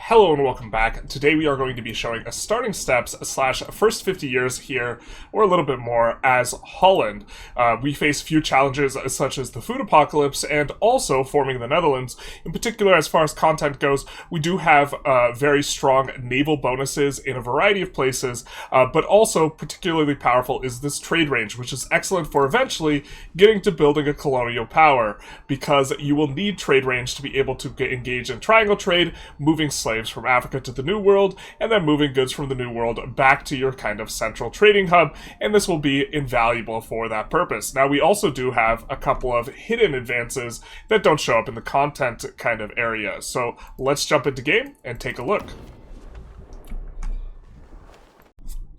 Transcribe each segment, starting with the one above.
Hello and welcome back. Today we are going to be showing a starting steps / first 50 years here, or a little bit more, as Holland. We face few challenges such as the food apocalypse and also forming the Netherlands. In particular, as far as content goes, we do have very strong naval bonuses in a variety of places, but also particularly powerful is this trade range, which is excellent for eventually getting to building a colonial power, because you will need trade range to be able to engage in triangle trade, moving slaves from Africa to the New World, and then moving goods from the New World back to your kind of central trading hub, and this will be invaluable for that purpose. Now, we also do have a couple of hidden advances that don't show up in the content kind of area, so let's jump into game and take a look.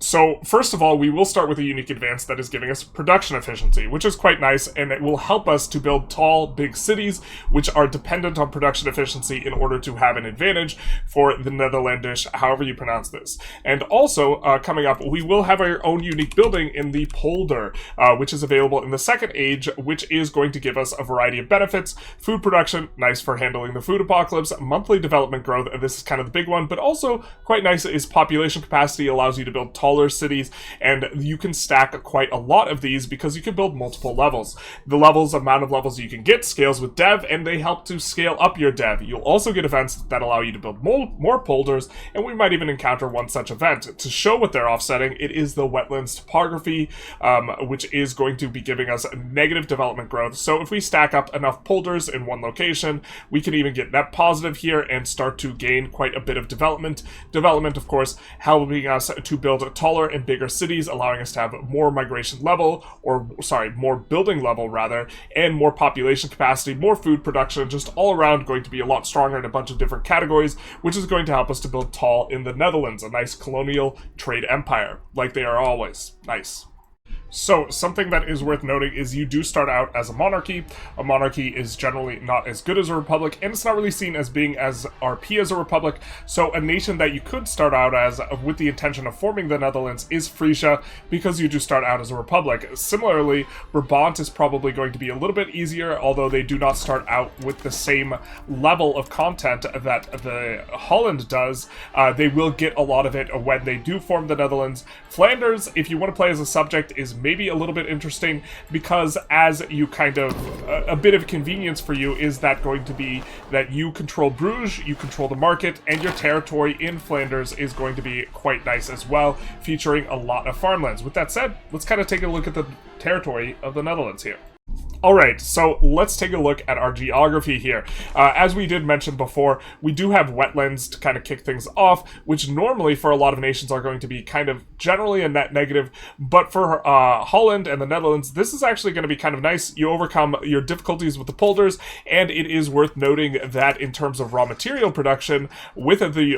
So, first of all, we will start with a unique advance that is giving us production efficiency, which is quite nice, and it will help us to build tall, big cities, which are dependent on production efficiency in order to have an advantage for the Netherlandish, however you pronounce this. And also, coming up, we will have our own unique building in the polder, which is available in the second age, which is going to give us a variety of benefits. Food production, nice for handling the food apocalypse. Monthly development growth, this is kind of the big one, but also quite nice is population capacity, allows you to build taller cities, and you can stack quite a lot of these because you can build multiple levels. The amount of levels you can get scales with dev, and they help to scale up your dev. You'll also get events that allow you to build more polders, and we might even encounter one such event. To show what they're offsetting, it is the wetlands topography, which is going to be giving us negative development growth. So if we stack up enough polders in one location, we can even get net positive here and start to gain quite a bit of development. Development, of course, helping us to build taller and bigger cities, allowing us to have more migration level, more building level rather, and more population capacity, more food production, just all around going to be a lot stronger in a bunch of different categories, which is going to help us to build tall in the Netherlands, a nice colonial trade empire, like they are always. Nice. So, something that is worth noting is you do start out as a monarchy. A monarchy is generally not as good as a republic, and it's not really seen as being as RP as a republic, so a nation that you could start out as with the intention of forming the Netherlands is Frisia, because you do start out as a republic. Similarly, Brabant is probably going to be a little bit easier, although they do not start out with the same level of content that the Holland does. They will get a lot of it when they do form the Netherlands. Flanders, if you want to play as a subject, is maybe a little bit interesting, because as you kind of a bit of convenience for you is that going to be that you control Bruges, you control the market, and your territory in Flanders is going to be quite nice as well, featuring a lot of farmlands. With that said, let's kind of take a look at the territory of the Netherlands here. Alright, so let's take a look at our geography here. As we did mention before, we do have wetlands to kind of kick things off, which normally for a lot of nations are going to be kind of generally a net negative, but for Holland and the Netherlands, this is actually going to be kind of nice. You overcome your difficulties with the polders, and it is worth noting that in terms of raw material production, with the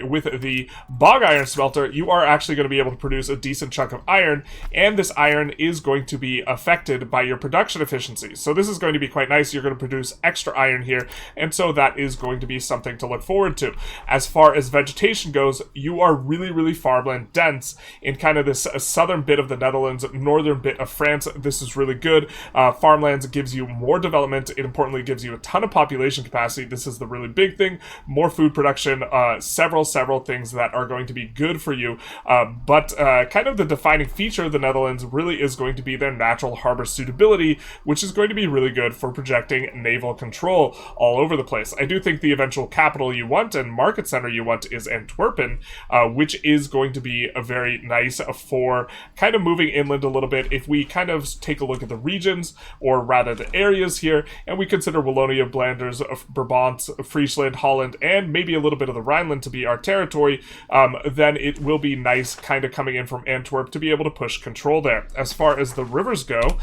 with the bog iron smelter, you are actually going to be able to produce a decent chunk of iron, and this iron is going to be affected by your production efficiency. So this is going to be quite nice. You're going to produce extra iron here, and so that is going to be something to look forward to. As far as vegetation goes, you are really farmland dense in kind of this southern bit of the Netherlands, northern bit of France. This is really good. Farmlands gives you more development. It importantly gives you a ton of population capacity. This is the really big thing. More food production, several things that are going to be good for you. But kind of the defining feature of the Netherlands really is going to be their natural harbor suitability, which is going to be really good for projecting naval control all over the place. I do think the eventual capital you want and market center you want is Antwerpen, which is going to be a very nice for kind of moving inland a little bit. If we kind of take a look at the regions, or rather the areas here, and we consider Wallonia, Flanders, Brabant, Friesland, Holland, and maybe a little bit of the Rhineland to be our territory, then it will be nice kind of coming in from Antwerp to be able to push control there. As far as the rivers go,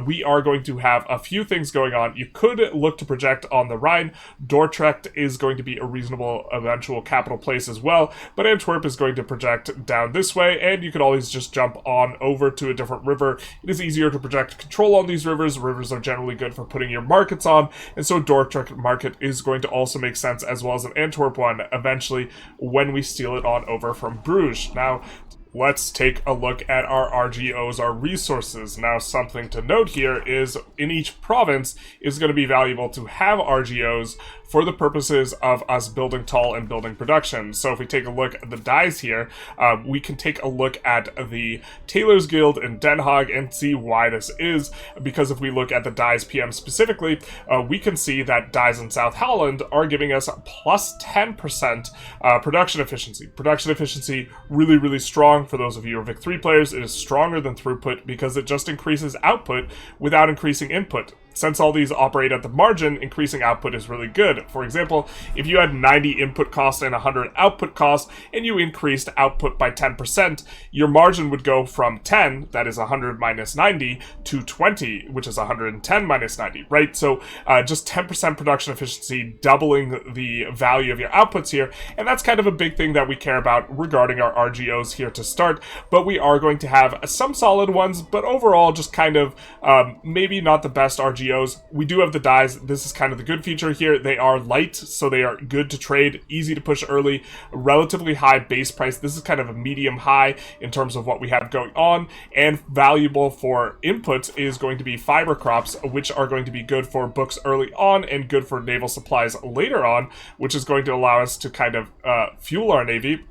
we are going to have a few things going on. You could look to project on the Rhine. Dordrecht is going to be a reasonable eventual capital place as well, but Antwerp is going to project down this way, and you could always just jump on over to a different river. It is easier to project control on these rivers. Rivers are generally good for putting your markets on, and so Dordrecht market is going to also make sense, as well as an Antwerp one eventually when we steal it on over from Bruges. Now, let's take a look at our RGOs, our resources. Now, something to note here is in each province is going to be valuable to have RGOs for the purposes of us building tall and building production. So if we take a look at the dyes here, we can take a look at the Tailors Guild in Den Haag and see why this is, because if we look at the dyes PM specifically, we can see that dyes in South Holland are giving us plus 10% production efficiency. Production efficiency really, really strong. For those of you who are Vic 3 players, it is stronger than throughput because it just increases output without increasing input. Since all these operate at the margin, increasing output is really good. For example, if you had 90 input cost and 100 output cost, and you increased output by 10%, your margin would go from 10, that is 100 minus 90, to 20, which is 110 minus 90, right? So just 10% production efficiency, doubling the value of your outputs here, and that's kind of a big thing that we care about regarding our RGOs here to start, but we are going to have some solid ones, but overall just kind of maybe not the best RGOs. We do have the dyes. This is kind of the good feature here. They are light, so they are good to trade, easy to push early, relatively high base price. This is kind of a medium high in terms of what we have going on, and valuable for inputs is going to be fiber crops, which are going to be good for books early on and good for naval supplies later on, which is going to allow us to kind of fuel our navy.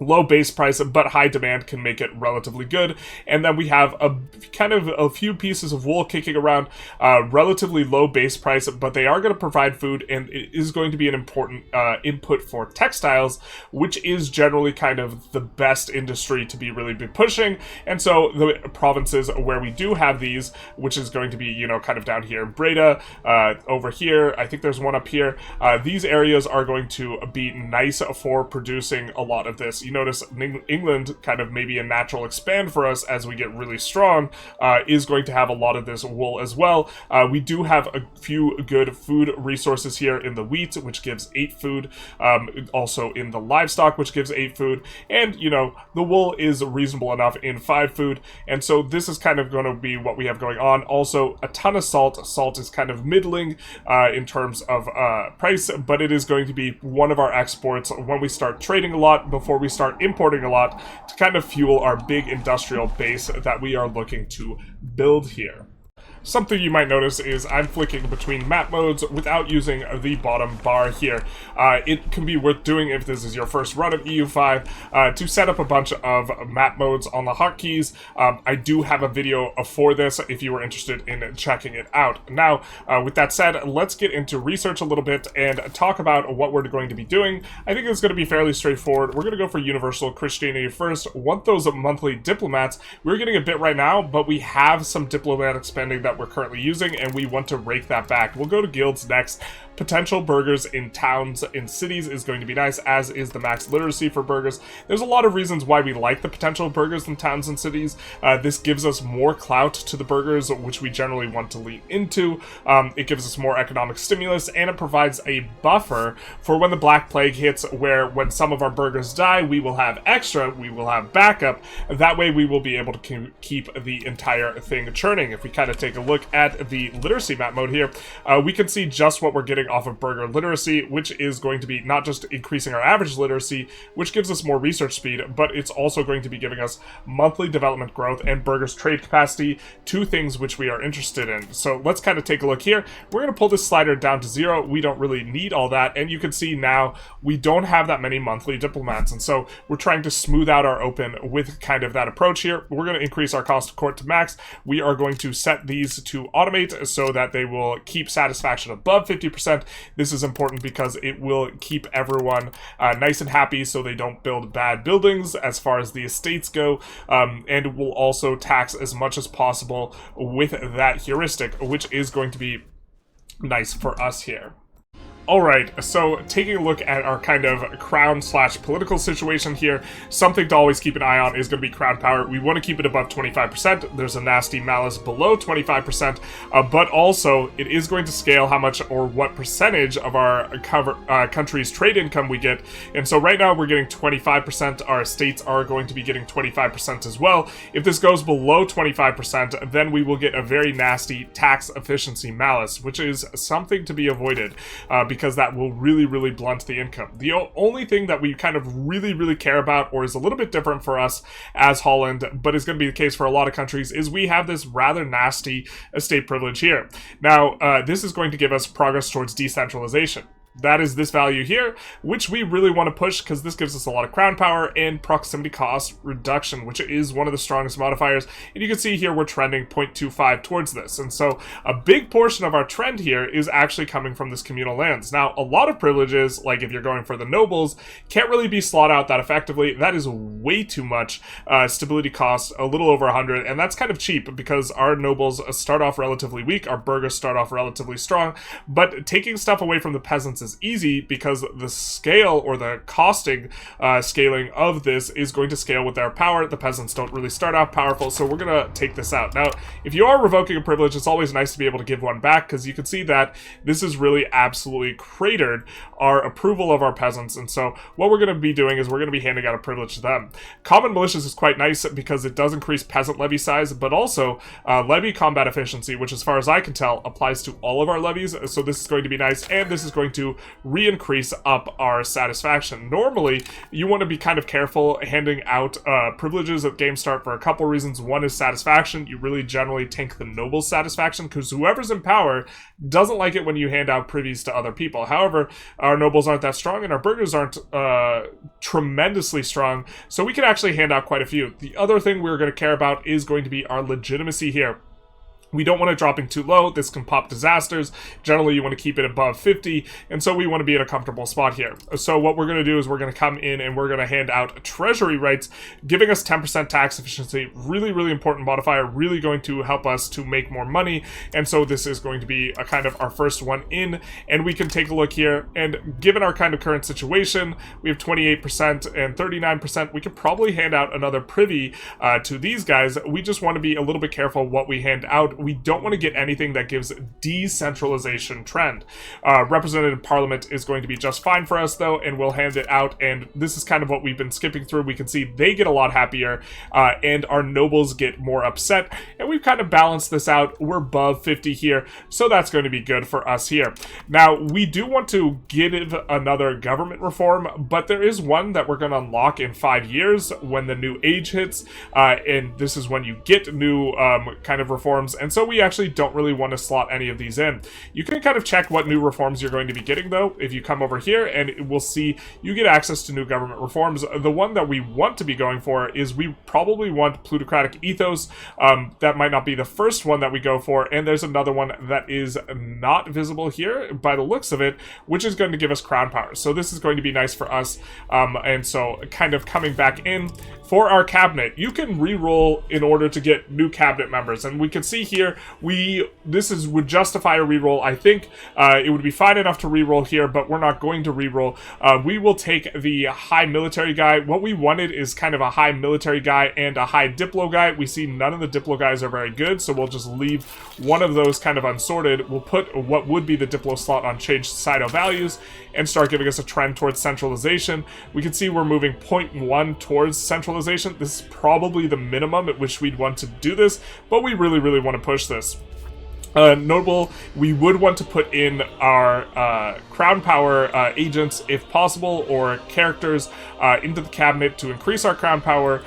Low base price, but high demand can make it relatively good. And then we have a few pieces of wool kicking around, relatively low base price, but they are going to provide food, and it is going to be an important input for textiles, which is generally kind of the best industry to be really be pushing. And so the provinces where we do have these, which is going to be, you know, kind of down here in Breda, over here, I think there's one up here, these areas are going to be nice for producing a lot of this. You notice England, kind of maybe a natural expand for us as we get really strong, is going to have a lot of this wool as well. We do have a few good food resources here in the wheat, which gives 8 food, also in the livestock, which gives 8 food, and, you know, the wool is reasonable enough in 5 food, and so this is kind of going to be what we have going on. Also, a ton of salt. Salt is kind of middling in terms of price, but it is going to be one of our exports when we start trading a lot, before we start importing a lot, to kind of fuel our big industrial base that we are looking to build here. Something you might notice is I'm flicking between map modes without using the bottom bar here. It can be worth doing if this is your first run of EU5 to set up a bunch of map modes on the hotkeys. I do have a video for this if you were interested in checking it out. Now, with that said, let's get into research a little bit and talk about what we're going to be doing. I think it's going to be fairly straightforward. We're going to go for universal Christianity first. Want those monthly diplomats. We're getting a bit right now, but we have some diplomatic spending that we're currently using, and we want to rake that back. We'll go to guilds next. Potential burgers in towns and cities is going to be nice, as is the max literacy for burgers. There's a lot of reasons why we like the potential burgers in towns and cities. This gives us more clout to the burgers, which we generally want to lean into. It gives us more economic stimulus, and it provides a buffer for when the Black Plague hits, where when some of our burgers die, we will have extra, we will have backup. That way we will be able to keep the entire thing churning. If we kind of take a look at the literacy map mode here, we can see just what we're getting off of burger literacy, which is going to be not just increasing our average literacy, which gives us more research speed, but it's also going to be giving us monthly development growth and burgers trade capacity, 2 things which we are interested in. So let's kind of take a look here. We're going to pull this slider down to 0. We don't really need all that, and you can see now we don't have that many monthly diplomats, and so we're trying to smooth out our open with kind of that approach here. We're going to increase our cost of court to max. We are going to set these to automate so that they will keep satisfaction above 50%. This is important because it will keep everyone nice and happy so they don't build bad buildings as far as the estates go, and it will also tax as much as possible with that heuristic, which is going to be nice for us here. Alright, so taking a look at our kind of crown/political situation here, something to always keep an eye on is going to be crown power. We want to keep it above 25%. There's a nasty malice below 25%, but also it is going to scale how much or what percentage of our country's trade income we get. And so right now we're getting 25%. Our estates are going to be getting 25% as well. If this goes below 25%, then we will get a very nasty tax efficiency malice, which is something to be avoided, because that will really, really blunt the income. The only thing that we kind of really care about, or is a little bit different for us as Holland, but is going to be the case for a lot of countries, is we have this rather nasty estate privilege here. Now, this is going to give us progress towards decentralization. That is this value here, which we really want to push because this gives us a lot of crown power and proximity cost reduction, which is one of the strongest modifiers. And you can see here we're trending 0.25 towards this. And so a big portion of our trend here is actually coming from this communal lands. Now, a lot of privileges, like if you're going for the nobles, can't really be slot out that effectively. That is way too much stability cost, a little over 100, and that's kind of cheap because our nobles start off relatively weak, our burghers start off relatively strong, but taking stuff away from the peasants is easy because the scale or the costing scaling of this is going to scale with their power. The peasants don't really start out powerful, so we're going to take this out. Now, if you are revoking a privilege, it's always nice to be able to give one back because you can see that this is really absolutely cratered our approval of our peasants, and so what we're going to be doing is we're going to be handing out a privilege to them. Common militias is quite nice because it does increase peasant levy size, but also levy combat efficiency, which as far as I can tell applies to all of our levies, so this is going to be nice, and this is going to re-increase up our satisfaction. Normally, you want to be kind of careful handing out privileges at game start for a couple reasons. One is satisfaction. You really generally tank the noble's satisfaction because whoever's in power doesn't like it when you hand out privies to other people. However, our nobles aren't that strong and our burghers aren't tremendously strong, so we can actually hand out quite a few. The other thing we're going to care about is going to be our legitimacy here. We don't want it dropping too low. This can pop disasters. Generally, you want to keep it above 50, and so we want to be in a comfortable spot here. So what we're going to do is we're going to come in and we're going to hand out treasury rights, giving us 10% tax efficiency. Really important modifier, really going to help us to make more money, and so this is going to be a kind of our first one in, and we can take a look here, and given our kind of current situation, we have 28% and 39%. We could probably hand out another privy to these guys. We just want to be a little bit careful what we hand out. We don't want to get anything that gives decentralization trend. Representative Parliament is going to be just fine for us though, and we'll hand it out, and this is kind of what we've been skipping through. We can see they get a lot happier, and our nobles get more upset, and we've kind of balanced this out. We're above 50 here, so that's going to be good for us here. Now, we do want to give another government reform, but there is one that we're going to unlock in 5 years when the new age hits, and this is when you get new kind of reforms, and so we actually don't really want to slot any of these in. You can kind of check what new reforms you're going to be getting though if you come over here, and we'll see you get access to new government reforms. The one that we want to be going for is we probably want plutocratic ethos. That might not be the first one that we go for, and there's another one that is not visible here by the looks of it, which is going to give us crown power. So this is going to be nice for us, and so kind of coming back in for our cabinet, you can re-roll in order to get new cabinet members, and we can see here this would justify a reroll. I think it would be fine enough to reroll here, but we're not going to reroll. We will take the high military guy. What we wanted is kind of a high military guy and a high diplo guy. We see none of the diplo guys are very good, so we'll just leave one of those kind of unsorted. We'll put what would be the diplo slot on change societal values and start giving us a trend towards centralization. We can see we're moving 0.1 towards centralization. This is probably the minimum at which we'd want to do this, but we really want to push this. Notable, we would want to put in our crown power agents if possible, or characters into the cabinet to increase our crown power.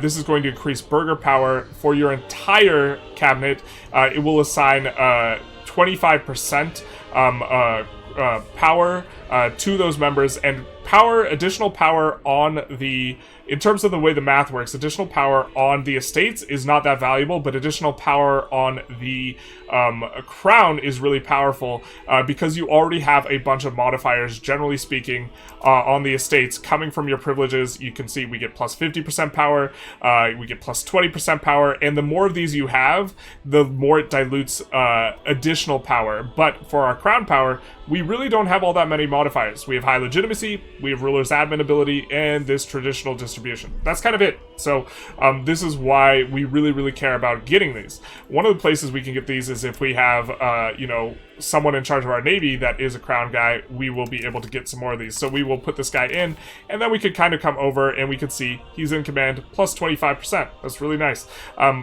This is going to increase burgher power for your entire cabinet. It will assign 25% power to those members, and additional power on the, in terms of the way the math works, additional power on the estates is not that valuable, but additional power on the crown is really powerful because you already have a bunch of modifiers, generally speaking, on the estates coming from your privileges. You can see we get plus 50% power, we get plus 20% power, and the more of these you have, the more it dilutes additional power. But for our crown power, we really don't have all that many modifiers. We have high legitimacy, we have ruler's admin ability, and this traditional distribution. That's kind of it. So this is why we really care about getting these. One of the places we can get these is if we have, someone in charge of our navy that is a crown guy, we will be able to get some more of these. So we will put this guy in, and then we could kind of come over and we could see he's in command plus 25%. That's really nice.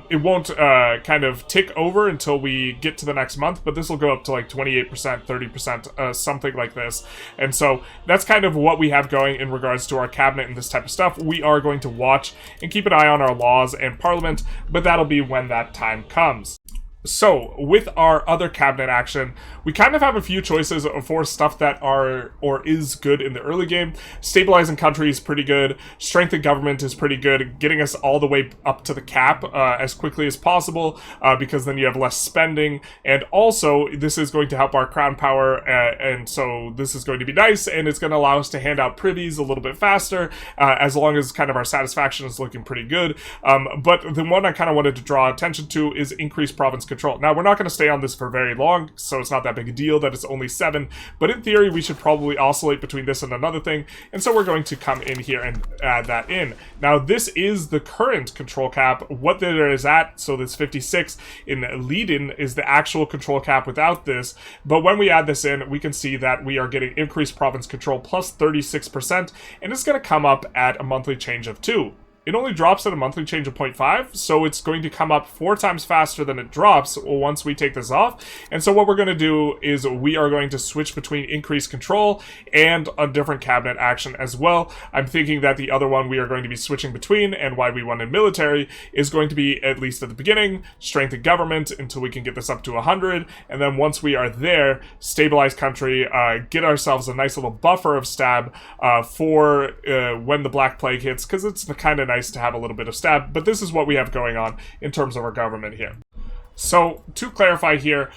It won't kind of tick over until we get to the next month, but this will go up to like 28%, 30%, something like this. And so that's kind of what we have going in regards to our cabinet and this type of stuff. We are going to watch and keep an eye on our laws and parliament, but that'll be when that time comes. So, with our other cabinet action, we kind of have a few choices for stuff that are, or is good in the early game. Stabilizing country is pretty good. Strengthen government is pretty good. Getting us all the way up to the cap as quickly as possible, because then you have less spending. And also, this is going to help our crown power, and so this is going to be nice, and it's going to allow us to hand out privies a little bit faster, as long as kind of our satisfaction is looking pretty good. But the one I kind of wanted to draw attention to is increased province control. Now, we're not going to stay on this for very long, so it's not that big a deal that it's only 7, but in theory, we should probably oscillate between this and another thing, and so we're going to come in here and add that in. Now, this is the current control cap. What there is at, so this 56 in Leiden is the actual control cap without this, but when we add this in, we can see that we are getting increased province control plus 36%, and it's going to come up at a monthly change of 2. It only drops at a monthly change of 0.5, so it's going to come up 4 times faster than it drops once we take this off. And so what we're going to do is we are going to switch between increased control and a different cabinet action as well. I'm thinking that the other one we are going to be switching between, and why we wanted military, is going to be, at least at the beginning, strengthen government until we can get this up to 100, and then once we are there, stabilize country, get ourselves a nice little buffer of stab for when the Black Plague hits, because it's the kind of nice to have a little bit of stab, but this is what we have going on in terms of our government here. So, to clarify here,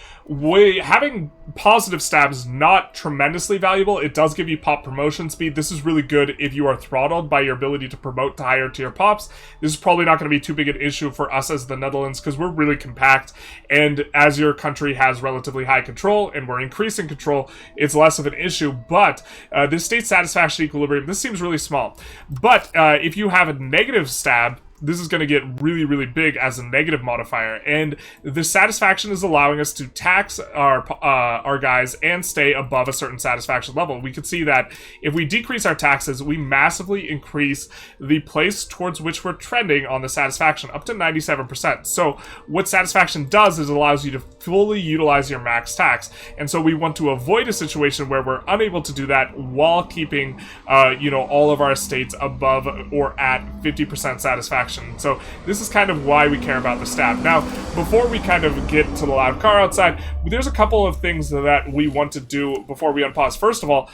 having positive stab is not tremendously valuable. It does give you pop promotion speed. This is really good if you are throttled by your ability to promote to higher tier pops. This is probably not going to be too big an issue for us as the Netherlands, because we're really compact, and as your country has relatively high control, and we're increasing control, it's less of an issue. But this state satisfaction equilibrium, this seems really small. But if you have a negative stab, this is going to get really, really big as a negative modifier, and the satisfaction is allowing us to tax our guys and stay above a certain satisfaction level. We could see that if we decrease our taxes, we massively increase the place towards which we're trending on the satisfaction, up to 97%. So what satisfaction does is it allows you to fully utilize your max tax, and so we want to avoid a situation where we're unable to do that while keeping, all of our estates above or at 50% satisfaction. So this is kind of why we care about the stab. Now, before we kind of get to the loud car outside, there's a couple of things that we want to do before we unpause. First of all,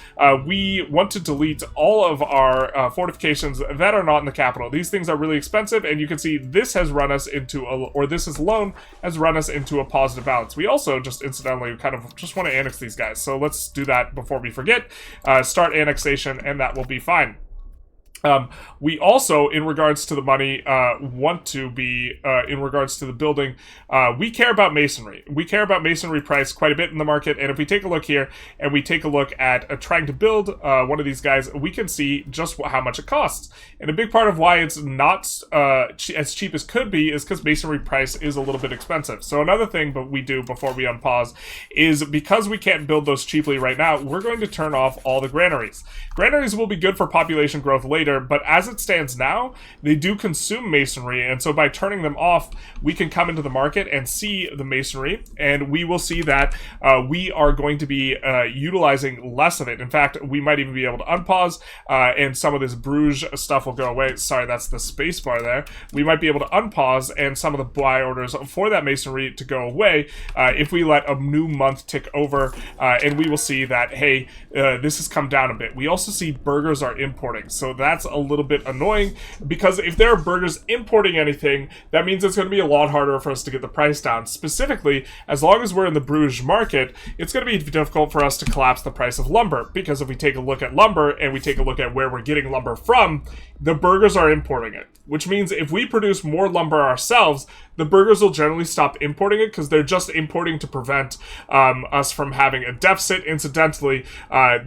we want to delete all of our fortifications that are not in the capital. These things are really expensive, and you can see this has run us into, this alone has run us into a positive balance. We also just incidentally kind of just want to annex these guys. So let's do that before we forget. Start annexation, and that will be fine. We also, in regards to the money, want to be, in regards to the building, we care about masonry. We care about masonry price quite a bit in the market, and if we take a look here, and we take a look at trying to build one of these guys, we can see just how much it costs. And a big part of why it's not as cheap as could be is because masonry price is a little bit expensive. So another thing that we do before we unpause is, because we can't build those cheaply right now, we're going to turn off all the granaries. Granaries will be good for population growth later, but as it stands now, they do consume masonry, and so by turning them off, we can come into the market and see the masonry, and we will see that we are going to be utilizing less of it. In fact, we might even be able to unpause, and some of this Bruges stuff will go away. Sorry, that's the space bar there. We might be able to unpause, and some of the buy orders for that masonry to go away if we let a new month tick over, and we will see that, hey, this has come down a bit. We also see burghers are importing, so that's a little bit annoying, because if there are burghers importing anything, that means it's going to be a lot harder for us to get the price down. Specifically, as long as we're in the Bruges market, it's going to be difficult for us to collapse the price of lumber, because if we take a look at lumber and we take a look at where we're getting lumber from, the burghers are importing it, which means if we produce more lumber ourselves, the burghers will generally stop importing it, because they're just importing to prevent us from having a deficit. Incidentally,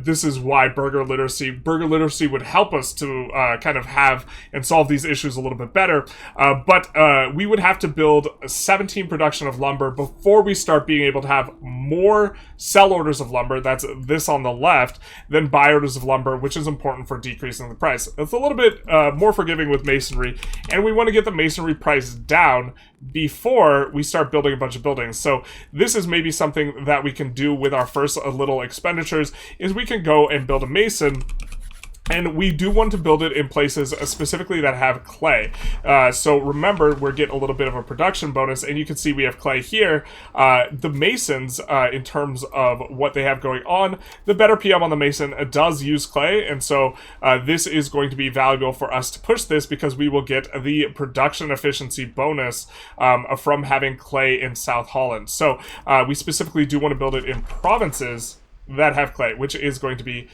this is why burger literacy would help us to kind of have and solve these issues a little bit better. But we would have to build 17 production of lumber before we start being able to have more sell orders of lumber, that's this on the left, than buy orders of lumber, which is important for decreasing the price. It's a little bit more forgiving with masonry, and we want to get the masonry price down before we start building a bunch of buildings. So this is maybe something that we can do with our first little expenditures, is we can go and build a mason. And we do want to build it in places specifically that have clay. So remember, we're getting a little bit of a production bonus, and you can see we have clay here. The masons, in terms of what they have going on, the better PM on the mason does use clay, and so this is going to be valuable for us to push this, because we will get the production efficiency bonus from having clay in South Holland. So we specifically do want to build it in provinces that have clay, which is going to be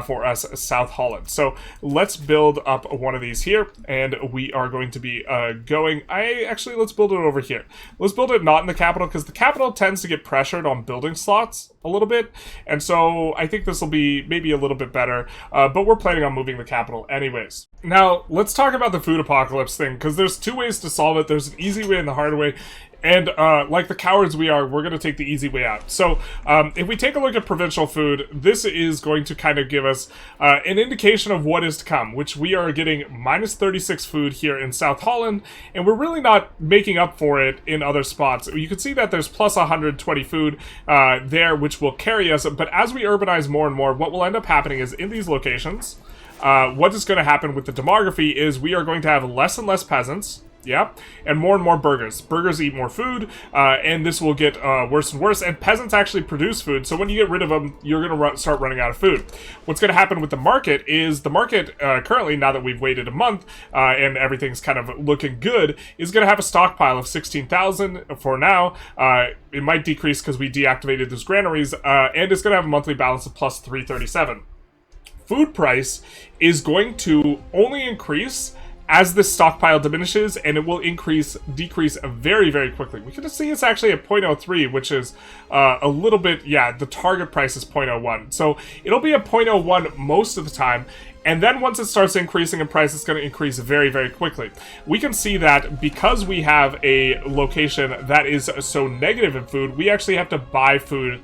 for us South Holland. So let's build up one of these here, and we are going to be let's build it over here. Let's build it not in the capital, because the capital tends to get pressured on building slots a little bit, and so I think this will be maybe a little bit better, but we're planning on moving the capital anyways. Now let's talk about the food apocalypse thing, because there's two ways to solve it. There's an easy way and the hard way. And like the cowards we are, we're going to take the easy way out. So if we take a look at provincial food, this is going to kind of give us an indication of what is to come, which we are getting minus 36 food here in South Holland, and we're really not making up for it in other spots. You can see that there's plus 120 food there, which will carry us. But as we urbanize more and more, what will end up happening is in these locations, what is going to happen with the demography is we are going to have less and less peasants. Yeah, and more burgers. Burgers eat more food, and this will get worse and worse, and peasants actually produce food, so when you get rid of them, you're going to start running out of food. What's going to happen with the market is the market, currently, now that we've waited a month, and everything's kind of looking good, is going to have a stockpile of 16,000 for now. It might decrease because we deactivated those granaries, and it's going to have a monthly balance of plus 337. Food price is going to only increase as this stockpile diminishes, and it will decrease very, very quickly. We can see it's actually at 0.03, which is a little bit, yeah, the target price is 0.01. So it'll be at 0.01 most of the time, and then once it starts increasing in price, it's going to increase very, very quickly. We can see that because we have a location that is so negative in food, we actually have to buy food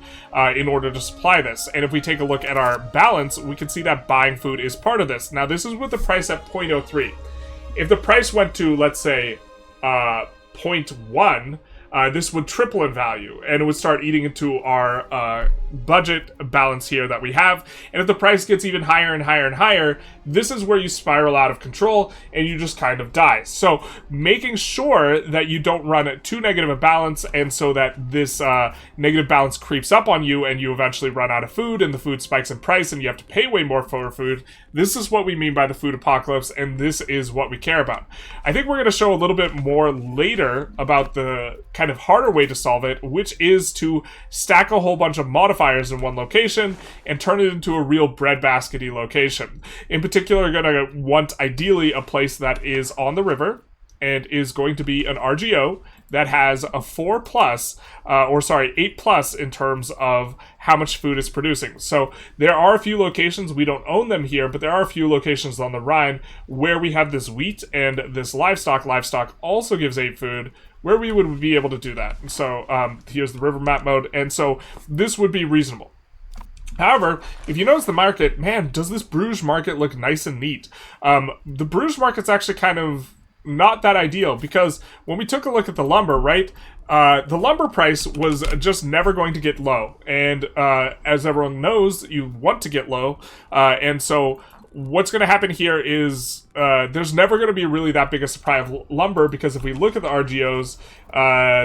in order to supply this. And if we take a look at our balance, we can see that buying food is part of this. Now, this is with the price at 0.03. If the price went to, let's say, 0.1, this would triple in value, and it would start eating into our budget balance here that we have. And if the price gets even higher and higher and higher, this is where you spiral out of control and you just kind of die. So making sure that you don't run too negative a balance, and so that this negative balance creeps up on you and you eventually run out of food and the food spikes in price and you have to pay way more for food. This is what we mean by the food apocalypse, and this is what we care about. I think we're going to show a little bit more later about the kind of harder way to solve it, which is to stack a whole bunch of modifiers in one location and turn it into a real breadbasket-y location. In particular, you're going to want ideally a place that is on the river and is going to be an RGO that has a 8 plus in terms of how much food it's producing. So there are a few locations, we don't own them here, but there are a few locations on the Rhine where we have this wheat and this livestock. Livestock also gives 8 food, where we would be able to do that. So here's the river map mode, and so this would be reasonable. However, if you notice the market, man, does this Bruges market look nice and neat. The Bruges market's actually kind of not that ideal, because when we took a look at the lumber, right, the lumber price was just never going to get low, and as everyone knows, you want to get low, and so what's going to happen here is there's never going to be really that big a supply of lumber, because if we look at the RGOs,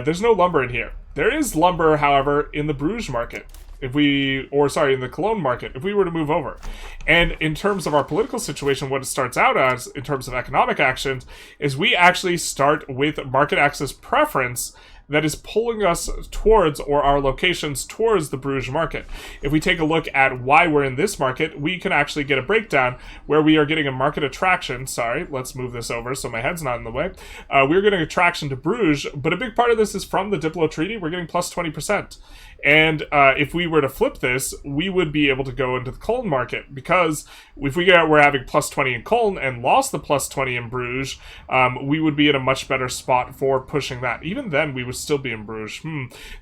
there's no lumber in here. There is lumber, however, in the Bruges market. In the Cologne market, if we were to move over. And in terms of our political situation, what it starts out as, in terms of economic actions, is we actually start with market access preference that is pulling us towards, or our locations towards, the Bruges market. If we take a look at why we're in this market, we can actually get a breakdown where we are getting a market attraction. Sorry, let's move this over so my head's not in the way. We're getting attraction to Bruges, but a big part of this is from the Diplo Treaty. We're getting plus 20%. And if we were to flip this, we would be able to go into the Cologne market, because if we're having plus 20 in Cologne and lost the plus 20 in Bruges, we would be in a much better spot for pushing that. Even then, we would would still be in Bruges.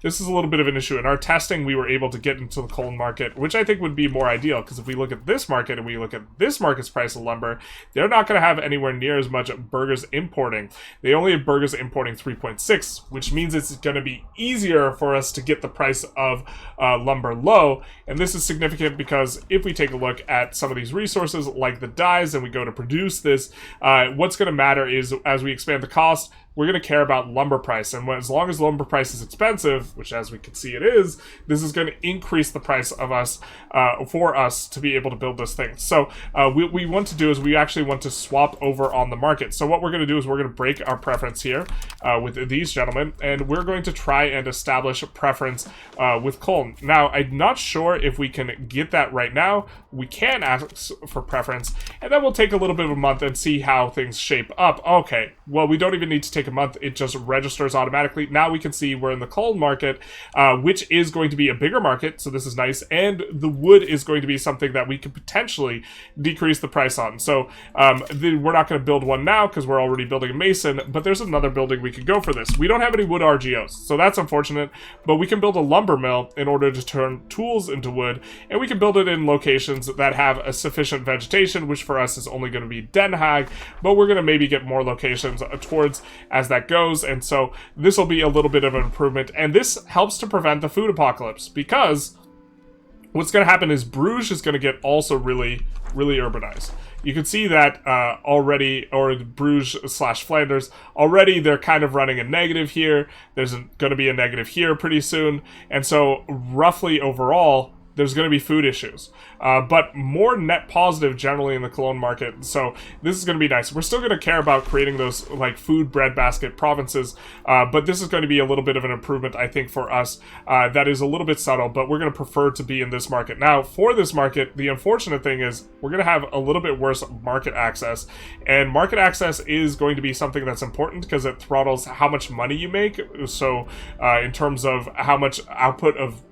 This is a little bit of an issue. In our testing, we were able to get into the Cologne market, which I think would be more ideal, because if we look at this market and we look at this market's price of lumber, they're not going to have anywhere near as much burgers importing. They only have burgers importing 3.6, which means it's going to be easier for us to get the price of lumber low. And this is significant because if we take a look at some of these resources, like the dyes, and we go to produce this, what's going to matter is as we expand the cost, we're going to care about lumber price. And as long as lumber price is expensive, which as we can see it is, this is going to increase the price of us for us to be able to build this thing. So what we want to do is we actually want to swap over on the market. So what we're going to do is we're going to break our preference here with these gentlemen, and we're going to try and establish a preference with Cologne. Now, I'm not sure if we can get that right now. We can ask for preference, and then we'll take a little bit of a month and see how things shape up. Okay, well, we don't even need to take a month. It just registers automatically. Now we can see we're in the Cologne market, which is going to be a bigger market, so this is nice, and the wood is going to be something that we could potentially decrease the price on. So we're not going to build one now because we're already building a mason, but there's another building we could go for this. We don't have any wood RGOs, so that's unfortunate, but we can build a lumber mill in order to turn tools into wood, and we can build it in locations that have a sufficient vegetation, which for us is only going to be Den Haag, but we're going to maybe get more locations towards as that goes, and so this will be a little bit of an improvement, and this helps to prevent the food apocalypse, because what's going to happen is Bruges is going to get also really urbanized. You can see that already, or Bruges/Flanders, already they're kind of running a negative here. There's going to be a negative here pretty soon, and so roughly overall, there's going to be food issues, but more net positive generally in the Cologne market. So this is going to be nice. We're still going to care about creating those like food breadbasket provinces, but this is going to be a little bit of an improvement, I think, for us. That is a little bit subtle, but we're going to prefer to be in this market. Now, for this market, the unfortunate thing is we're going to have a little bit worse market access, and market access is going to be something that's important because it throttles how much money you make. So in terms of how much output of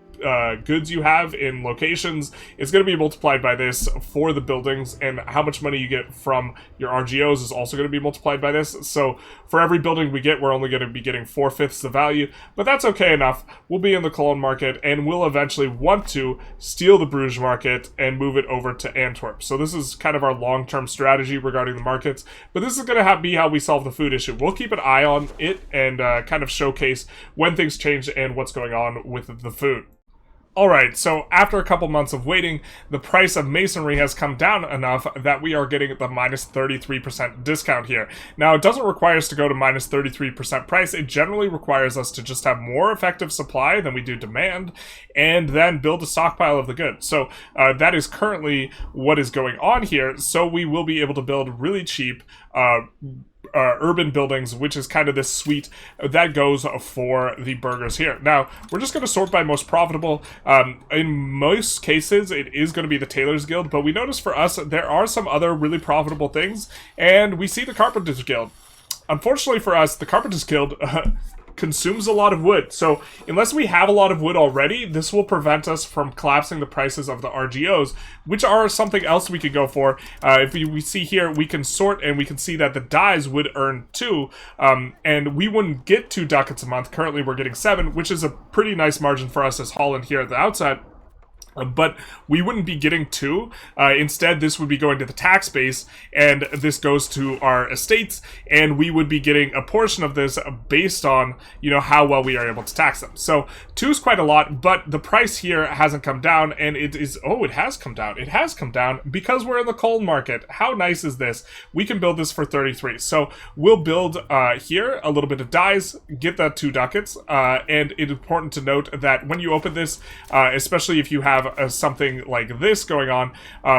goods you have in locations, it's going to be multiplied by this for the buildings, and how much money you get from your RGOs is also going to be multiplied by this. So for every building we get, we're only going to be getting 4/5 the value, but that's okay enough. We'll be in the Cologne market, and we'll eventually want to steal the Bruges market and move it over to Antwerp. So this is kind of our long-term strategy regarding the markets, but this is going to be how we solve the food issue. We'll keep an eye on it and kind of showcase when things change and what's going on with the food. Alright, so after a couple months of waiting, the price of masonry has come down enough that we are getting the minus 33% discount here. Now, it doesn't require us to go to minus 33% price. It generally requires us to just have more effective supply than we do demand, and then build a stockpile of the goods. So that is currently what is going on here. So we will be able to build really cheap urban buildings, which is kind of this suite that goes for the burgers here. Now, we're just going to sort by most profitable. In most cases, it is going to be the Tailors Guild, but we notice for us, there are some other really profitable things, and we see the Carpenters Guild. Unfortunately for us, the Carpenters Guild consumes a lot of wood. So unless we have a lot of wood already, this will prevent us from collapsing the prices of the RGOs, which are something else we could go for. If we see here, we can sort, and we can see that the dyes would earn 2, and we wouldn't get 2 ducats a month. Currently, we're getting 7, which is a pretty nice margin for us as Holland here at the outside. But we wouldn't be getting 2. Instead, this would be going to the tax base, and this goes to our estates, and we would be getting a portion of this based on, you know, how well we are able to tax them. So 2 is quite a lot, but the price here hasn't come down, and it is, oh, it has come down. It has come down because we're in the Cologne market. How nice is this? We can build this for 33. So we'll build here a little bit of dyes, get that 2 ducats, and it's important to note that when you open this, especially if you have something like this going on,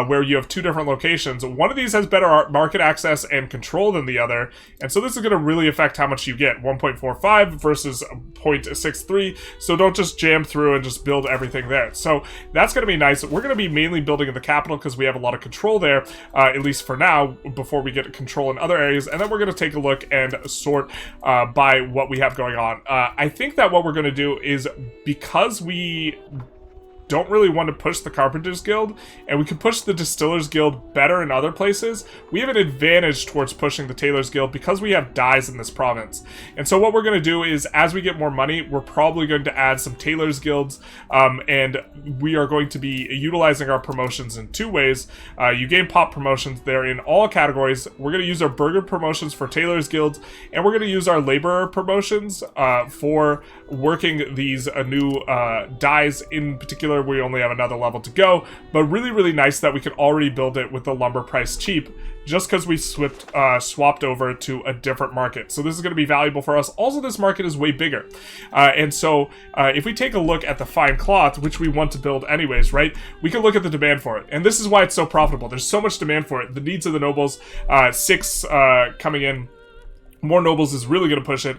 where you have 2 different locations, one of these has better market access and control than the other, and so this is going to really affect how much you get. 1.45 versus 0.63, so don't just jam through and just build everything there. So that's going to be nice. We're going to be mainly building in the capital because we have a lot of control there, at least for now, before we get control in other areas, and then we're going to take a look and sort by what we have going on. I think that what we're going to do is, because we don't really want to push the Carpenters Guild, and we can push the Distillers Guild better in other places, we have an advantage towards pushing the Tailors Guild because we have dyes in this province. And so what we're going to do is, as we get more money, we're probably going to add some Tailors Guilds, and we are going to be utilizing our promotions in two ways. You gain pop promotions there in all categories. We're going to use our burger promotions for Tailors Guilds, and we're going to use our laborer promotions for working these new dyes. In particular, we only have another level to go, but really nice that we can already build it with the lumber price cheap, just because we swapped over to a different market. So this is going to be valuable for us. Also, this market is way bigger. And so if we take a look at the fine cloth, which we want to build anyways, right, we can look at the demand for it. And this is why it's so profitable. There's so much demand for it. The needs of the nobles, 6 coming in. More nobles is really going to push it.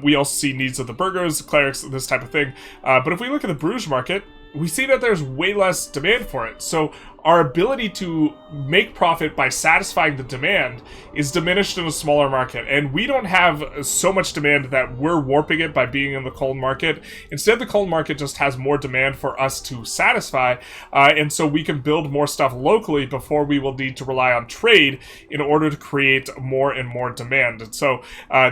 We also see needs of the burghers, clerics, this type of thing. But if we look at the Bruges market, we see that there's way less demand for it. So our ability to make profit by satisfying the demand is diminished in a smaller market. And we don't have so much demand that we're warping it by being in the cold market. Instead, the cold market just has more demand for us to satisfy. And so we can build more stuff locally before we will need to rely on trade in order to create more and more demand. And so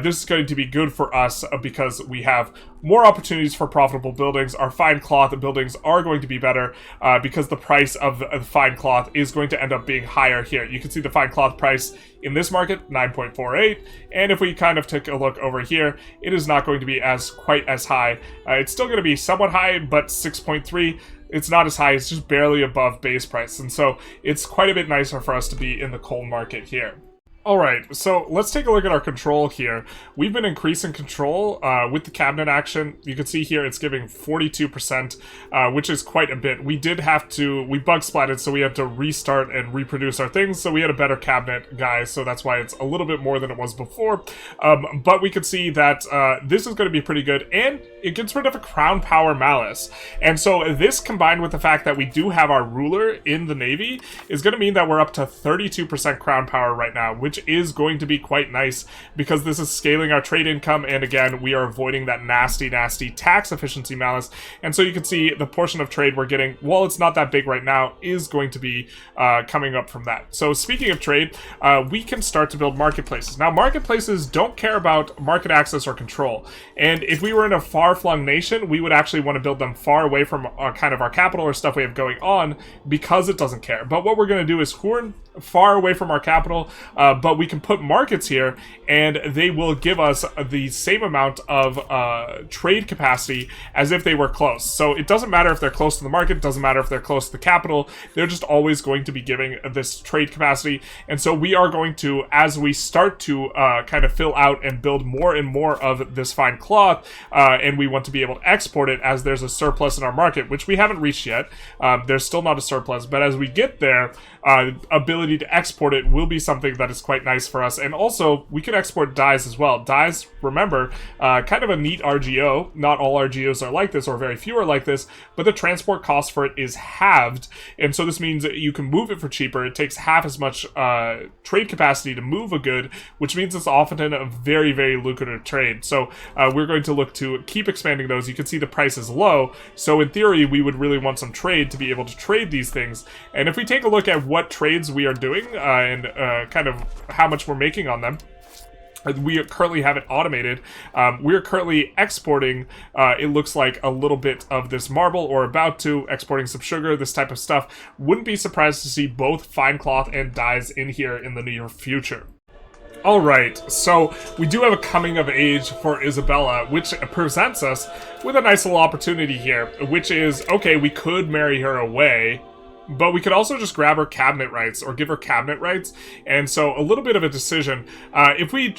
this is going to be good for us because we have more opportunities for profitable buildings. Our fine cloth buildings are going to be better because the price of the fine cloth is going to end up being higher here. You can see the fine cloth price in this market, 9.48, and if we kind of take a look over here, it is not going to be quite as high. It's still going to be somewhat high, but 6.3. It's not as high, it's just barely above base price, and so it's quite a bit nicer for us to be in the coal market here. Alright, so let's take a look at our control here. We've been increasing control with the cabinet action. You can see here it's giving 42%, which is quite a bit. We bug splatted, so we had to restart and reproduce our things, so we had a better cabinet, guys, so that's why it's a little bit more than it was before. But we can see that this is going to be pretty good, and it gets rid of a crown power malice. And so this, combined with the fact that we do have our ruler in the navy, is going to mean that we're up to 32% crown power right now, which is going to be quite nice because this is scaling our trade income, and again, we are avoiding that nasty tax efficiency malice. And so you can see the portion of trade we're getting, while it's not that big right now, is going to be coming up from that. So speaking of trade, we can start to build marketplaces. Now, marketplaces don't care about market access or control, and if we were in a far-flung nation, we would actually want to build them far away from our capital or stuff we have going on, because it doesn't care. But what we're going to do is horn far away from our capital, but we can put markets here, and they will give us the same amount of trade capacity as if they were close. So it doesn't matter if they're close to the market, it doesn't matter if they're close to the capital, they're just always going to be giving this trade capacity. And so we are going to, as we start to kind of fill out and build more and more of this fine cloth, and we want to be able to export it as there's a surplus in our market, which we haven't reached yet. There's still not a surplus, but as we get there, ability to export it will be something that is quite nice for us. And also, we can export dyes as well. Dyes, remember, kind of a neat RGO. Not all RGOs are like this, or very few are like this, but the transport cost for it is halved, and so this means that you can move it for cheaper. It takes half as much trade capacity to move a good, which means it's often a very lucrative trade. So we're going to look to keep expanding those. You can see the price is low, so in theory, we would really want some trade to be able to trade these things. And if we take a look at what trades we are doing and kind of how much we're making on them, we currently have it automated. We are currently exporting, it looks like, a little bit of this marble, or about to, exporting some sugar, this type of stuff. Wouldn't be surprised to see both fine cloth and dyes in here in the near future. Alright, so we do have a coming of age for Isabella, which presents us with a nice little opportunity here, which is, okay, we could marry her away, but we could also just grab her cabinet rights, or give her cabinet rights. And so a little bit of a decision. If we,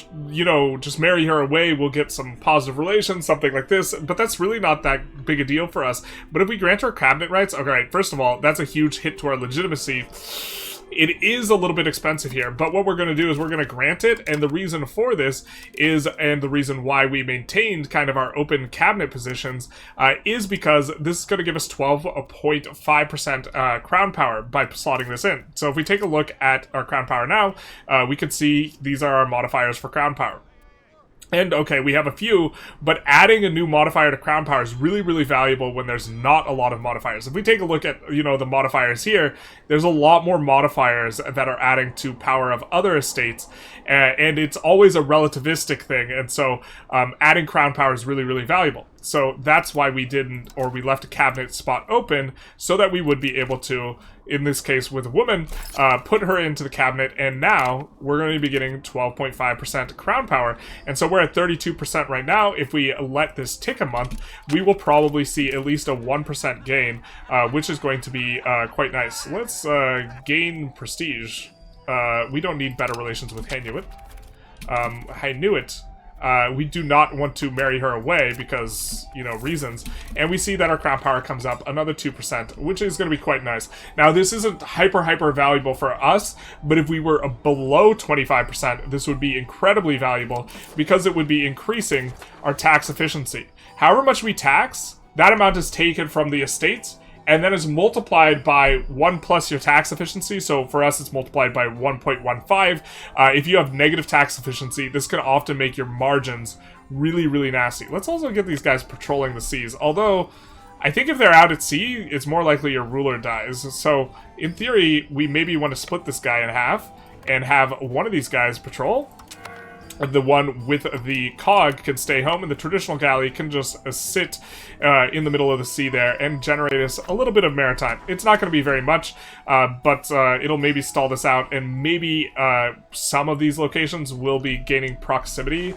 just marry her away, we'll get some positive relations, something like this, but that's really not that big a deal for us. But if we grant her cabinet rights, okay, first of all, that's a huge hit to our legitimacy. It is a little bit expensive here, but what we're going to do is we're going to grant it, and the reason for this is, and the reason why we maintained kind of our open cabinet positions, is because this is going to give us 12.5% crown power by slotting this in. So if we take a look at our crown power now, we can see these are our modifiers for crown power. And, okay, we have a few, but adding a new modifier to crown power is really, really valuable when there's not a lot of modifiers. If we take a look at, the modifiers here, there's a lot more modifiers that are adding to power of other estates, and it's always a relativistic thing, and so adding crown power is really, really valuable. So that's why we left a cabinet spot open, so that we would be able to, in this case with a woman, put her into the cabinet, and now we're going to be getting 12.5% crown power. And so we're at 32% right now. If we let this tick a month, we will probably see at least a 1% gain, which is going to be quite nice. Let's gain prestige. We don't need better relations with Hainuit. Hainuit. We do not want to marry her away because, reasons. And we see that our crown power comes up another 2%, which is going to be quite nice. Now, this isn't hyper valuable for us, but if we were below 25%, this would be incredibly valuable because it would be increasing our tax efficiency. However much we tax, that amount is taken from the estates, and then is multiplied by 1 plus your tax efficiency. So for us, it's multiplied by 1.15. If you have negative tax efficiency, this can often make your margins really, really nasty. Let's also get these guys patrolling the seas. Although, I think if they're out at sea, it's more likely your ruler dies. So, in theory, we maybe want to split this guy in half and have one of these guys patrol. The one with the cog can stay home, and the traditional galley can just sit in the middle of the sea there and generate us a little bit of maritime. It's not going to be very much, but it'll maybe stall this out, and maybe some of these locations will be gaining proximity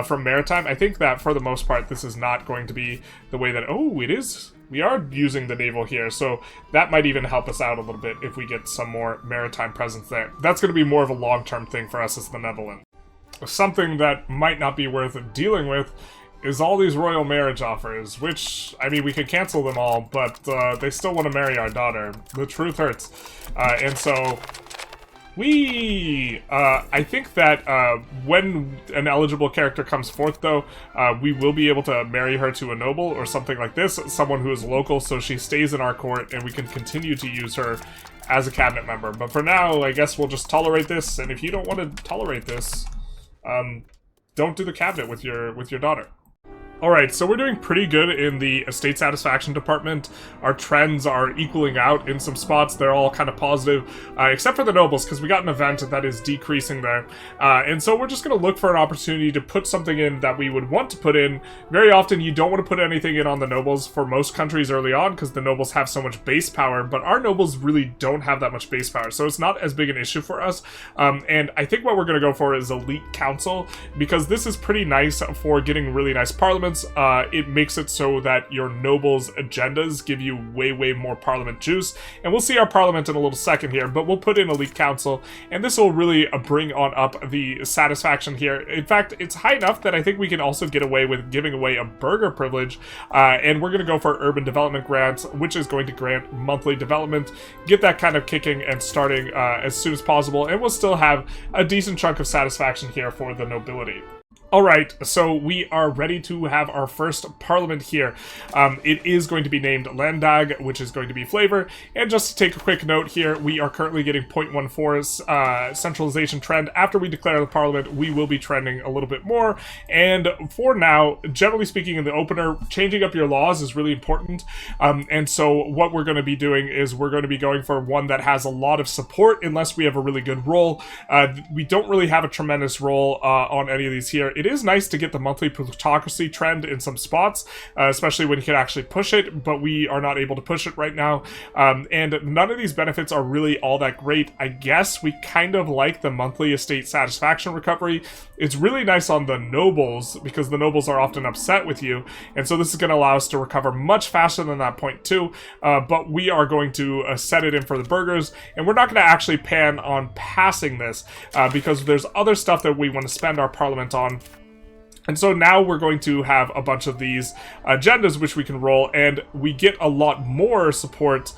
from maritime. I think that for the most part, this is not going to be the way that... Oh, it is. We are using the naval here, so that might even help us out a little bit if we get some more maritime presence there. That's going to be more of a long-term thing for us as the Netherlands. Something that might not be worth dealing with is all these royal marriage offers, which, I mean, we could cancel them all, but they still want to marry our daughter. The truth hurts. And so, I think that when an eligible character comes forth, though, we will be able to marry her to a noble or something like this, someone who is local, so she stays in our court, and we can continue to use her as a cabinet member. But for now, I guess we'll just tolerate this, and if you don't want to tolerate this... don't do the cabinet with your daughter. Alright, so we're doing pretty good in the estate satisfaction department. Our trends are equaling out in some spots. They're all kind of positive, except for the nobles, because we got an event that is decreasing there. And so we're just going to look for an opportunity to put something in that we would want to put in. Very often, you don't want to put anything in on the nobles for most countries early on, because the nobles have so much base power, but our nobles really don't have that much base power, so it's not as big an issue for us. And I think what we're going to go for is elite council, because this is pretty nice for getting really nice parliaments. It makes it so that your nobles' agendas give you way more parliament juice, and we'll see our parliament in a little second here, but we'll put in elite council, and this will really bring on up the satisfaction here. In fact, it's high enough that I think we can also get away with giving away a burger privilege, and we're going to go for urban development grants, which is going to grant monthly development, get that kind of kicking and starting as soon as possible, and we'll still have a decent chunk of satisfaction here for the nobility. Alright, so we are ready to have our first parliament here. It is going to be named Landdag, which is going to be flavor. And just to take a quick note here, we are currently getting 0.14 centralization trend. After we declare the parliament, we will be trending a little bit more. And for now, generally speaking in the opener, changing up your laws is really important. And so what we're going to be doing is we're going to be going for one that has a lot of support, unless we have a really good role. We don't really have a tremendous role on any of these here. It is nice to get the monthly plutocracy trend in some spots, especially when you can actually push it, but we are not able to push it right now. And none of these benefits are really all that great. I guess we kind of like the monthly estate satisfaction recovery. It's really nice on the nobles, because the nobles are often upset with you, and so this is going to allow us to recover much faster than that point too, but we are going to set it in for the burghers, and we're not going to actually plan on passing this, because there's other stuff that we want to spend our parliament on. And so now we're going to have a bunch of these agendas which we can roll, and we get a lot more support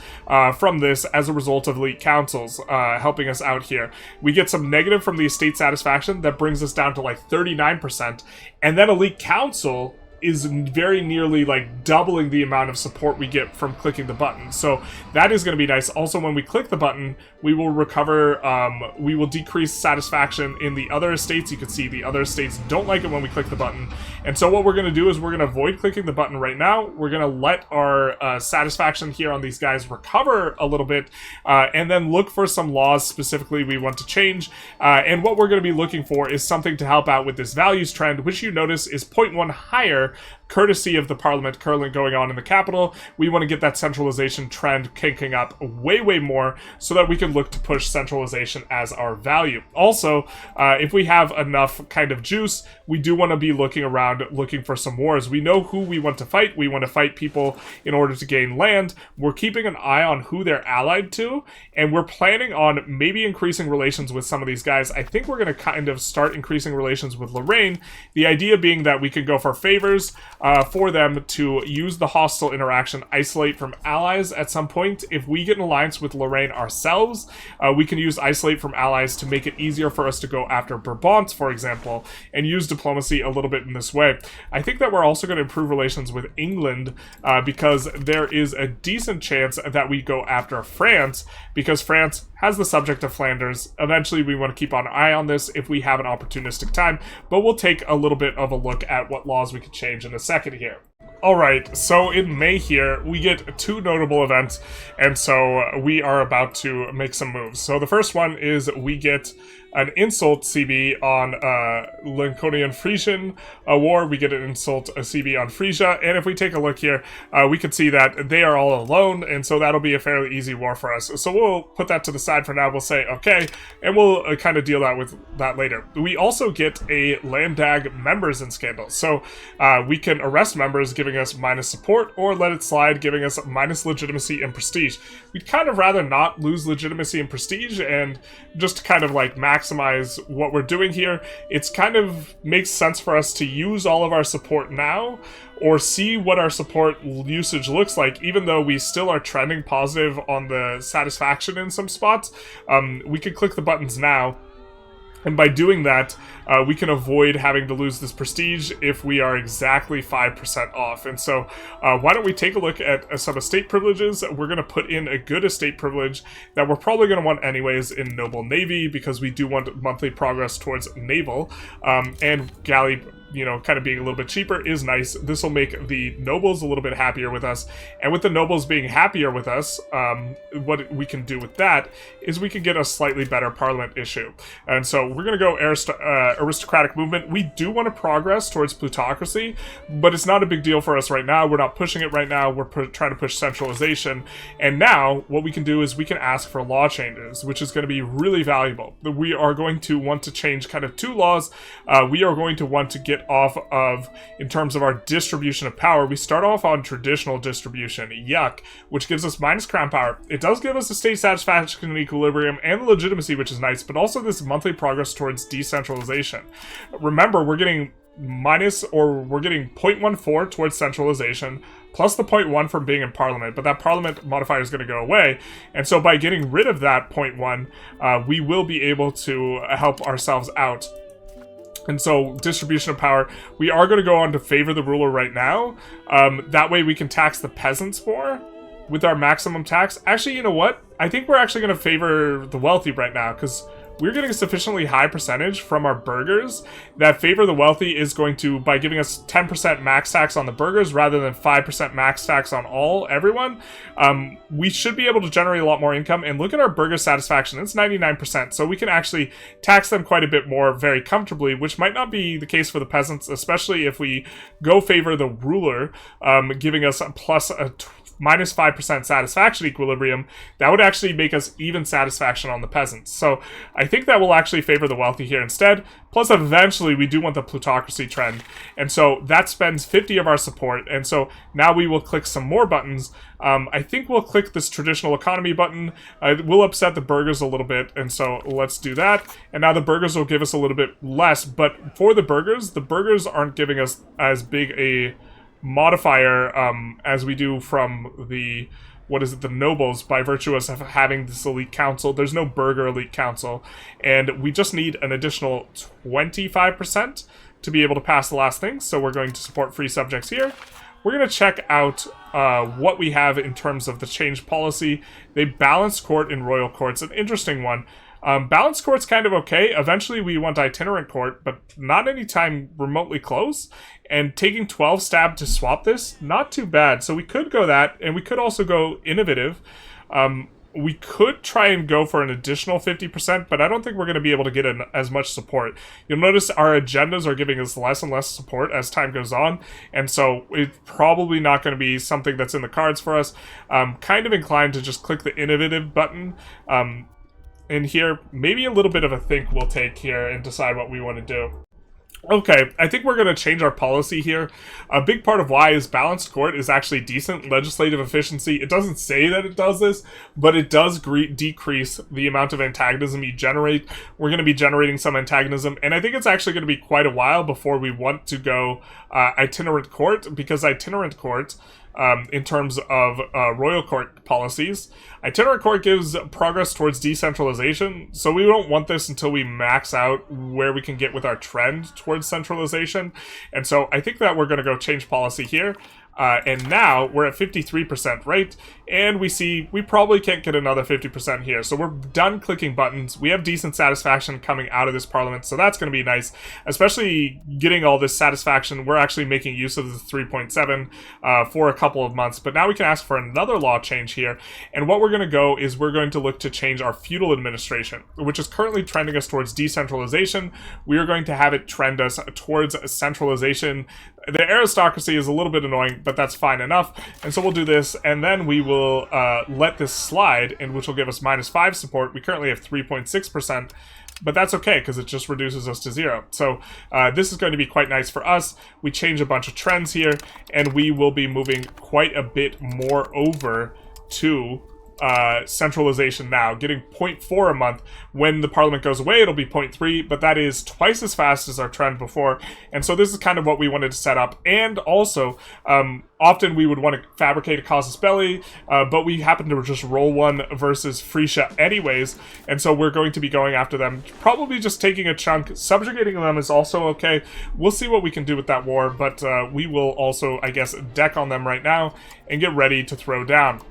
from this as a result of elite councils helping us out here. We get some negative from the estate satisfaction that brings us down to like 39%, and then elite council is very nearly like doubling the amount of support we get from clicking the button. So that is going to be nice. Also, when we click the button, we will recover, we will decrease satisfaction in the other estates. You can see the other estates don't like it when we click the button. And so what we're going to do is we're going to avoid clicking the button right now. We're going to let our satisfaction here on these guys recover a little bit, and then look for some laws specifically we want to change. And what we're going to be looking for is something to help out with this values trend, which you notice is 0.1 higher, courtesy of the parliament currently going on in the capital. We want to get that centralization trend kicking up way more so that we can look to push centralization as our value. Also, if we have enough kind of juice, we do want to be looking around, looking for some wars. We know who we want to fight. We want to fight people in order to gain land. We're keeping an eye on who they're allied to, and we're planning on maybe increasing relations with some of these guys. I think we're going to kind of start increasing relations with Lorraine, the idea being that we could go for favors for them to use the hostile interaction, isolate from allies at some point. If we get an alliance with Lorraine ourselves, we can use isolate from allies to make it easier for us to go after Brabant, for example, and use diplomacy a little bit in this way. I think that we're also going to improve relations with England because there is a decent chance that we go after France, because France has the subject of Flanders. Eventually, we want to keep an eye on this if we have an opportunistic time, but we'll take a little bit of a look at what laws we could change in a second here. Alright, so in May here, we get two notable events, and so we are about to make some moves. So the first one is we get an insult CB on Lincolnian-Frisian war. We get an insult CB on Frisia, and if we take a look here, we can see that they are all alone, and so that'll be a fairly easy war for us. So we'll put that to the side for now. We'll say okay, and we'll kind of deal with that later. We also get a Landag members in scandal, so we can arrest members, giving us minus support, or let it slide, giving us minus legitimacy and prestige. We'd kind of rather not lose legitimacy and prestige and just kind of like maximize what we're doing here. It's kind of makes sense for us to use all of our support now, or see what our support usage looks like. Even though we still are trending positive on the satisfaction in some spots, we can click the buttons now. And by doing that, we can avoid having to lose this prestige if we are exactly 5% off. And so why don't we take a look at some estate privileges. We're going to put in a good estate privilege that we're probably going to want anyways in Noble Navy, because we do want monthly progress towards naval, and galley, you know, kind of being a little bit cheaper is nice. This will make the nobles a little bit happier with us. And with the nobles being happier with us, what we can do with that is we can get a slightly better parliament issue. And so we're going to go aristocratic movement. We do want to progress towards plutocracy, but it's not a big deal for us right now. We're not pushing it right now. We're trying to push centralization. And now what we can do is we can ask for law changes, which is going to be really valuable. We are going to want to change kind of two laws. We are going to want to get off of, in terms of our distribution of power, we start off on traditional distribution, yuck, which gives us minus crown power. It does give us the state satisfaction and equilibrium and the legitimacy, which is nice, but also this monthly progress towards decentralization. Remember, we're getting we're getting 0.14 towards centralization, plus the 0.1 from being in parliament, but that parliament modifier is going to go away. And so by getting rid of that 0.1, we will be able to help ourselves out. And so, distribution of power, we are going to go on to favor the ruler right now. That way we can tax the peasants more with our maximum tax. Actually, you know what? I think we're actually going to favor the wealthy right now, because we're getting a sufficiently high percentage from our burghers that favor the wealthy is going to, by giving us 10% max tax on the burghers rather than 5% max tax on everyone, we should be able to generate a lot more income. And look at our burger satisfaction, it's 99%, so we can actually tax them quite a bit more very comfortably, which might not be the case for the peasants, especially if we go favor the ruler, giving us plus a minus 5% satisfaction equilibrium. That would actually make us even satisfaction on the peasants. So I think that will actually favor the wealthy here instead. Plus, eventually, we do want the plutocracy trend. And so that spends 50 of our support. And so now we will click some more buttons. I think we'll click this traditional economy button. It will upset the burghers a little bit. And so let's do that. And now the burghers will give us a little bit less. But for the burghers aren't giving us as big a modifier as we do from the the nobles, by virtue of having this elite council. There's no burgher elite council, and we just need an additional 25% to be able to pass the last thing, so we're going to support free subjects here. We're going to check out what we have in terms of the change policy. They balanced court and royal court's an interesting one. Balanced court's kind of okay. Eventually we want itinerant court, but not anytime remotely close. And taking 12 stab to swap this, not too bad. So we could go that, and we could also go innovative. We could try and go for an additional 50%, but I don't think we're going to be able to get as much support. You'll notice our agendas are giving us less and less support as time goes on, and so it's probably not going to be something that's in the cards for us. Kind of inclined to just click the innovative button. In here, maybe a little bit of a think we'll take here and decide what we want to do. Okay, I think we're going to change our policy here. A big part of why is balanced court is actually decent legislative efficiency. It doesn't say that it does this, but it does decrease the amount of antagonism you generate. We're going to be generating some antagonism, and I think it's actually going to be quite a while before we want to go itinerant court, because itinerant court, in terms of royal court policies, itinerant court gives progress towards decentralization, so we don't want this until we max out where we can get with our trend towards centralization. And so I think that we're going to go change policy here. And now we're at 53%, right? And we see we probably can't get another 50% here. So we're done clicking buttons. We have decent satisfaction coming out of this parliament, so that's going to be nice. Especially getting all this satisfaction, we're actually making use of the 3.7 for a couple of months. But now we can ask for another law change here. And what we're going to go is we're going to look to change our feudal administration, which is currently trending us towards decentralization. We are going to have it trend us towards centralization. The aristocracy is a little bit annoying, but that's fine enough. And so we'll do this, and then we will let this slide, and which will give us -5 support. We currently have 3.6%, but that's okay, because it just reduces us to 0. So this is going to be quite nice for us. We change a bunch of trends here, and we will be moving quite a bit more over to centralization now, getting 0.4 a month. When the parliament goes away, it'll be 0.3, but that is twice as fast as our trend before. And so this is kind of what we wanted to set up. And also, often we would want to fabricate a casus belli, but we happen to just roll one versus Frisia anyways, and so we're going to be going after them, probably just taking a chunk. Subjugating them is also okay. We'll see what we can do with that war, but we will also, I guess, deck on them right now and get ready to throw down.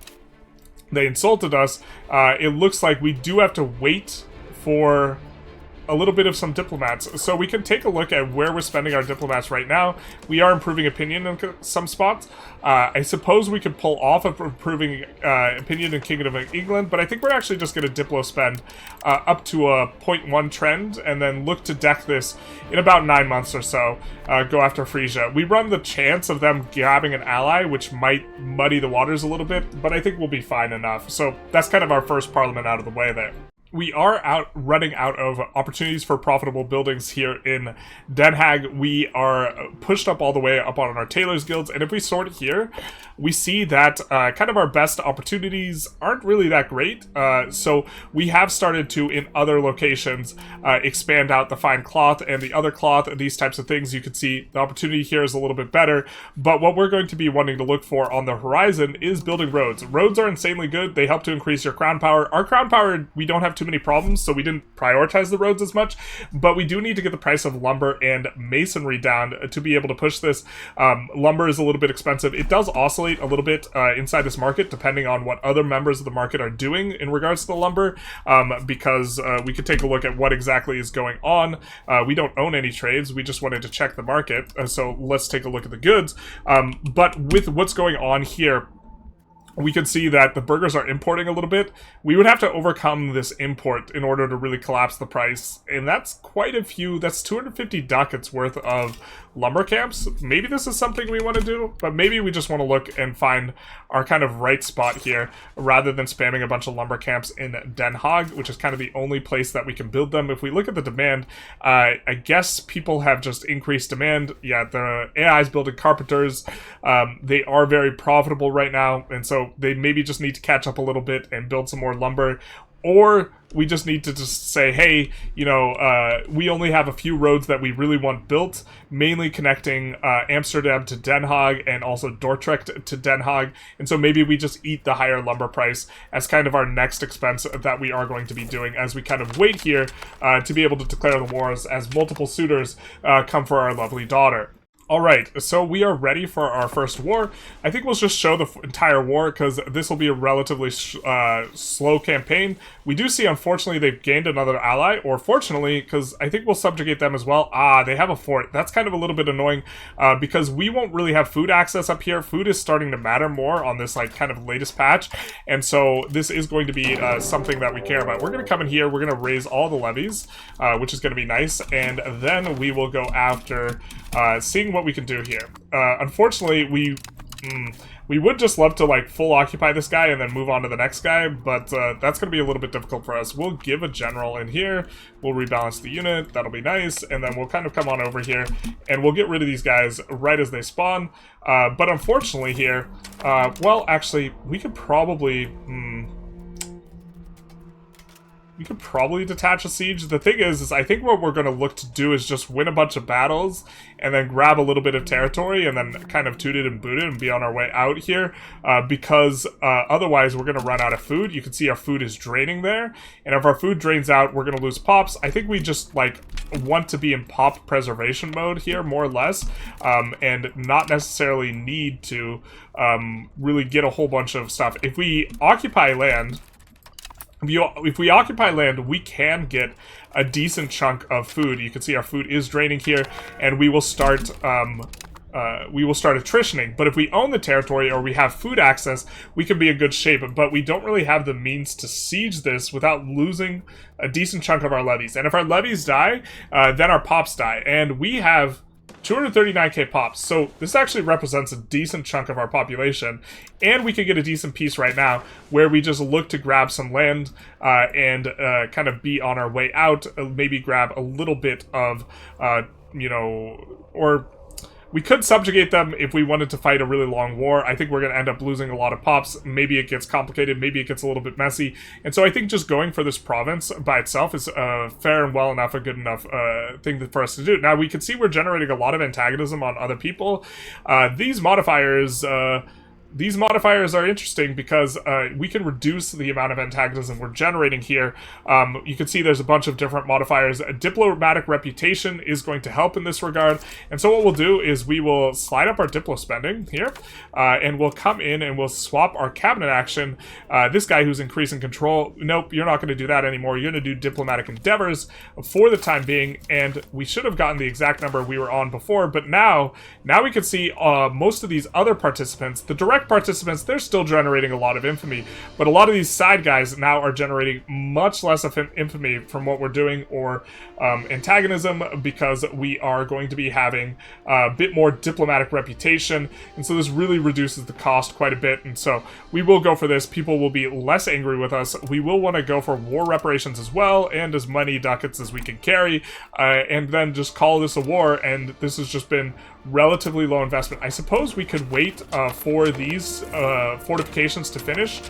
They insulted us. It looks like we do have to wait for a little bit of some diplomats. So we can take a look at where we're spending our diplomats right now. We are improving opinion in some spots. I suppose we could pull off of improving opinion in Kingdom of England, but I think we're actually just going to diplo spend up to a 0.1 trend, and then look to deck this in about 9 months or so. Go after Frisia. We run the chance of them grabbing an ally, which might muddy the waters a little bit, but I think we'll be fine enough. So that's kind of our first parliament out of the way there. We are running out of opportunities for profitable buildings here in Den Haag. We are pushed up all the way up on our tailors guilds, and if we sort it here, we see that kind of our best opportunities aren't really that great. So we have started to, in other locations, expand out the fine cloth and the other cloth and these types of things. You can see the opportunity here is a little bit better, but what we're going to be wanting to look for on the horizon is building roads. Roads are insanely good. They help to increase your crown power. Our crown power, we don't have too many problems, so we didn't prioritize the roads as much, but we do need to get the price of lumber and masonry down to be able to push this. Lumber is a little bit expensive. It does oscillate a little bit inside this market depending on what other members of the market are doing in regards to the lumber, because we could take a look at what exactly is going on. We don't own any trades, we just wanted to check the market, so let's take a look at the goods. But with what's going on here, we can see that the burghers are importing a little bit. We would have to overcome this import in order to really collapse the price, and that's quite a few. That's 250 ducats worth of lumber camps. Maybe this is something we want to do, but maybe we just want to look and find our kind of right spot here rather than spamming a bunch of lumber camps in Den Haag, which is kind of the only place that we can build them. If we look at the demand, I guess people have just increased demand. Yeah, the AI is building carpenters. They are very profitable right now, and so they maybe just need to catch up a little bit and build some more lumber. or we just need to just say, hey, you know, we only have a few roads that we really want built, mainly connecting Amsterdam to Den Haag and also Dordrecht to Den Haag. And so maybe we just eat the higher lumber price as kind of our next expense that we are going to be doing as we kind of wait here to be able to declare the wars as multiple suitors come for our lovely daughter. Alright, so we are ready for our first war. I think we'll just show the entire war, because this will be a relatively slow campaign. We do see, unfortunately, they've gained another ally, or fortunately, because I think we'll subjugate them as well. Ah, they have a fort. That's kind of a little bit annoying, because we won't really have food access up here. Food is starting to matter more on this, like, kind of latest patch, and so this is going to be something that we care about. We're going to come in here, we're going to raise all the levies, which is going to be nice, and then we will go after seeing what we can do here. Unfortunately, we would just love to, like, full occupy this guy and then move on to the next guy, but that's going to be a little bit difficult for us. We'll give a general in here, we'll rebalance the unit, that'll be nice, and then we'll kind of come on over here, and we'll get rid of these guys right as they spawn. But unfortunately here, well, actually, we could probably... We could probably detach a siege. The thing is I think what we're going to look to do is just win a bunch of battles and then grab a little bit of territory and then kind of toot it and boot it and be on our way out here, because otherwise we're going to run out of food. You can see our food is draining there, and if our food drains out, we're going to lose pops. I think we just, like, want to be in pop preservation mode here, more or less, and not necessarily need to really get a whole bunch of stuff. If we occupy land... If we occupy land, we can get a decent chunk of food. You can see our food is draining here, and we will start attritioning. But if we own the territory or we have food access, we can be in good shape. But we don't really have the means to siege this without losing a decent chunk of our levies. And if our levies die, then our pops die. And we have 239k pops, so this actually represents a decent chunk of our population, and we could get a decent piece right now where we just look to grab some land and kind of be on our way out, maybe grab a little bit of, you know, or... We could subjugate them if we wanted to fight a really long war. I think we're going to end up losing a lot of pops. Maybe it gets complicated. Maybe it gets a little bit messy. And so I think just going for this province by itself is fair and well enough, a good enough thing for us to do. Now, we can see we're generating a lot of antagonism on other people. These modifiers are interesting because we can reduce the amount of antagonism we're generating here. You can see there's a bunch of different modifiers. A diplomatic reputation is going to help in this regard. And so what we'll do is we will slide up our diplo spending here, and we'll come in and we'll swap our cabinet action. This guy who's increasing control, nope, you're not going to do that anymore. You're going to do diplomatic endeavors for the time being, and we should have gotten the exact number we were on before, but now we can see most of these other participants, the direct participants, they're still generating a lot of infamy, but a lot of these side guys now are generating much less of infamy from what we're doing, or antagonism, because we are going to be having a bit more diplomatic reputation, and so this really reduces the cost quite a bit, and so we will go for this. People will be less angry with us. We will want to go for war reparations as well, and as many ducats as we can carry, and then just call this a war, and this has just been relatively low investment. I suppose we could wait for these fortifications to finish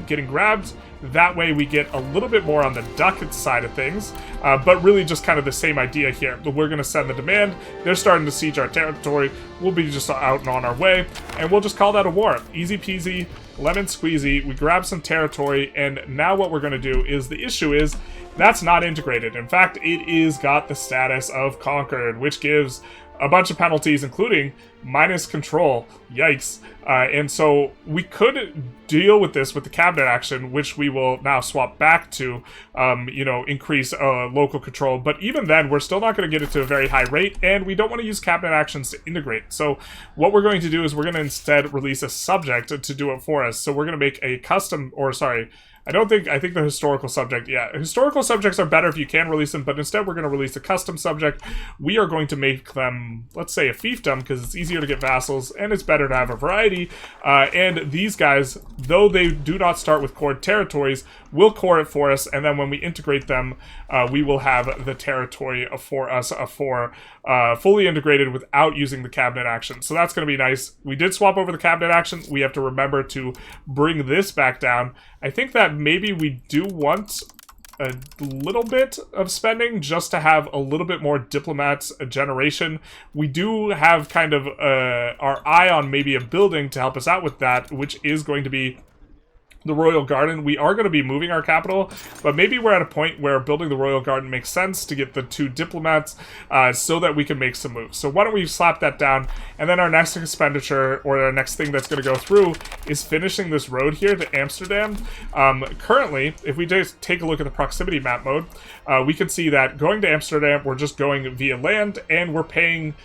getting grabbed. That way we get a little bit more on the ducat side of things, but really just kind of the same idea here. But we're going to send the demand. They're starting to siege our territory. We'll be just out and on our way, and we'll just call that a war. Easy peasy, lemon squeezy. We grab some territory, and now what we're going to do is, the issue is that's not integrated. In fact, it is got the status of conquered, which gives a bunch of penalties, including minus control. Yikes. And so we could deal with this with the cabinet action, which we will now swap back to, you know, increase local control. But even then, we're still not going to get it to a very high rate, and we don't want to use cabinet actions to integrate. So what we're going to do is we're going to instead release a subject to do it for us. So we're going to make a custom, or sorry, I think the historical subject, yeah. Historical subjects are better if you can release them, but instead we're going to release a custom subject. We are going to make them, let's say, a fiefdom, because it's easy easier to get vassals, and it's better to have a variety. And these guys, though they do not start with core territories, will core it for us, and then when we integrate them, we will have the territory for us fully integrated without using the cabinet action. So that's going to be nice. We did swap over the cabinet action. We have to remember to bring this back down. I think that maybe we do want a little bit of spending just to have a little bit more diplomats generation. We do have kind of our eye on maybe a building to help us out with that, which is going to be the Royal Garden. We are going to be moving our capital, but maybe we're at a point where building the Royal Garden makes sense to get the 2 diplomats so that we can make some moves. So why don't we slap that down, and then our next expenditure, or our next thing that's going to go through, is finishing this road here to Amsterdam. Currently, if we just take a look at the proximity map mode, we can see that going to Amsterdam, we're just going via land, and we're paying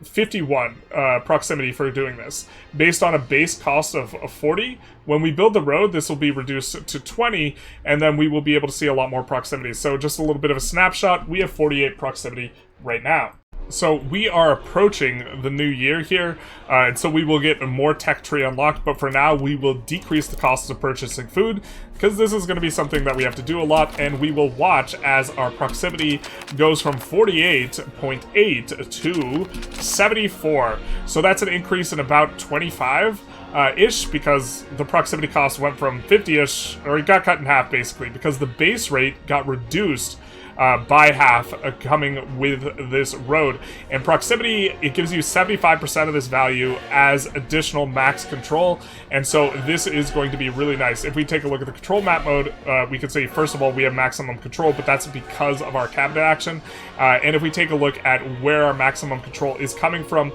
51 proximity for doing this, based on a base cost of 40. When we build the road, this will be reduced to 20, and then we will be able to see a lot more proximity. So just a little bit of a snapshot, we have 48 proximity right now. So we are approaching the new year here, and so we will get a more tech tree unlocked, but for now we will decrease the cost of purchasing food, because this is going to be something that we have to do a lot, and we will watch as our proximity goes from 48.8 to 74. So that's an increase in about 25-ish, because the proximity cost went from 50-ish, or it got cut in half basically, because the base rate got reduced by half coming with this road. And proximity, it gives you 75% of this value as additional max control, and so this is going to be really nice. If we take a look at the control map mode, we can say, first of all, we have maximum control, but that's because of our cabinet action. And if we take a look at where our maximum control is coming from,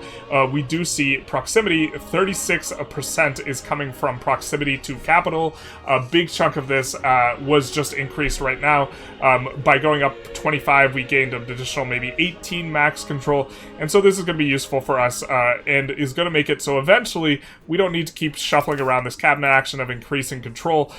we do see proximity, 36% is coming from proximity to capital. A big chunk of this was just increased right now. By going up 25, we gained an additional maybe 18 max control, and so this is going to be useful for us, and is going to make it so eventually we don't need to keep shuffling around this cabinet action of increasing control,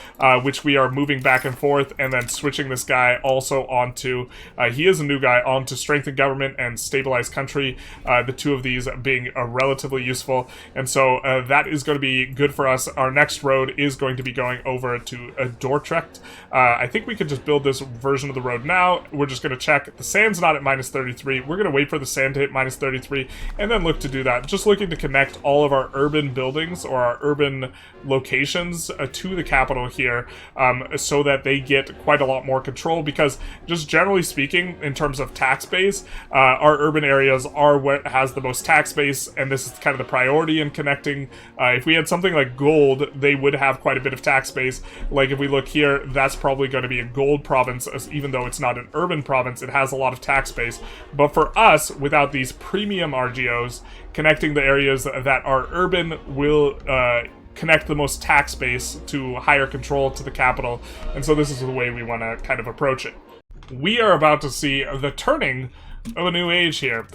which we are moving back and forth, and then switching this guy also onto, he is a new guy, onto strengthen government and stabilize country, the two of these being relatively useful, and so that is going to be good for us. Our next road is going to be going over to Dordrecht. I think we could just build this version of the road now. We're just going to check. The sand's not at minus 33. We're going to wait for the sand to hit minus 33 and then look to do that. Just looking to connect all of our urban buildings or our urban locations to the capital here, so that they get quite a lot more control, because just generally speaking, in terms of tax base, our urban areas are what has the most tax base, and this is kind of the priority in connecting. If we had something like gold, they would have quite a bit of tax base. Like if we look here, that's probably going to be a gold province, even though it's not an urban province, it has a lot of tax base. But for us, without these premium RGOs, connecting the areas that are urban will connect the most tax base to higher control to the capital, and so this is the way we want to kind of approach it. We are about to see the turning of a new age here,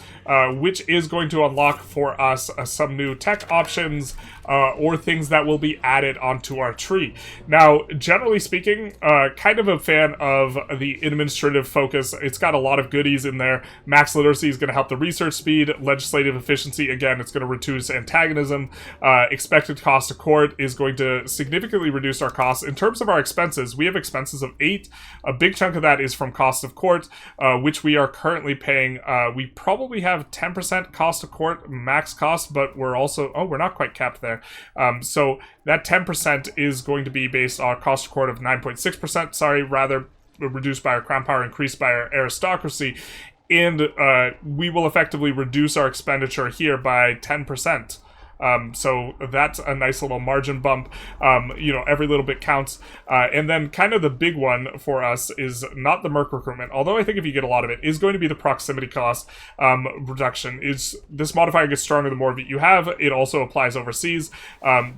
which is going to unlock for us some new tech options, or things that will be added onto our tree. Now, generally speaking, kind of a fan of the administrative focus. It's got a lot of goodies in there. Max literacy is going to help the research speed. Legislative efficiency, again, it's going to reduce antagonism. Expected cost of court is going to significantly reduce our costs. In terms of our expenses, we have expenses of 8. A big chunk of that is from cost of court, which we are currently paying. We probably have 10% cost of court max cost, but we're also, we're not quite capped there. So that 10% is going to be based on cost of court of 9.6%, sorry, rather reduced by our crown power, increased by our aristocracy, and we will effectively reduce our expenditure here by 10%. So that's a nice little margin bump. You know, every little bit counts. And then kind of the big one for us is not the merc recruitment, although I think if you get a lot of it, is going to be the proximity cost reduction. Is this modifier gets stronger the more of it you have. It also applies overseas.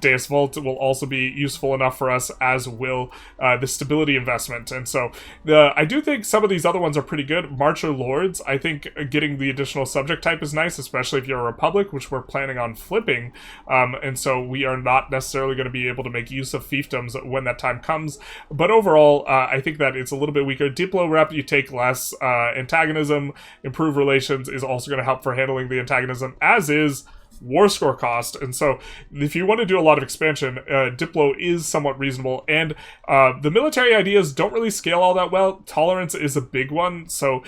Deus Vult will also be useful enough for us, as will the stability investment. And so I do think some of these other ones are pretty good. Marcher Lords, I think getting the additional subject type is nice, especially if you're a republic, which we're planning on flipping. and so we are not necessarily going to be able to make use of fiefdoms when that time comes. But overall, I think that it's a little bit weaker. Diplo rep, you take less antagonism. Improve relations is also going to help for handling the antagonism, as is war score cost. And so if you want to do a lot of expansion, Diplo is somewhat reasonable, and the military ideas don't really scale all that well. Tolerance is a big one, so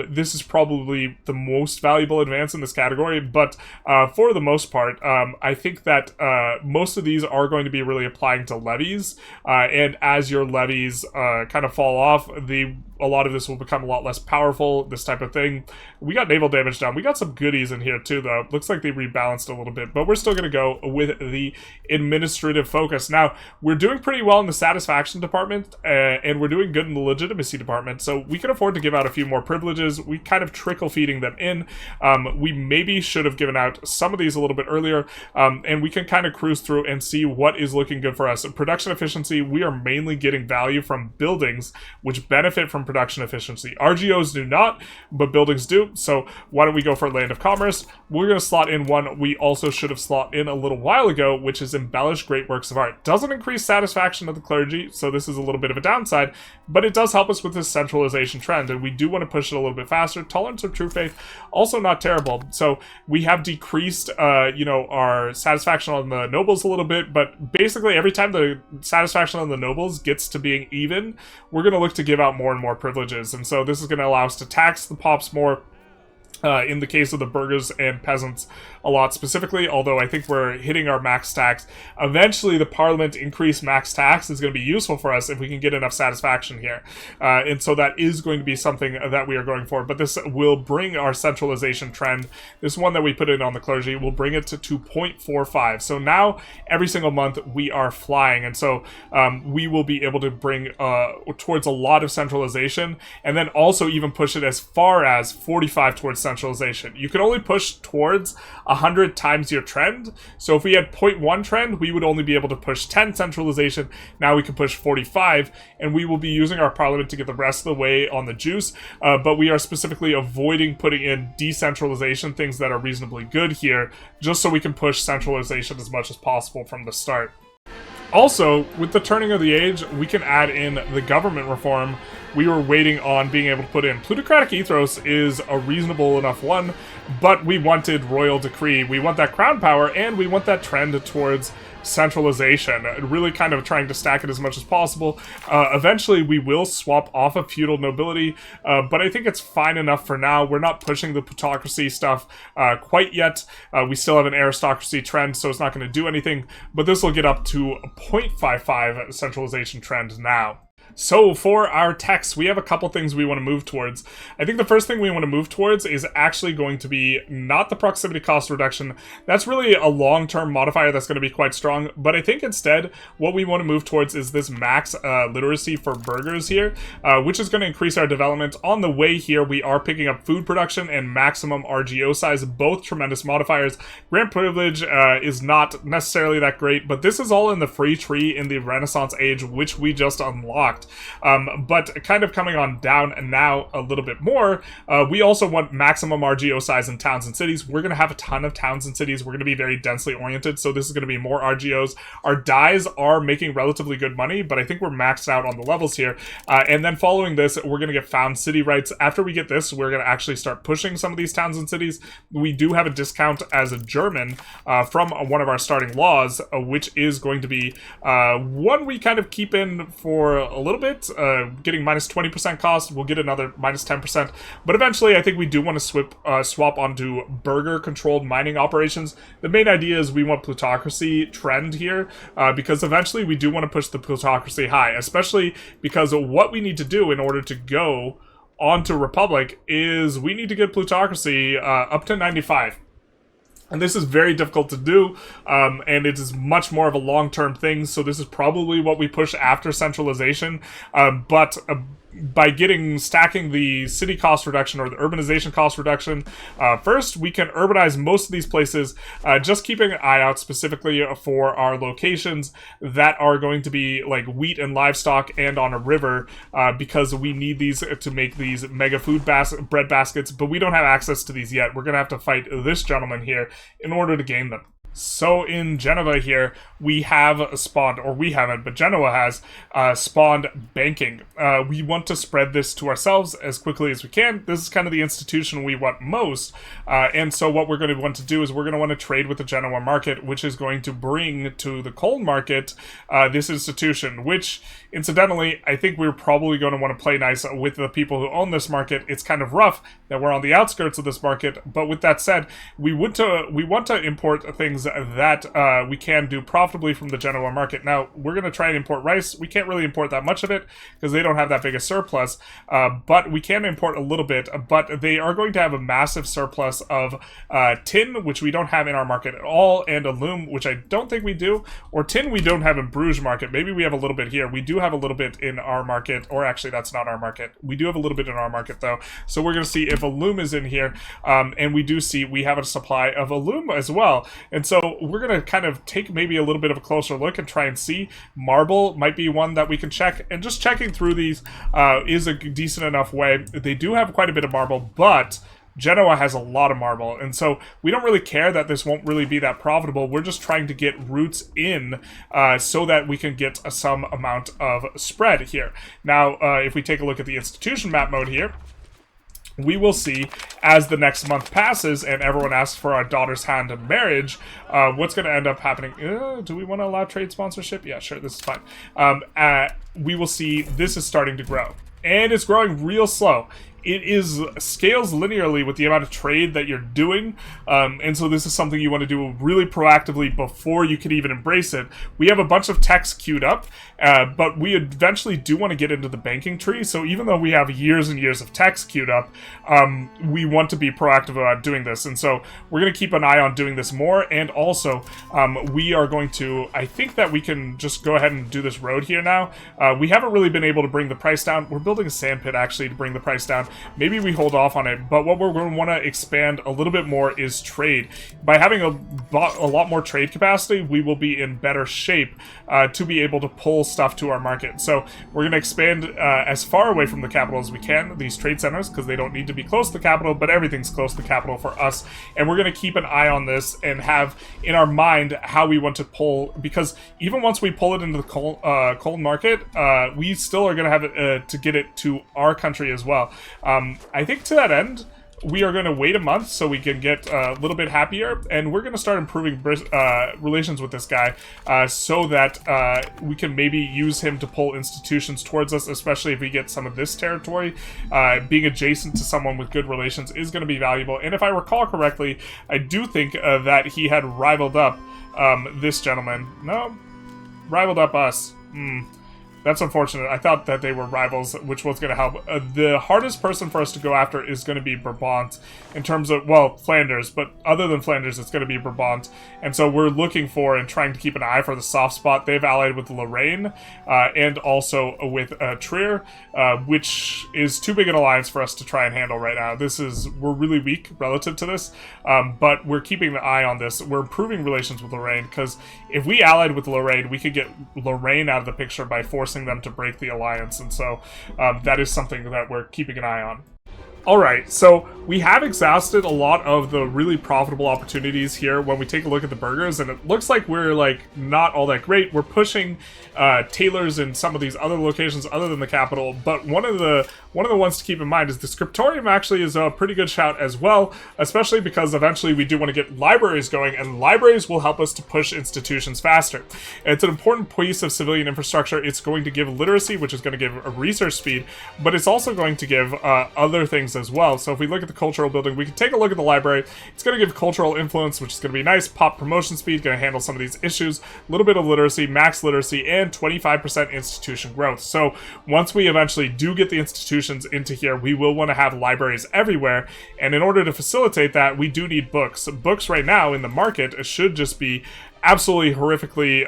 this is probably the most valuable advance in this category, but for the most part, I think that most of these are going to be really applying to levies, and as your levies kind of fall off, a lot of this will become a lot less powerful, this type of thing. We got naval damage down. We got some goodies in here too, though. Looks like they rebalanced a little bit, but we're still going to go with the administrative focus. Now, we're doing pretty well in the satisfaction department, and we're doing good in the legitimacy department, so we can afford to give out a few more privileges. We kind of trickle feeding them in. We maybe should have given out some of these a little bit earlier, and we can kind of cruise through and see what is looking good for us. In production efficiency, we are mainly getting value from buildings, which benefit from production efficiency. RGOs do not, but buildings do, so why don't we go for Land of Commerce? We're going to slot in one we also should have slotted in a little while ago, which is Embellish Great Works of Art. Doesn't increase satisfaction of the clergy, so this is a little bit of a downside, but it does help us with this centralization trend, and we do want to push it a little bit faster. Tolerance of True Faith, also not terrible, so we have decreased, our satisfaction on the nobles a little bit, but basically every time the satisfaction on the nobles gets to being even, we're going to look to give out more and more privileges, and so this is going to allow us to tax the pops more, in the case of the burghers and peasants a lot specifically, although I think we're hitting our max tax. Eventually, the Parliament increased max tax is going to be useful for us if we can get enough satisfaction here. And so that is going to be something that we are going for, but this will bring our centralization trend, this one that we put in on the clergy, will bring it to 2.45. So now, every single month, we are flying, and so we will be able to bring towards a lot of centralization, and then also even push it as far as 45 towards centralization. You can only push towards 100 times your trend. So if we had 0.1 trend, we would only be able to push 10 centralization. Now we can push 45, and we will be using our parliament to get the rest of the way on the juice. But we are specifically avoiding putting in decentralization, things that are reasonably good here, just so we can push centralization as much as possible from the start. Also, with the turning of the age, we can add in the government reform. We were waiting on being able to put in. Plutocratic ethos is a reasonable enough one, but we wanted royal decree. We want that crown power, and we want that trend towards centralization, really kind of trying to stack it as much as possible. Eventually, we will swap off of feudal nobility, but I think it's fine enough for now. We're not pushing the plutocracy stuff quite yet. We still have an aristocracy trend, so it's not going to do anything, but this will get up to a 0.55 centralization trend now. So for our text, we have a couple things we want to move towards. I think the first thing we want to move towards is actually going to be not the proximity cost reduction. That's really a long-term modifier that's going to be quite strong, but I think instead what we want to move towards is this max literacy for burghers here, which is going to increase our development. On the way here, we are picking up food production and maximum RGO size, both tremendous modifiers. Grant privilege is not necessarily that great, but this is all in the free tree in the Renaissance age, which we just unlocked. But kind of coming on down now a little bit more, we also want maximum RGO size in towns and cities. We're going to have a ton of towns and cities. We're going to be very densely oriented, so this is going to be more RGOs. Our dies are making relatively good money, but I think we're maxed out on the levels here. And then following this, we're going to get found city rights. After we get this, we're going to actually start pushing some of these towns and cities. We do have a discount as a German from one of our starting laws, which is going to be one we kind of keep in for a little bit, getting minus 20% cost. We'll get another minus 10%, but eventually I think we do want to swap onto burgher controlled mining operations. The main idea is we want plutocracy trend here, because eventually we do want to push the plutocracy high, especially because what we need to do in order to go onto Republic is we need to get plutocracy up to 95. And this is very difficult to do, and it is much more of a long-term thing, so this is probably what we push after centralization, but by stacking the city cost reduction or the urbanization cost reduction, first we can urbanize most of these places, just keeping an eye out specifically for our locations that are going to be like wheat and livestock and on a river, because we need these to make these mega food bread baskets, but we don't have access to these yet. We're going to have to fight this gentleman here in order to gain them. So in Genova here, we have spawned, or we haven't, but Genoa has spawned banking. We want to spread this to ourselves as quickly as we can. This is kind of the institution we want most. And so what we're going to want to do is we're going to want to trade with the Genoa market, which is going to bring to the coal market this institution, which incidentally, I think we're probably going to want to play nice with the people who own this market. It's kind of rough that we're on the outskirts of this market, but with that said, we want to import things that we can do profitably from the Genoa market. Now, we're going to try and import rice. We can't really import that much of it because they don't have that big a surplus, but we can import a little bit, but they are going to have a massive surplus of tin, which we don't have in our market at all, and aluminum, which I don't think we do, or tin we don't have in Bruges market. Maybe we have a little bit here. We do have a little bit in our market, or actually that's not our market. We do have a little bit in our market though, so we're going to see if aluminum is in here, and we do see we have a supply of aluminum as well, and so we're going to kind of take maybe a little bit of a closer look and try and see. Marble might be one that we can check, and just checking through these is a decent enough way. They do have quite a bit of marble, but Genoa has a lot of marble, and so we don't really care that this won't really be that profitable. We're just trying to get roots in so that we can get some amount of spread here. Now, if we take a look at the institution map mode here, we will see as the next month passes and everyone asks for our daughter's hand in marriage, what's going to end up happening. Do we want to allow trade sponsorship? Yeah, sure, this is fine. We will see this is starting to grow. And it's growing real slow. It scales linearly with the amount of trade that you're doing, and so this is something you want to do really proactively before you can even embrace it. We have a bunch of techs queued up, but we eventually do want to get into the banking tree, so even though we have years and years of techs queued up, we want to be proactive about doing this, and so we're going to keep an eye on doing this more, and also we are going to, I think that we can just go ahead and do this road here now. We haven't really been able to bring the price down. We're building a sand pit actually to bring the price down. Maybe we hold off on it, but what we're going to want to expand a little bit more is trade. By having a lot more trade capacity, we will be in better shape to be able to pull stuff to our market. So we're going to expand as far away from the capital as we can, these trade centers, because they don't need to be close to the capital, but everything's close to the capital for us. And we're going to keep an eye on this and have in our mind how we want to pull, because even once we pull it into the coal market, we still are going to have it to get it to our country as well. I think to that end, we are going to wait a month so we can get a little bit happier, and we're going to start improving relations with this guy so that we can maybe use him to pull institutions towards us, especially if we get some of this territory. Being adjacent to someone with good relations is going to be valuable, and if I recall correctly, I do think that he had rivaled up this gentleman. No, rivaled up us. That's unfortunate. I thought that they were rivals, which was going to help. The hardest person for us to go after is going to be Brabant in terms of, well, Flanders, but other than Flanders, it's going to be Brabant. And so we're looking for and trying to keep an eye for the soft spot. They've allied with Lorraine and also with Trier, which is too big an alliance for us to try and handle right now. We're really weak relative to this, but we're keeping an eye on this. We're improving relations with Lorraine, because if we allied with Lorraine, we could get Lorraine out of the picture by forcing them to break the alliance, and so that is something that we're keeping an eye on. Alright, so we have exhausted a lot of the really profitable opportunities here when we take a look at the burgers, and it looks like we're not all that great. We're pushing tailors in some of these other locations other than the capital, but one of the ones to keep in mind is the scriptorium actually is a pretty good shout as well, especially because eventually we do want to get libraries going, and libraries will help us to push institutions faster. It's an important piece of civilian infrastructure. It's going to give literacy, which is going to give a research speed, but it's also going to give other things as well. So if we look at the cultural building, we can take a look at the library. It's going to give cultural influence, which is going to be nice. Pop promotion speed, going to handle some of these issues. A little bit of literacy, max literacy, and 25% institution growth. So once we eventually do get the institutions into here, we will want to have libraries everywhere. And in order to facilitate that, we do need books. Books right now in the market should just be absolutely horrifically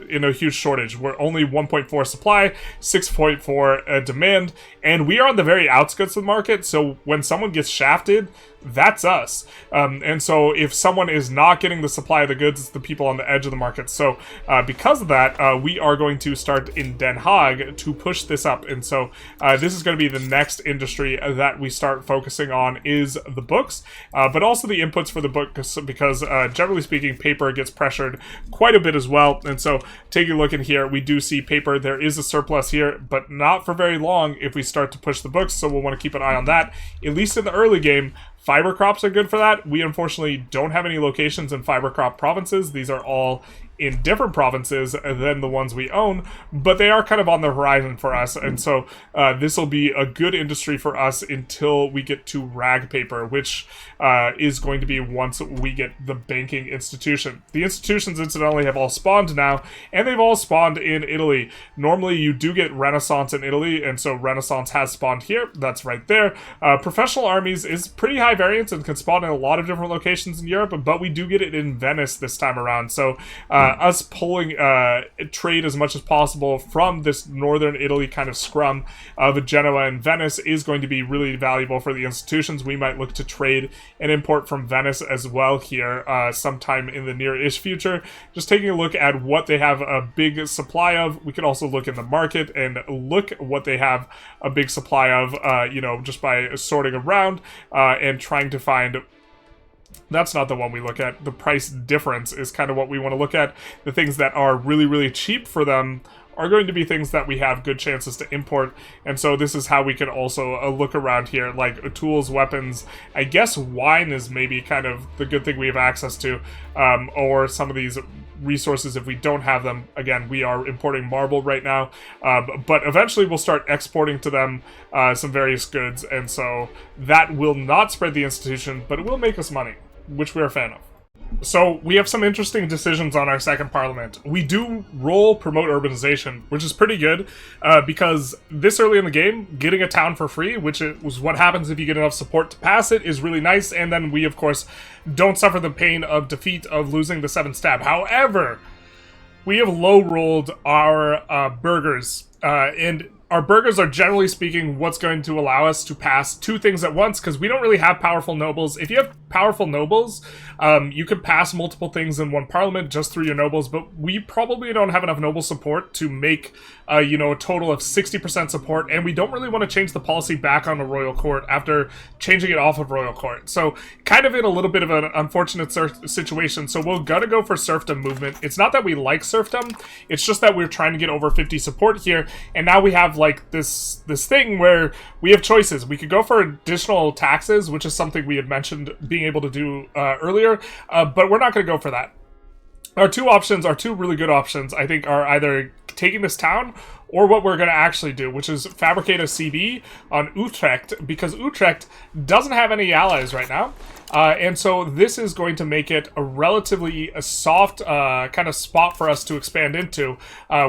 in a huge shortage. We're only 1.4 supply, 6.4 demand, and we are on the very outskirts of the market, so when someone gets shafted, that's us. And so if someone is not getting the supply of the goods, it's the people on the edge of the market. So because of that, we are going to start in Den Haag to push this up. And so this is going to be the next industry that we start focusing on is the books, but also the inputs for the book, because generally speaking, paper gets pressured quite a bit as well. And so taking a look in here, we do see paper. There is a surplus here, but not for very long if we start to push the books. So we'll want to keep an eye on that, at least in the early game. Fiber crops are good for that. We unfortunately don't have any locations in fiber crop provinces. These are all in different provinces than the ones we own, but they are kind of on the horizon for us, and so this will be a good industry for us until we get to rag paper, which is going to be once we get the banking institution. The institutions, incidentally, have all spawned now, and they've all spawned in Italy. Normally, you do get Renaissance in Italy, and so Renaissance has spawned here. That's right there. Professional armies is pretty high variance and can spawn in a lot of different locations in Europe, but we do get it in Venice this time around, so us pulling trade as much as possible from this northern Italy kind of scrum of Genoa and Venice is going to be really valuable for the institutions. We might look to trade and import from Venice as well here sometime in the near-ish future. Just taking a look at what they have a big supply of. We can also look in the market and look what they have a big supply of, just by sorting around and trying to find. That's not the one we look at. The price difference is kind of what we want to look at. The things that are really, really cheap for them are going to be things that we have good chances to import, and so this is how we can also look around here, like tools, weapons. I guess wine is maybe kind of the good thing we have access to, or some of these resources if we don't have them. Again, we are importing marble right now, but eventually we'll start exporting to them some various goods, and so that will not spread the institution, but it will make us money, which we're a fan of. So we have some interesting decisions on our second parliament. We do promote urbanization, which is pretty good, because this early in the game, getting a town for free, which was what happens if you get enough support to pass it, is really nice, and then we, of course, don't suffer the pain of defeat of losing the 7 stab. However, we have low-rolled our burghers, and our burghers are, generally speaking, what's going to allow us to pass 2 things at once, because we don't really have powerful nobles. If you have powerful nobles, you could pass multiple things in one parliament just through your nobles, but we probably don't have enough noble support to make, a total of 60% support, and we don't really want to change the policy back on the royal court after changing it off of royal court. So, kind of in a little bit of an unfortunate situation, so we're gonna go for serfdom movement. It's not that we like serfdom, it's just that we're trying to get over 50 support here, and now we have like this thing where we have choices. We could go for additional taxes, which is something we had mentioned being able to do earlier, but we're not going to go for that. Our 2 options, our 2 really good options, I think, are either taking this town or what we're going to actually do, which is fabricate a CB on Utrecht, because Utrecht doesn't have any allies right now. And so this is going to make it a relatively soft kind of spot for us to expand into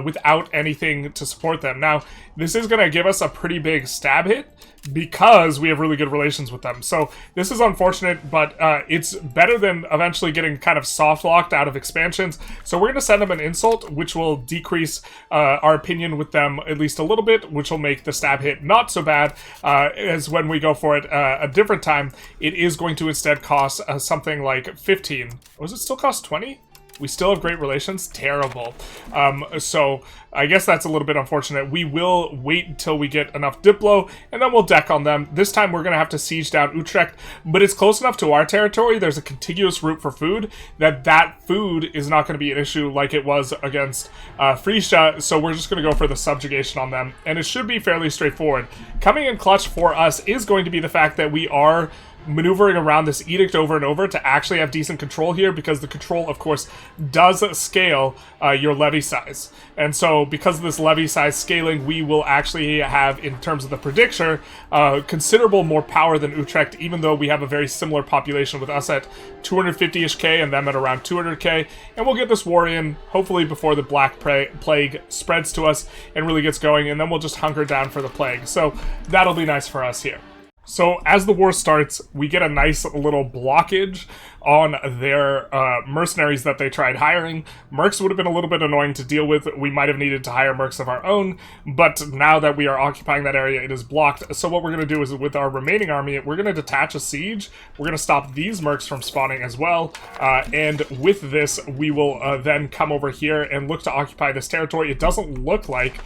without anything to support them. Now, this is going to give us a pretty big stab hit because we have really good relations with them. So this is unfortunate, but it's better than eventually getting kind of soft-locked out of expansions. So we're going to send them an insult, which will decrease our opinion with them at least a little bit, which will make the stab hit not so bad as when we go for it a different time. It is going to instead cost something like 15. Or does it still cost 20? We still have great relations? Terrible. So I guess that's a little bit unfortunate. We will wait until we get enough Diplo, and then we'll deck on them. This time we're going to have to siege down Utrecht, but it's close enough to our territory. There's a contiguous route for food, that food is not going to be an issue like it was against Frisia, so we're just going to go for the subjugation on them, and it should be fairly straightforward. Coming in clutch for us is going to be the fact that we are maneuvering around this edict over and over to actually have decent control here, because the control, of course, does scale your levy size. And so because of this levy size scaling, we will actually have, in terms of the predictor, considerable more power than Utrecht, even though we have a very similar population, with us at 250-ish K and them at around 200K. And we'll get this war in, hopefully before the Black Plague spreads to us and really gets going, and then we'll just hunker down for the plague. So that'll be nice for us here. So as the war starts, we get a nice little blockage on their mercenaries that they tried hiring. Mercs would have been a little bit annoying to deal with. We might have needed to hire mercs of our own, but now that we are occupying that area, it is blocked. So what we're going to do is, with our remaining army, we're going to detach a siege. We're going to stop these mercs from spawning as well, and with this, we will then come over here and look to occupy this territory. It doesn't look like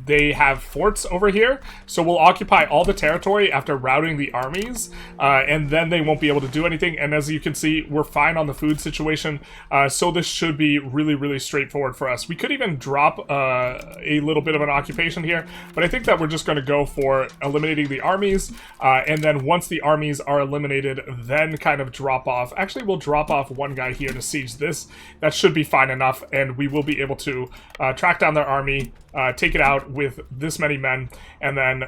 they have forts over here, so we'll occupy all the territory after routing the armies, and then they won't be able to do anything. And as you can see, we're fine on the food situation, so this should be really, really straightforward for us. We could even drop a little bit of an occupation here, but I think that we're just going to go for eliminating the armies, and then once the armies are eliminated, then kind of drop off. Actually, we'll drop off one guy here to siege this. That should be fine enough, and we will be able to track down their army, take it out with this many men, and then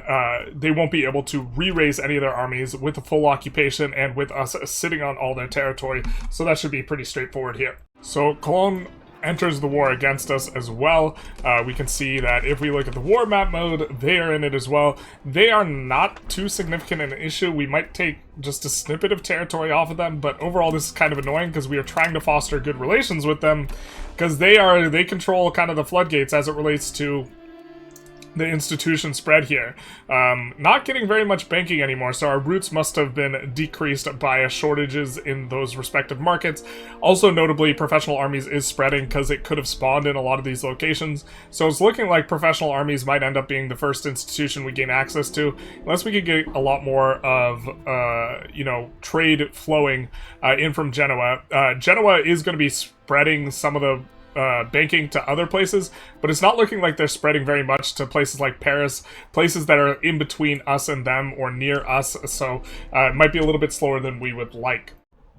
they won't be able to re-raise any of their armies with a full occupation and with us sitting on all their territory. So that should be pretty straightforward here. So Cologne enters the war against us as well. We can see that if we look at the war map mode, they are in it as well. They are not too significant an issue. We might take just a snippet of territory off of them, but overall this is kind of annoying because we are trying to foster good relations with them, because they control kind of the floodgates as it relates to the institution spread here. Not getting very much banking anymore, so our roots must have been decreased by shortages in those respective markets. Also notably, professional armies is spreading because it could have spawned in a lot of these locations, so it's looking like professional armies might end up being the first institution we gain access to, unless we could get a lot more of you know, trade flowing in from Genoa. Genoa is going to be spreading some of the banking to other places, but it's not looking like they're spreading very much to places like Paris, places that are in between us and them or near us, so it might be a little bit slower than we would like.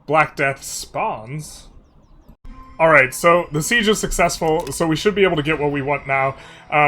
Black Death spawns. Alright, so the siege is successful, so we should be able to get what we want now.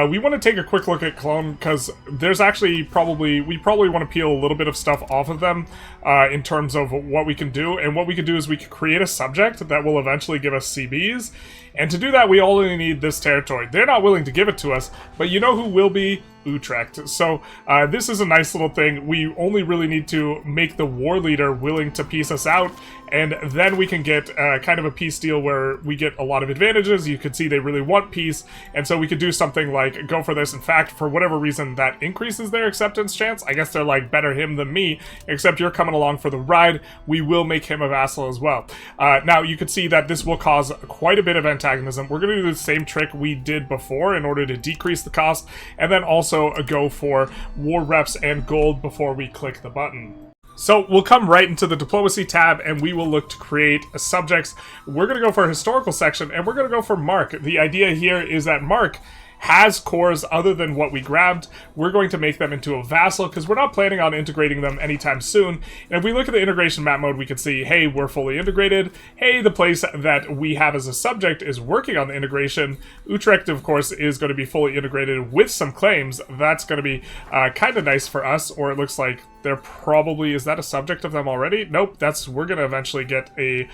We want to take a quick look at Cologne, because there's actually we probably want to peel a little bit of stuff off of them in terms of what we can do. And what we can do is we can create a subject that will eventually give us CBs. And to do that, we only need this territory. They're not willing to give it to us, but you know who will be? Utrecht. So this is a nice little thing. We only really need to make the war leader willing to peace us out, and then we can get kind of a peace deal where we get a lot of advantages. You can see they really want peace, and so we could do something like go for this. In fact, for whatever reason, that increases their acceptance chance. I guess they're like, better him than me, except you're coming along for the ride. We will make him a vassal as well. Now, you can see that this will cause quite a bit of antagonism. We're going to do the same trick we did before in order to decrease the cost, and then also go for war reps and gold before we click the button. So we'll come right into the diplomacy tab, and we will look to create subjects. We're going to go for a historical section, and we're going to go for Mark. The idea here is that Mark has cores other than what we grabbed. We're going to make them into a vassal because we're not planning on integrating them anytime soon. And if we look at the integration map mode, we can see, hey, we're fully integrated. Hey, the place that we have as a subject is working on the integration. Utrecht, of course, is going to be fully integrated with some claims. That's going to be kind of nice for us, or it looks like there probably, is that a subject of them already? Nope, we're going to eventually get a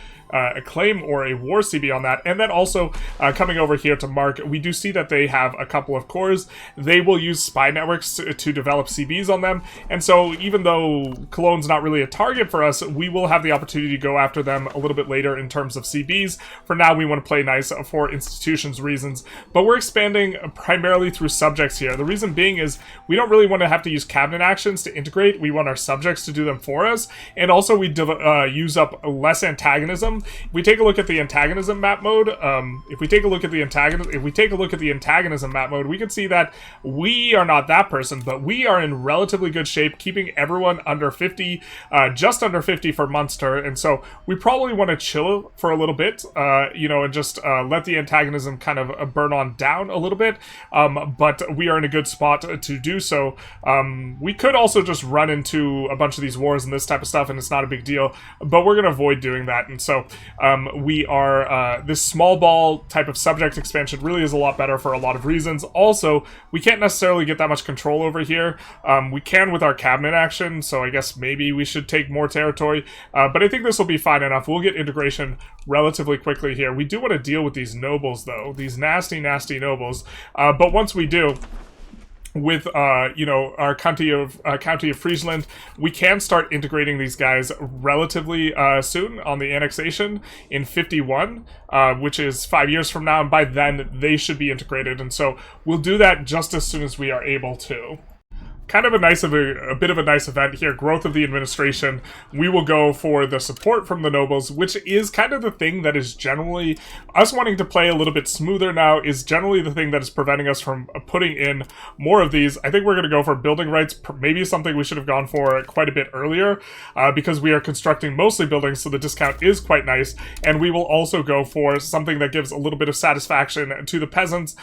claim or a war CB on that. And then also coming over here to Mark, we do see that they have a couple of cores. They will use spy networks to develop CBs on them, and so even though Cologne's not really a target for us, we will have the opportunity to go after them a little bit later in terms of CBs. For now, we want to play nice for institutions reasons, but we're expanding primarily through subjects here. The reason being is we don't really want to have to use cabinet actions to integrate. We want our subjects to do them for us, and also we use up less antagonism. If we take a look at the antagonism map mode, if we take a look at the antagonism map mode, we can see that we are not that person, but we are in relatively good shape, keeping everyone under 50, just under 50 for Munster, and so we probably want to chill for a little bit, you know, and just let the antagonism kind of burn on down a little bit, but we are in a good spot to do so. We could also just run into a bunch of these wars and this type of stuff, and it's not a big deal, but we're going to avoid doing that, and so we are, this small ball type of subject expansion really is a lot better for a lot of reasons. Also, we can't necessarily get that much control over here. We can with our cabinet action, so I guess maybe we should take more territory, but I think this will be fine enough. We'll get integration relatively quickly here. We do want to deal with these nobles, though, these nasty, nasty nobles, but once we do, with our county of Friesland, we can start integrating these guys relatively soon on the annexation in 51, which is 5 years from now, and by then they should be integrated, and so we'll do that just as soon as we are able to. Kind of a bit of a nice event here, growth of the administration. We will go for the support from the nobles, which is kind of the thing that is generally, us wanting to play a little bit smoother now is generally the thing that is preventing us from putting in more of these. I think we're going to go for building rights, maybe something we should have gone for quite a bit earlier, because we are constructing mostly buildings, so the discount is quite nice, and we will also go for something that gives a little bit of satisfaction to the peasants,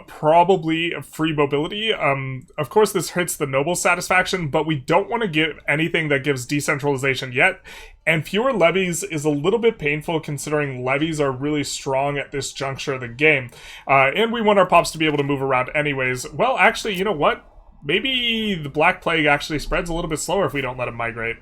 probably free mobility. Of course, this hits the noble satisfaction, but we don't want to give anything that gives decentralization yet, and fewer levies is a little bit painful considering levies are really strong at this juncture of the game, and we want our pops to be able to move around anyways. Well, actually, you know what? Maybe the Black Plague actually spreads a little bit slower if we don't let it migrate.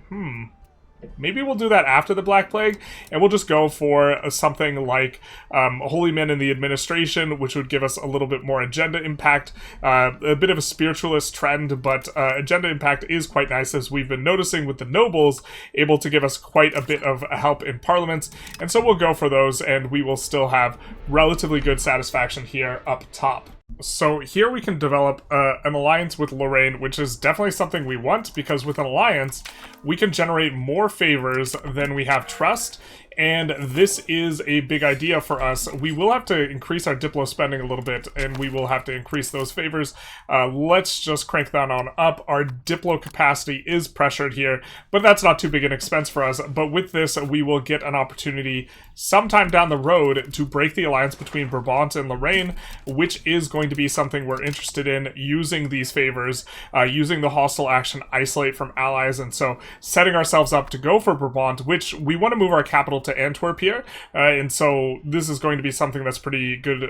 Maybe we'll do that after the Black Plague, and we'll just go for something like Holy Men in the Administration, which would give us a little bit more agenda impact. A bit of a spiritualist trend, but agenda impact is quite nice, as we've been noticing with the nobles, able to give us quite a bit of help in parliaments, and so we'll go for those, and we will still have relatively good satisfaction here up top. So here we can develop an alliance with Lorraine, which is definitely something we want, because with an alliance, we can generate more favors than we have trust, and this is a big idea for us. We will have to increase our Diplo spending a little bit, and we will have to increase those favors. Let's just crank that on up. Our Diplo capacity is pressured here, but that's not too big an expense for us. But with this, we will get an opportunity sometime down the road to break the alliance between Brabant and Lorraine, which is going to be something we're interested in, using these favors, using the hostile action isolate from allies, and so setting ourselves up to go for Brabant, which we want to move our capital to Antwerp here, and so this is going to be something that's pretty good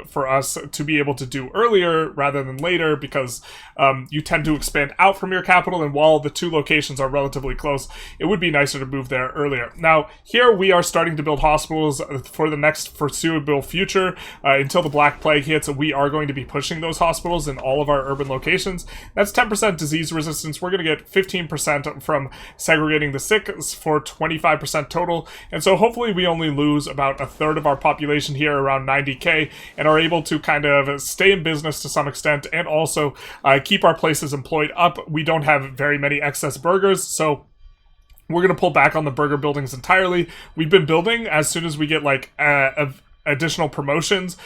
for us to be able to do earlier rather than later, because you tend to expand out from your capital, and while the two locations are relatively close, it would be nicer to move there earlier. Now, here we are starting to build hospitals for the next foreseeable future. Until the Black Plague hits, we are going to be pushing those hospitals in all of our urban locations. That's 10% disease resistance. We're going to get 15% from segregating the sick for 25% total, and so hopefully we only lose about a third of our population here, around 90k, and are able to kind of stay in business to some extent, and also keep our places employed up. We don't have very many excess burgers, so we're going to pull back on the burger buildings entirely. We've been building as soon as we get like additional promotions,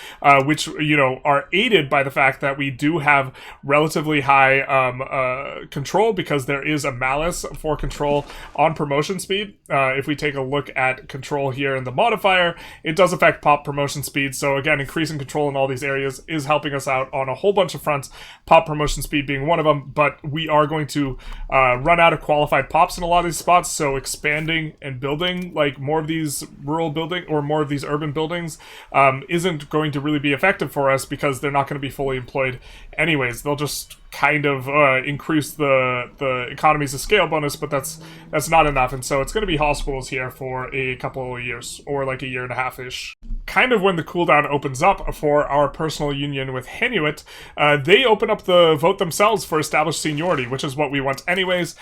which, you know, are aided by the fact that we do have relatively high control, because there is a malus for control on promotion speed. If we take a look at control here in the modifier, it does affect pop promotion speed. So again, increasing control in all these areas is helping us out on a whole bunch of fronts, pop promotion speed being one of them, but we are going to run out of qualified pops in a lot of these spots, so expanding and building like more of these rural building or more of these urban buildings isn't going to really be effective for us, because they're not going to be fully employed anyways. They'll just kind of increase the economies of scale bonus, but that's not enough, and so it's going to be hospitals here for a couple of years, or like a year and a half-ish. Kind of when the cooldown opens up for our personal union with Hanuit, they open up the vote themselves for established seniority, which is what we want anyways.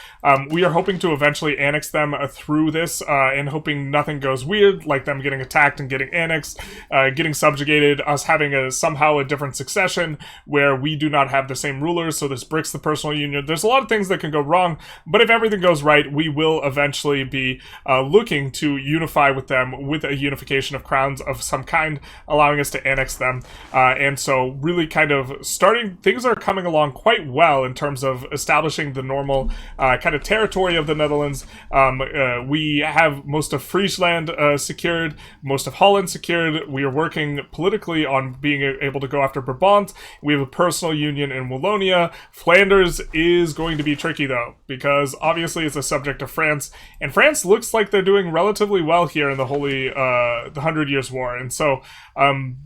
We are hoping to eventually annex them through this, and hoping nothing goes weird, like them getting attacked and getting annexed, getting subjugated, us having somehow a different succession where we do not have the same rulers, so this bricks the personal union. There's a lot of things that can go wrong, but if everything goes right, we will eventually be looking to unify with them with a unification of crowns of some kind, allowing us to annex them. And so really kind of things are coming along quite well in terms of establishing the normal kind of territory of the Netherlands. We have most of Friesland secured, most of Holland secured. We are working politically on being able to go after Brabant. We have a personal union in Wallonia. Flanders is going to be tricky though, because obviously it's a subject of France, and France looks like they're doing relatively well here in the the 100 Years' War, and so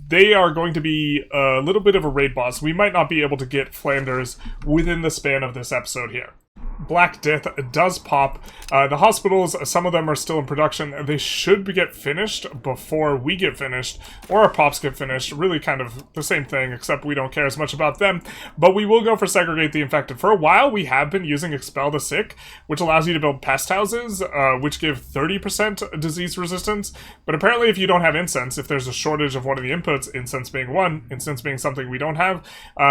they are going to be a little bit of a raid boss. We might not be able to get Flanders within the span of this episode here. Black Death does pop. The hospitals, some of them are still in production. They should get finished before we get finished, or our pops get finished. Really kind of the same thing, except we don't care as much about them. But we will go for Segregate the Infected. For a while, we have been using Expel the Sick, which allows you to build pest houses, which give 30% disease resistance. But apparently, if you don't have incense, if there's a shortage of one of the inputs, incense being one, incense being something we don't have,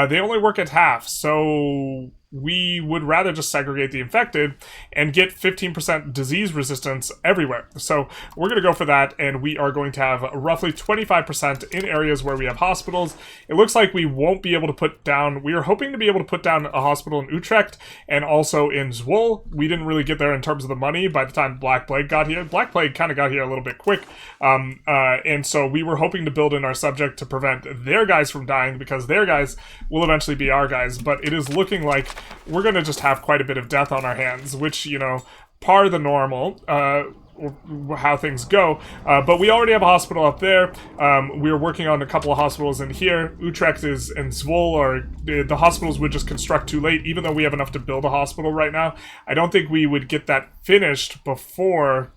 they only work at half. So we would rather just segregate the infected and get 15% disease resistance everywhere. So we're going to go for that, and we are going to have roughly 25% in areas where we have hospitals. It looks like we won't be able to put down... We are hoping to be able to put down a hospital in Utrecht and also in Zwolle. We didn't really get there in terms of the money by the time Black Plague got here. Black Plague kind of got here a little bit quick, and so we were hoping to build in our subject to prevent their guys from dying, because their guys will eventually be our guys. But it is looking like we're going to just have quite a bit of death on our hands, which, you know, par the normal, how things go. But we already have a hospital up there. We're working on a couple of hospitals in here. Utrecht is and Zwolle, or the hospitals would just construct too late, even though we have enough to build a hospital right now. I don't think we would get that finished before...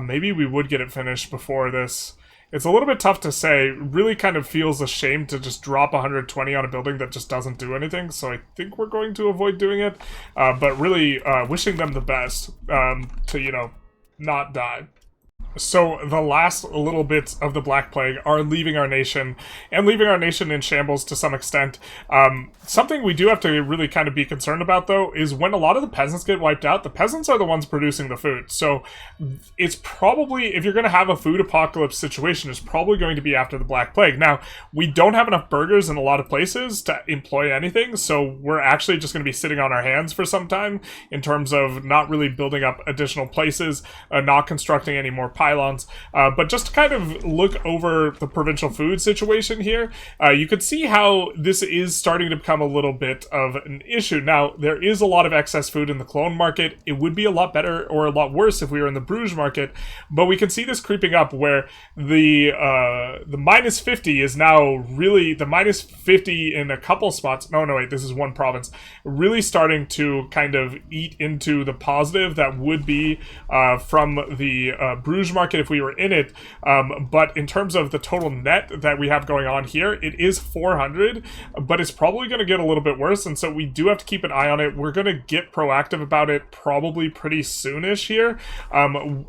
maybe we would get it finished before this. It's a little bit tough to say. Really kind of feels ashamed to just drop 120 on a building that just doesn't do anything, so I think we're going to avoid doing it. But really wishing them the best to, you know, not die. So the last little bits of the Black Plague are leaving our nation, and leaving our nation in shambles to some extent. Something we do have to really kind of be concerned about, though, is when a lot of the peasants get wiped out, the peasants are the ones producing the food. So it's probably, if you're going to have a food apocalypse situation, it's probably going to be after the Black Plague. Now, we don't have enough burgers in a lot of places to employ anything, so we're actually just going to be sitting on our hands for some time in terms of not really building up additional places, not constructing any more pylons. But just to kind of look over the provincial food situation here, you could see how this is starting to become a little bit of an issue. Now, there is a lot of excess food in the Cologne market. It would be a lot better or a lot worse if we were in the Bruges market, but we can see this creeping up where the minus 50 is now really, the minus 50 in a couple spots, no wait, this is one province, really starting to kind of eat into the positive that would be from the Bruges market if we were in it. But in terms of the total net that we have going on here, it is 400, but it's probably going to get a little bit worse, and so we do have to keep an eye on it. We're going to get proactive about it probably pretty soonish here.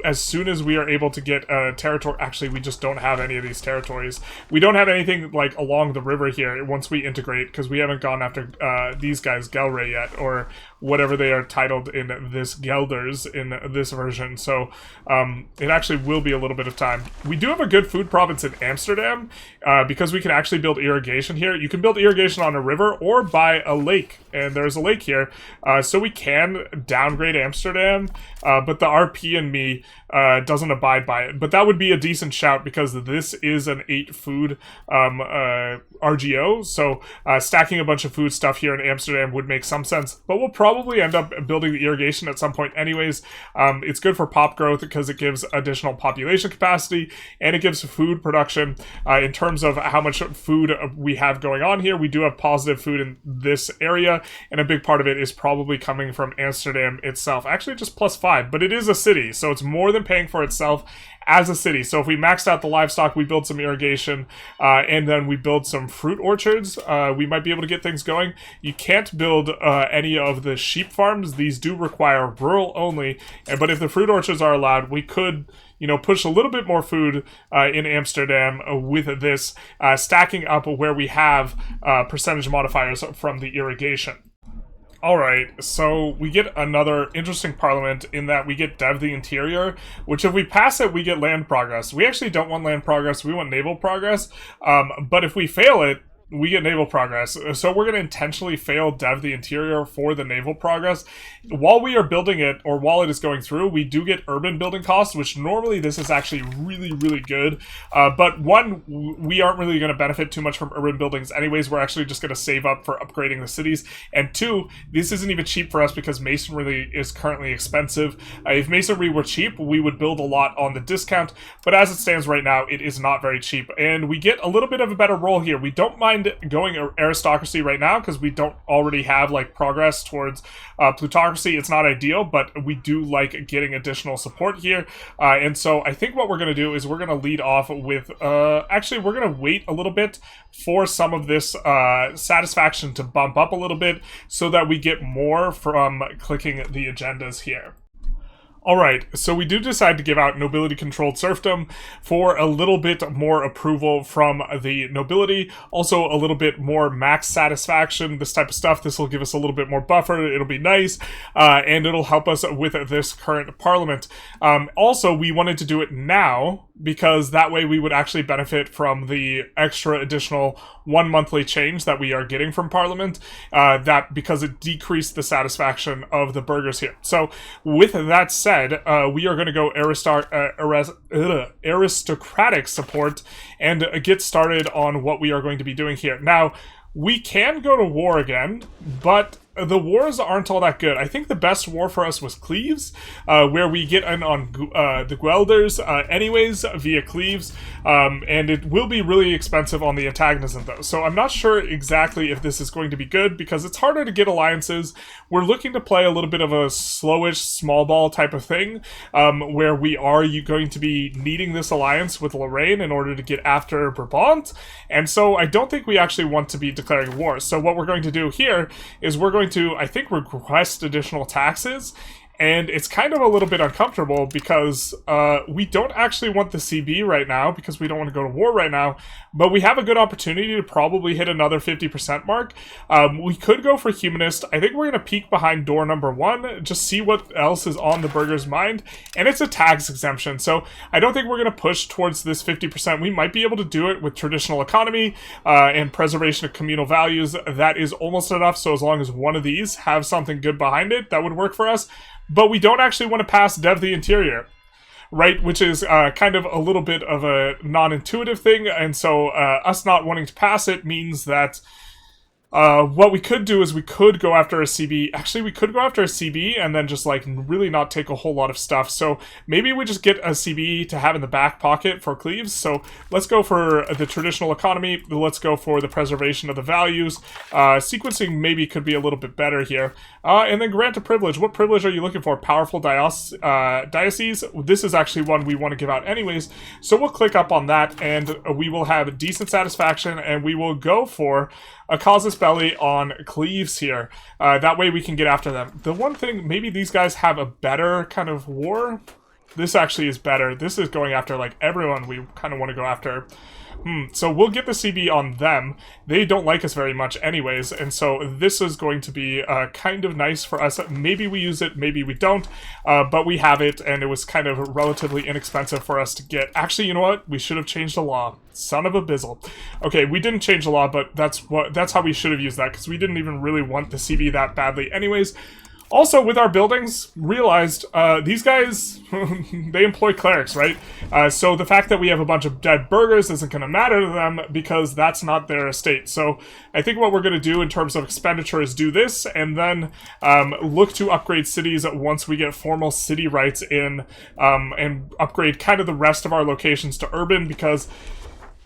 As soon as we are able to get a territory, actually we just don't have any of these territories. We don't have anything like along the river here once we integrate, because we haven't gone after these guys Gelre yet, or whatever they are titled in this Gelders in this version. So it actually will be a little bit of time. We do have a good food province in Amsterdam, because we can actually build irrigation here. You can build irrigation on a river or by a lake, and there's a lake here, so we can downgrade Amsterdam, but the RP in me doesn't abide by it. But that would be a decent shout, because this is an 8 food RGO, so stacking a bunch of food stuff here in Amsterdam would make some sense, but we'll probably end up building the irrigation at some point anyways. It's good for pop growth because it gives additional population capacity, and it gives food production. In terms of how much food we have going on here, we do have positive food in this area, and a big part of it is probably coming from Amsterdam itself. Actually, just +5, but it is a city, so it's more than paying for itself as a city. So if we maxed out the livestock, we build some irrigation, and then we build some fruit orchards, we might be able to get things going. You can't build any of the sheep farms. These do require rural only, but if the fruit orchards are allowed, we could, you know, push a little bit more food in Amsterdam with this, stacking up where we have percentage modifiers from the irrigation. Alright, so we get another interesting parliament in that we get Dev the Interior, which if we pass it, we get land progress. We actually don't want land progress, we want naval progress, but if we fail it, we get naval progress. So we're going to intentionally fail Dev the Interior for the naval progress. While we are building it, or while it is going through, we do get urban building costs, which normally this is actually really, really good. But one, we aren't really going to benefit too much from urban buildings anyways. We're actually just going to save up for upgrading the cities. And two, this isn't even cheap for us because masonry is currently expensive. If masonry were cheap, we would build a lot on the discount. But as it stands right now, it is not very cheap. And we get a little bit of a better roll here. We don't mind mind going aristocracy right now because we don't already have like progress towards plutocracy. It's not ideal, but we do like getting additional support here. And so I think what we're going to do is we're going to lead off with, actually we're going to wait a little bit for some of this satisfaction to bump up a little bit so that we get more from clicking the agendas here. Alright, so we do decide to give out nobility-controlled serfdom for a little bit more approval from the nobility, also a little bit more max satisfaction, this type of stuff. This will give us a little bit more buffer, it'll be nice, and it'll help us with this current parliament. Also, we wanted to do it now, because that way we would actually benefit from the extra additional 1 monthly change that we are getting from Parliament, because it decreased the satisfaction of the burghers here. So, with that said, we are going to go aristocratic support and get started on what we are going to be doing here. Now, we can go to war again, but the wars aren't all that good. I think the best war for us was Cleves, where we get in on the Guelders anyways via Cleves, and it will be really expensive on the antagonism though. So I'm not sure exactly if this is going to be good because it's harder to get alliances. We're looking to play a little bit of a slowish small ball type of thing, where we are going to be needing this alliance with Lorraine in order to get after Brabant, and so I don't think we actually want to be declaring war. So what we're going to do here is we're going to, I think, request additional taxes, and it's kind of a little bit uncomfortable because we don't actually want the CB right now because we don't want to go to war right now, but we have a good opportunity to probably hit another 50% mark. We could go for humanist. I think we're going to peek behind door number 1, just see what else is on the burgher's mind, and it's a tax exemption, so I don't think we're going to push towards this 50%. We might be able to do it with traditional economy and preservation of communal values. That is almost enough, so as long as one of these have something good behind it, that would work for us. But we don't actually want to pass Dev the Interior, right? Which is kind of a little bit of a non-intuitive thing, and so us not wanting to pass it means that what we could do is we could go after a CB. Actually, we could go after a CB and then just, like, really not take a whole lot of stuff. So maybe we just get a CB to have in the back pocket for Cleves. So let's go for the traditional economy. Let's go for the preservation of the values. Sequencing maybe could be a little bit better here. And then grant a privilege. What privilege are you looking for? Powerful diocese? This is actually one we want to give out anyways. So we'll click up on that, and we will have decent satisfaction, and we will go for a casus belli on Cleves here. That way we can get after them. The one thing, maybe these guys have a better kind of war. This actually is better. This is going after, like, everyone we kind of want to go after. So we'll get the CB on them. They don't like us very much anyways, and so this is going to be kind of nice for us. Maybe we use it, maybe we don't, but we have it, and it was kind of relatively inexpensive for us to get. Actually, you know what? We should have changed the law. Son of a bizzle. Okay, we didn't change the law, but that's how we should have used that, because we didn't even really want the CB that badly anyways. Also, with our buildings, realized these guys, they employ clerics, right? So the fact that we have a bunch of dead burghers isn't going to matter to them because that's not their estate. So I think what we're going to do in terms of expenditure is do this and then look to upgrade cities once we get formal city rights in, and upgrade kind of the rest of our locations to urban, because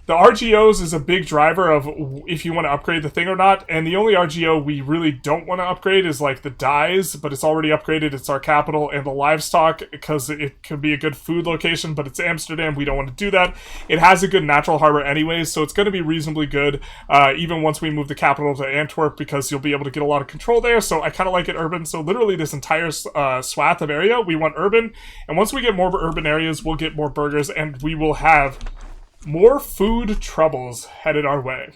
the RGOs is a big driver of if you want to upgrade the thing or not, and the only RGO we really don't want to upgrade is like the dyes, but it's already upgraded, it's our capital, and the livestock, because it could be a good food location, but it's Amsterdam, we don't want to do that. It has a good natural harbor anyways, so it's going to be reasonably good, even once we move the capital to Antwerp, because you'll be able to get a lot of control there, so I kind of like it urban. So literally this entire swath of area, we want urban, and once we get more urban areas, we'll get more burghers, and we will have more food troubles headed our way.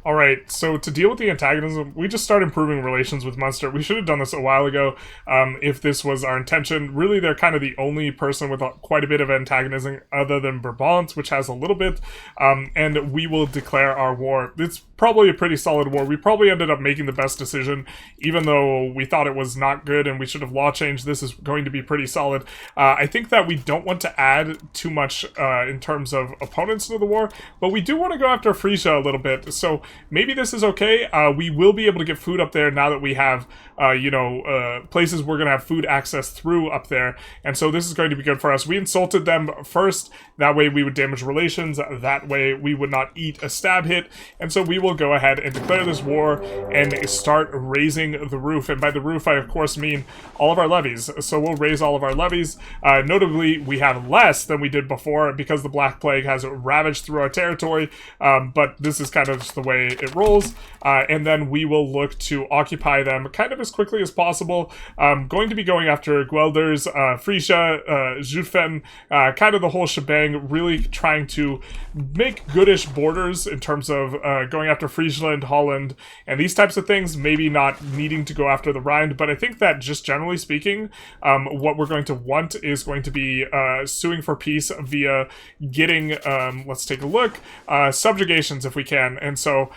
Alright, so to deal with the antagonism, we just start improving relations with Munster. We should have done this a while ago, if this was our intention. Really, they're kind of the only person with quite a bit of antagonism other than Brabant, which has a little bit, and we will declare our war. It's probably a pretty solid war. We probably ended up making the best decision, even though we thought it was not good and we should have law changed. This is going to be pretty solid. I think that we don't want to add too much in terms of opponents to the war, but we do want to go after Frisia a little bit, so maybe this is okay. We will be able to get food up there now that we have, places we're going to have food access through up there. And so this is going to be good for us. We insulted them first. That way we would damage relations. That way we would not eat a stab hit. And so we will will go ahead and declare this war and start raising the roof. And by the roof, I of course mean all of our levies. So we'll raise all of our levies. Notably, we have less than we did before because the Black Plague has ravaged through our territory, but this is kind of just the way it rolls. And then we will look to occupy them kind of as quickly as possible. Going to be going after Guelders, Frisia, Zutphen, kind of the whole shebang, really trying to make goodish borders in terms of going after Friesland, Holland, and these types of things, maybe not needing to go after the Rhine, but I think that just generally speaking, what we're going to want is going to be suing for peace via getting, let's take a look, subjugations if we can, and so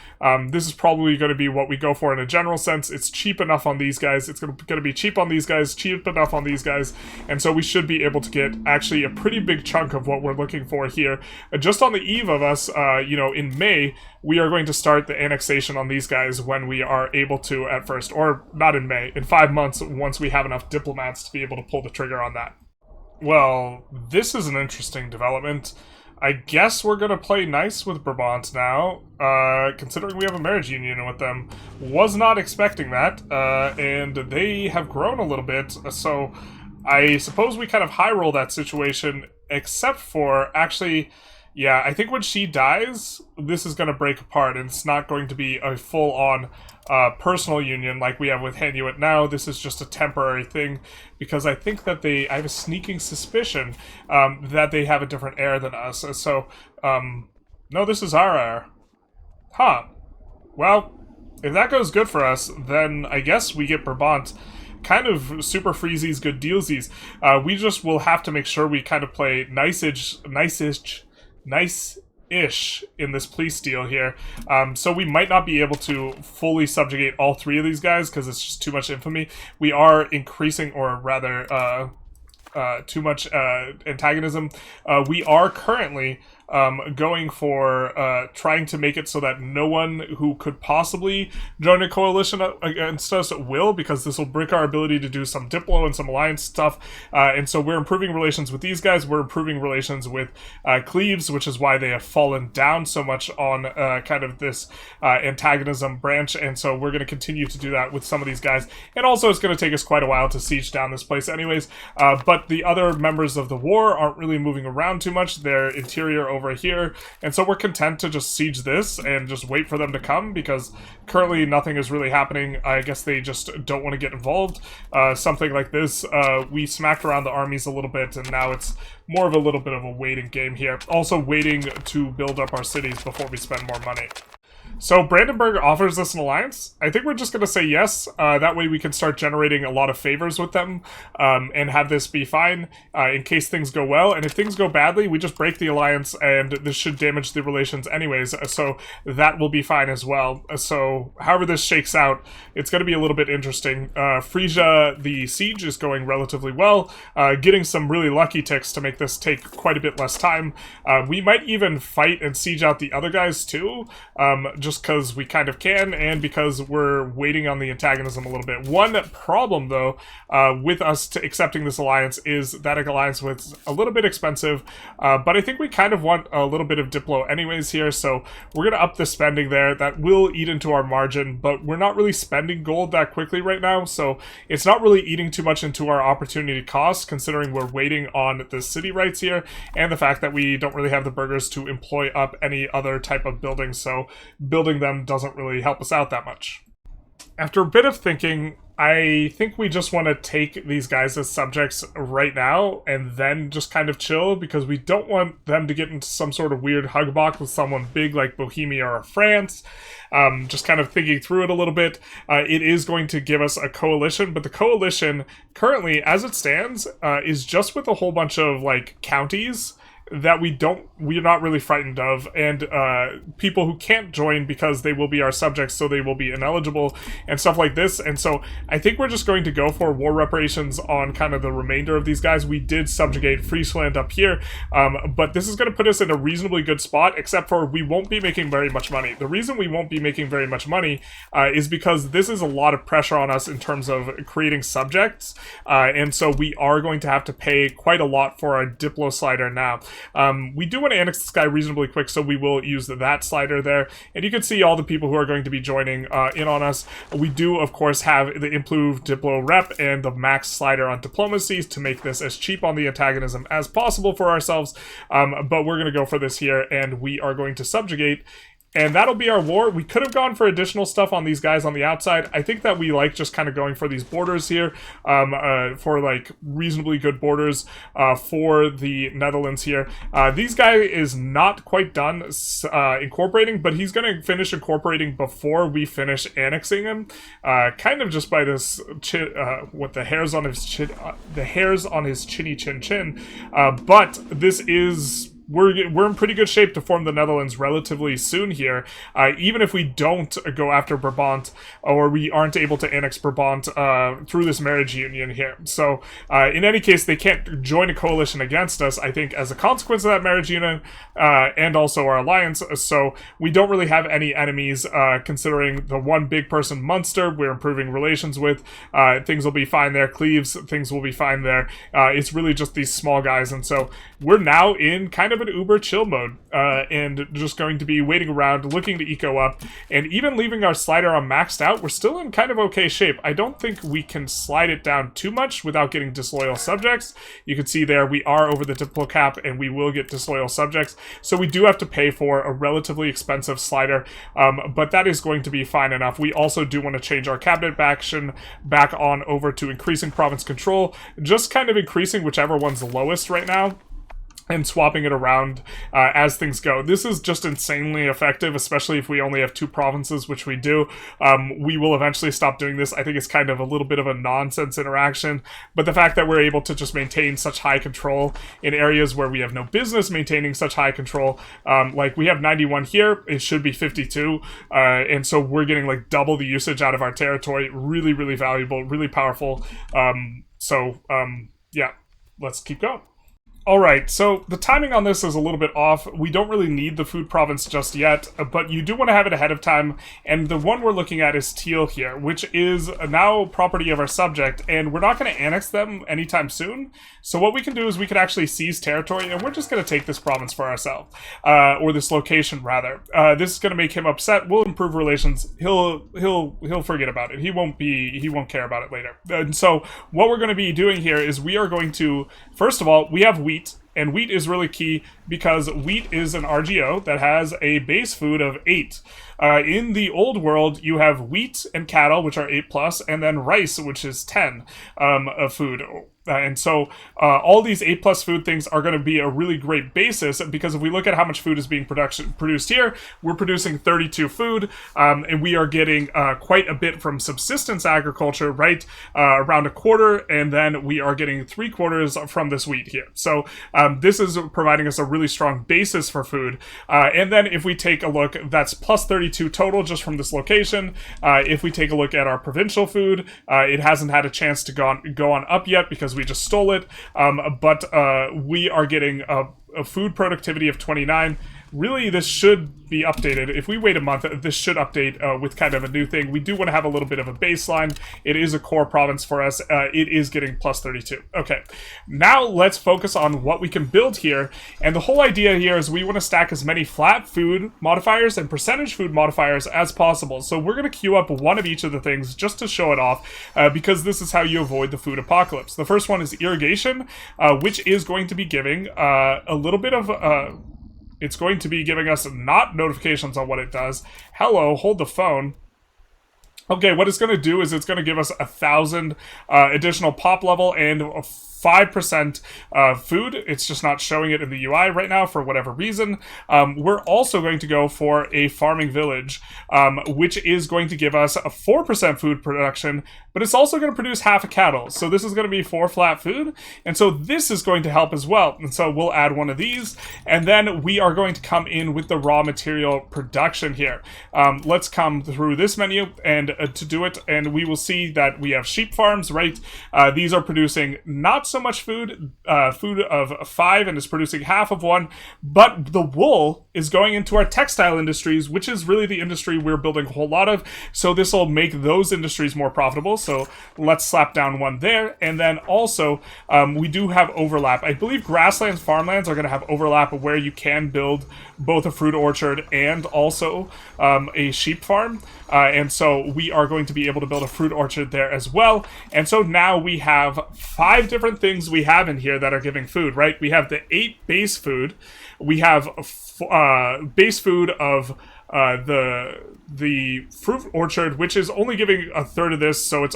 this is probably going to be what we go for in a general sense. It's cheap enough on these guys, it's going to be cheap on these guys, cheap enough on these guys, and so we should be able to get actually a pretty big chunk of what we're looking for here. Just on the eve of us, you know, in May, we are going to start the annexation on these guys when we are able to at first, or not in May, in 5 months, once we have enough diplomats to be able to pull the trigger on that. Well, this is an interesting development. I guess we're going to play nice with Brabant now, considering we have a marriage union with them. Was not expecting that, and they have grown a little bit, so I suppose we kind of high roll that situation, except for, actually, yeah, I think when she dies, this is going to break apart, and it's not going to be a full-on personal union like we have with Hanuit now. This is just a temporary thing, because I think that I have a sneaking suspicion that they have a different heir than us. So, no, this is our heir. Huh. Well, if that goes good for us, then I guess we get Brabant. Kind of super freezies, good dealsies. We just will have to make sure we kind of play nice-ish in this police deal here. So we might not be able to fully subjugate all three of these guys because it's just too much infamy. We are increasing, or rather, too much antagonism. We are currently going for trying to make it so that no one who could possibly join a coalition against us will, because this will break our ability to do some diplo and some alliance stuff. And so we're improving relations with these guys. We're improving relations with Cleves, which is why they have fallen down so much on kind of this antagonism branch. And so we're going to continue to do that with some of these guys. And also it's going to take us quite a while to siege down this place anyways. But the other members of the war aren't really moving around too much. They're interior over here, and so we're content to just siege this and just wait for them to come, because currently nothing is really happening. I guess they just don't want to get involved. Something like this, we smacked around the armies a little bit, and now it's more of a little bit of a waiting game here. Also waiting to build up our cities before we spend more money. So Brandenburg offers us an alliance. I think we're just going to say yes. That way we can start generating a lot of favors with them and have this be fine in case things go well. And if things go badly, we just break the alliance, and this should damage the relations anyways. So that will be fine as well. So however this shakes out, it's going to be a little bit interesting. Frisia, the siege is going relatively well, getting some really lucky ticks to make this take quite a bit less time. We might even fight and siege out the other guys too, just because we kind of can, and because we're waiting on the antagonism a little bit. One problem, though, with us accepting this alliance is that alliance was a little bit expensive, but I think we kind of want a little bit of Diplo anyways here, so we're going to up the spending there. That will eat into our margin, but we're not really spending gold that quickly right now, so it's not really eating too much into our opportunity cost, considering we're waiting on the city rights here, and the fact that we don't really have the burghers to employ up any other type of building, so building them doesn't really help us out that much. After a bit of thinking, I think we just want to take these guys as subjects right now and then just kind of chill, because we don't want them to get into some sort of weird hugbox with someone big like Bohemia or France. Just kind of thinking through it a little bit, it is going to give us a coalition, but the coalition currently, as it stands, is just with a whole bunch of like counties that we're not really frightened of, and people who can't join because they will be our subjects, so they will be ineligible and stuff like this. And so I think we're just going to go for war reparations on kind of the remainder of these guys. We did subjugate Friesland up here, but this is going to put us in a reasonably good spot, except for we won't be making very much money. The reason we won't be making very much money is because this is a lot of pressure on us in terms of creating subjects, and so we are going to have to pay quite a lot for our Diplo slider now. We do want to annex this guy reasonably quick, so we will use that slider there. And you can see all the people who are going to be joining in on us. We do, of course, have the improved Diplo rep and the max slider on diplomacy to make this as cheap on the antagonism as possible for ourselves. But we're going to go for this here, and we are going to subjugate. And that'll be our war. We could have gone for additional stuff on these guys on the outside. I think that we like just kind of going for these borders here, for like reasonably good borders for the Netherlands here. These guy is not quite done incorporating, but he's going to finish incorporating before we finish annexing him. Kind of just by this what the hairs on his chin, chinny chin chin. But this is. We're in pretty good shape to form the Netherlands relatively soon here, even if we don't go after Brabant, or we aren't able to annex Brabant through this marriage union here. So, in any case, they can't join a coalition against us, I think, as a consequence of that marriage union, and also our alliance, so we don't really have any enemies, considering the one big person, Munster, we're improving relations with. Things will be fine there. Cleves, things will be fine there. It's really just these small guys, and so we're now in kind of an uber chill mode, and just going to be waiting around, looking to eco up, and even leaving our slider on maxed out, we're still in kind of okay shape. I don't think we can slide it down too much without getting disloyal subjects. You can see there we are over the diplo cap, and we will get disloyal subjects, so we do have to pay for a relatively expensive slider, but that is going to be fine enough. We also do want to change our cabinet action back on over to increasing province control, just kind of increasing whichever one's the lowest right now, and swapping it around as things go. This is just insanely effective, especially if we only have 2 provinces, which we do. We will eventually stop doing this. I think it's kind of a little bit of a nonsense interaction, but the fact that we're able to just maintain such high control in areas where we have no business maintaining such high control, like we have 91 here, it should be 52, and so we're getting like double the usage out of our territory. Really, really valuable, really powerful. Yeah, let's keep going. Alright, so the timing on this is a little bit off. We don't really need the food province just yet, but you do want to have it ahead of time, and the one we're looking at is Teal here, which is now property of our subject, and we're not going to annex them anytime soon. So what we can do is we can actually seize territory, and we're just going to take this province for ourselves, or this location rather. This is going to make him upset. We'll improve relations. He'll forget about it. He won't care about it later. And so what we're going to be doing here is we are going to, first of all, we have wheat. And wheat is really key because wheat is an RGO that has a base food of 8. In the old world, you have wheat and cattle, which are 8+, and then rice, which is 10 of food. And so all these 8+ food things are going to be a really great basis, because if we look at how much food is being produced here, we're producing 32 food, and we are getting quite a bit from subsistence agriculture, right? Around a quarter, and then we are getting 3/4 from this wheat here. So this is providing us a really strong basis for food. And then if we take a look, that's plus 32 total just from this location. If we take a look at our provincial food, it hasn't had a chance to go on up yet because we just stole it, but we are getting a food productivity of 29. Really, this should be updated. If we wait a month, this should update with kind of a new thing. We do want to have a little bit of a baseline. It is a core province for us. It is getting plus 32. Okay, now let's focus on what we can build here. And the whole idea here is we want to stack as many flat food modifiers and percentage food modifiers as possible. So we're going to queue up one of each of the things just to show it off, because this is how you avoid the food apocalypse. The first one is irrigation, which is going to be giving a little bit of... It's going to be giving us not notifications on what it does. Hello, hold the phone. Okay, what it's going to do is it's going to give us 1,000 additional pop level and 5% food. It's just not showing it in the UI right now for whatever reason. We're also going to go for a farming village, which is going to give us a 4% food production, but it's also going to produce half a cattle. So this is going to be 4 flat food, and so this is going to help as well. And so we'll add one of these, and then we are going to come in with the raw material production here. Let's come through this menu, and to do it, and we will see that we have sheep farms, right? These are producing not so much food, food of 5, and is producing half of 1, but the wool is going into our textile industries, which is really the industry we're building a whole lot of, so this will make those industries more profitable, so let's slap down 1 there, and then also, we do have overlap. I believe grasslands, farmlands are going to have overlap where you can build both a fruit orchard and also a sheep farm, and so we are going to be able to build a fruit orchard there as well. And so now we have 5 different things we have in here that are giving food, right? We have the 8 base food. We have base food of the fruit orchard, which is only giving a third of this, so it's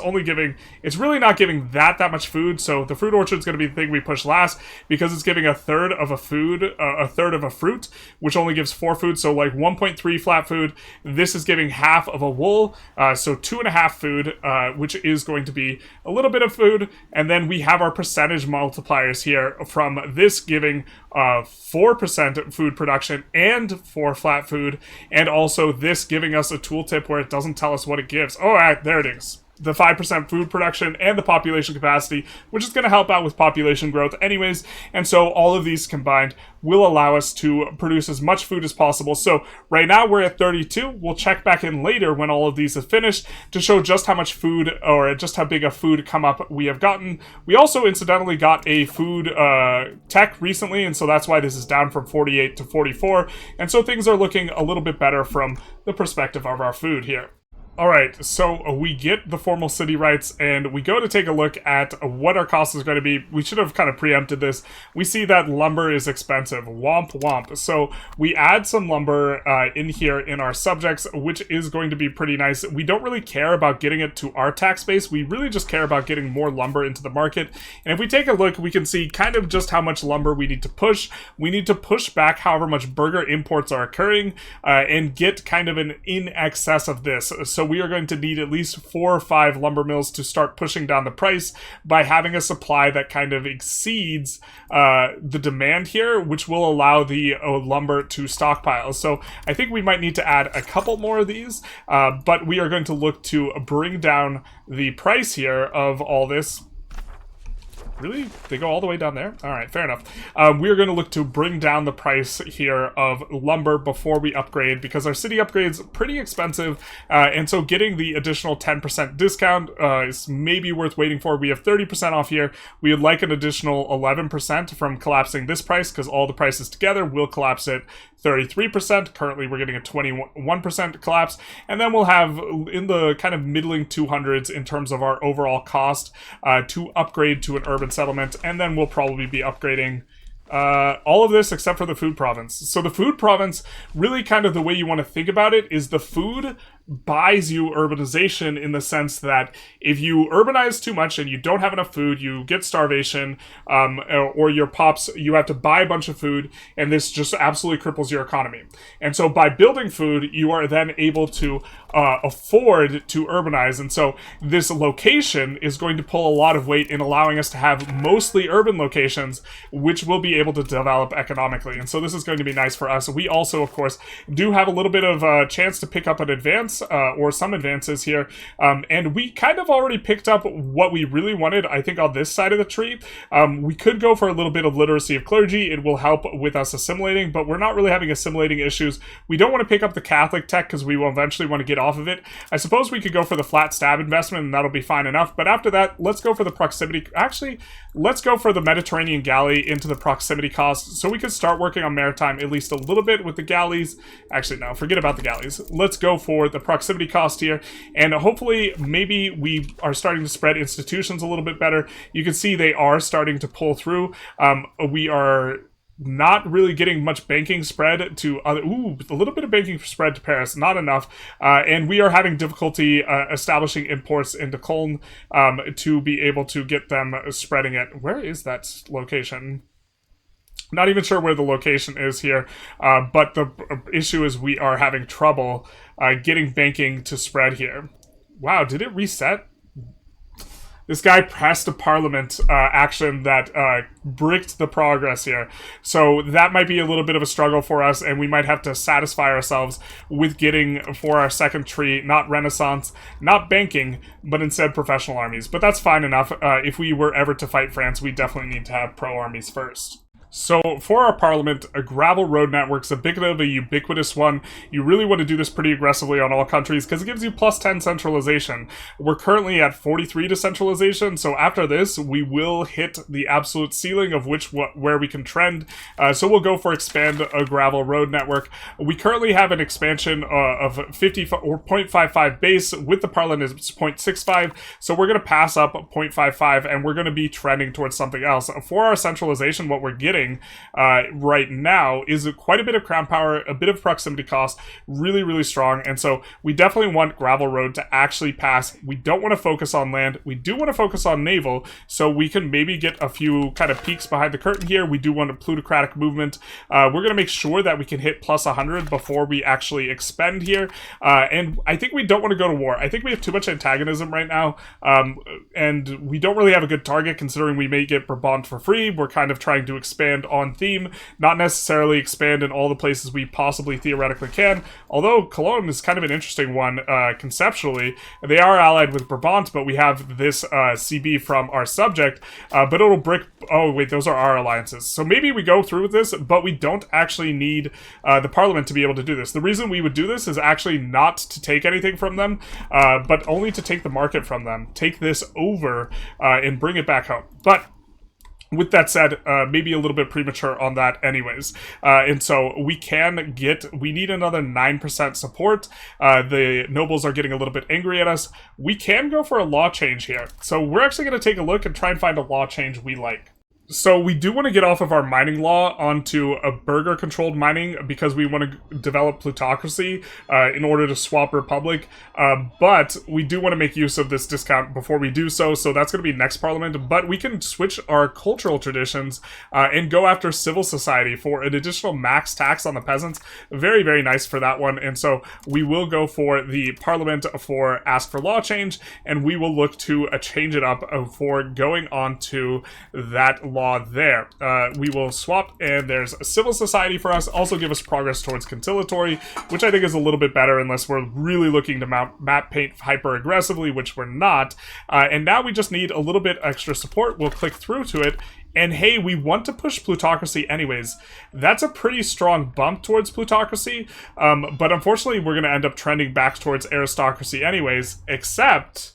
really not giving that much food. So the fruit orchard is going to be the thing we push last, because it's giving a third of a fruit, which only gives 4 food, so like 1.3 flat food. This is giving half of a wool, so 2.5 food, which is going to be a little bit of food. And then we have our percentage multipliers here from this giving 4% food production and 4 flat food, and also this giving us a tooltip where it doesn't tell us what it gives. Oh, there it is. The 5% food production and the population capacity, which is going to help out with population growth anyways. And so all of these combined will allow us to produce as much food as possible. So right now we're at 32. We'll check back in later when all of these have finished to show just how much food, or just how big a food come up we have gotten. We also incidentally got a food tech recently, and so that's why this is down from 48 to 44. And so things are looking a little bit better from the perspective of our food here. Alright, so we get the formal city rights, and we go to take a look at what our cost is going to be. We should have kind of preempted this. We see that lumber is expensive. Womp womp. So we add some lumber in here in our subjects, which is going to be pretty nice. We don't really care about getting it to our tax base. We really just care about getting more lumber into the market. And if we take a look, we can see kind of just how much lumber we need to push. We need to push back however much burger imports are occurring, and get kind of an in excess of this. So we are going to need at least 4 or 5 lumber mills to start pushing down the price by having a supply that kind of exceeds the demand here, which will allow the lumber to stockpile. So I think we might need to add a couple more of these, but we are going to look to bring down the price here of all this. Really? They go all the way down there? Alright, fair enough. We are going to look to bring down the price here of lumber before we upgrade, because our city upgrade's pretty expensive, and so getting the additional 10% discount is maybe worth waiting for. We have 30% off here. We would like an additional 11% from collapsing this price, because all the prices together will collapse it 33%. Currently, we're getting a 21% collapse, and then we'll have in the kind of middling 200s in terms of our overall cost to upgrade to an urban settlement, and then we'll probably be upgrading all of this except for the food province. So the food province, really kind of the way you want to think about it is the food buys you urbanization, in the sense that if you urbanize too much and you don't have enough food, you get starvation, or your pops, you have to buy a bunch of food, and this just absolutely cripples your economy. And so by building food, you are then able to afford to urbanize, and so this location is going to pull a lot of weight in allowing us to have mostly urban locations, which will be able to develop economically. And so this is going to be nice for us. We also, of course, do have a little bit of a chance to pick up an advance, or some advances here, and we kind of already picked up what we really wanted, I think, on this side of the tree. We could go for a little bit of literacy of clergy. It will help with us assimilating, but we're not really having assimilating issues. We don't want to pick up the Catholic tech, because we will eventually want to get off of it. I suppose we could go for the flat stab investment, and that'll be fine enough, but after that, let's go for the proximity. Actually, let's go for the Mediterranean galley into the proximity cost, so we could start working on maritime at least a little bit with the galleys. Actually, no, forget about the galleys. Let's go for the proximity cost here, and hopefully maybe we are starting to spread institutions a little bit better. You can see they are starting to pull through. We are not really getting much banking spread to other, a little bit of banking spread to Paris, not enough, and we are having difficulty establishing imports into Cologne to be able to get them spreading it. Where is that location? Not even sure where the location is here, but the issue is we are having trouble getting banking to spread here. Wow, did it reset? This guy pressed a parliament action that bricked the progress here. So that might be a little bit of a struggle for us, and we might have to satisfy ourselves with getting for our second tree, not Renaissance, not banking, but instead professional armies. But that's fine enough. If we were ever to fight France, we definitely need to have pro armies first. So for our parliament, a gravel road network's a bit of a ubiquitous one. You really want to do this pretty aggressively on all countries because it gives you plus 10 centralization. We're currently at 43 decentralization, so after this, we will hit the absolute ceiling of where we can trend. So we'll go for expand a gravel road network. We currently have an expansion of 50 or 0.55 base. With the parliament is 0.65, so we're going to pass up 0.55 and we're going to be trending towards something else. For our centralization, what we're getting right now is quite a bit of crown power, a bit of proximity cost, really, really strong. And so we definitely want gravel road to actually pass. We don't want to focus on land. We do want to focus on naval, so we can maybe get a few kind of peaks behind the curtain here. We do want a plutocratic movement. We're going to make sure that we can hit plus 100 before we actually expend here. And I think we don't want to go to war. I think we have too much antagonism right now, and we don't really have a good target considering we may get Brabant for free. We're kind of trying to expand on theme, not necessarily expand in all the places we possibly theoretically can, although Cologne is kind of an interesting one conceptually. They are allied with Brabant, but we have this CB from our subject, but it'll brick... Oh, wait, those are our alliances. So maybe we go through with this, but we don't actually need the parliament to be able to do this. The reason we would do this is actually not to take anything from them, but only to take the market from them. Take this over and bring it back home. But with that said, maybe a little bit premature on that anyways. And so we need another 9% support. The nobles are getting a little bit angry at us. We can go for a law change here. So we're actually going to take a look and try and find a law change we like. So we do want to get off of our mining law onto a burgher-controlled mining because we want to develop plutocracy in order to swap republic. But we do want to make use of this discount before we do so. So that's going to be next parliament. But we can switch our cultural traditions and go after civil society for an additional max tax on the peasants. Very, very nice for that one. And so we will go for the parliament for ask for law change, and we will look to change it up for going on to that law there. We will swap, and there's a civil society for us. Also give us progress towards conciliatory, which I think is a little bit better unless we're really looking to map paint hyper aggressively, which we're not. And now we just need a little bit extra support. We'll click through to it. And hey, we want to push plutocracy anyways. That's a pretty strong bump towards plutocracy. But unfortunately, we're going to end up trending back towards aristocracy anyways, except...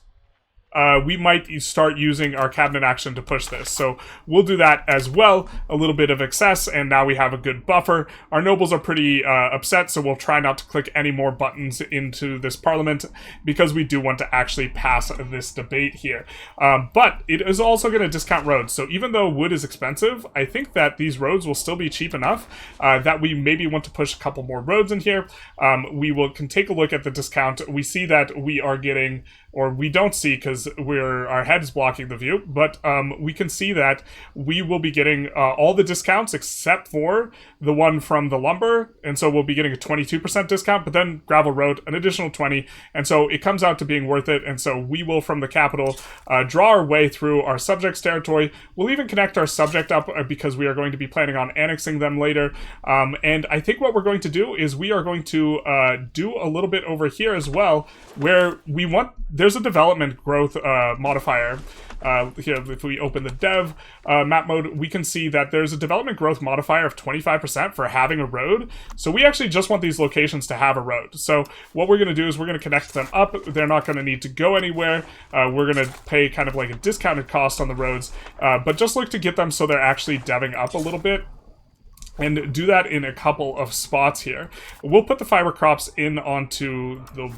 we might start using our cabinet action to push this. So we'll do that as well. A little bit of excess, and now we have a good buffer. Our nobles are pretty upset, so we'll try not to click any more buttons into this parliament because we do want to actually pass this debate here. But it is also going to discount roads. So even though wood is expensive, I think that these roads will still be cheap enough that we maybe want to push a couple more roads in here. We can take a look at the discount. We see that we are getting... or we don't see because our head is blocking the view, but we can see that we will be getting all the discounts except for the one from the lumber, and so we'll be getting a 22% discount, but then gravel road an additional 20, and so it comes out to being worth it. And so we will, from the capital, draw our way through our subject's territory. We'll even connect our subject up because we are going to be planning on annexing them later. And I think what we're going to do is we are going to do a little bit over here as well, where we want... There's a development growth modifier. Here, if we open the dev map mode, we can see that there's a development growth modifier of 25% for having a road. So we actually just want these locations to have a road. So what we're going to do is we're going to connect them up. They're not going to need to go anywhere. We're going to pay kind of like a discounted cost on the roads, but just look to get them so they're actually deving up a little bit. And do that in a couple of spots here. We'll put the fiber crops in onto the...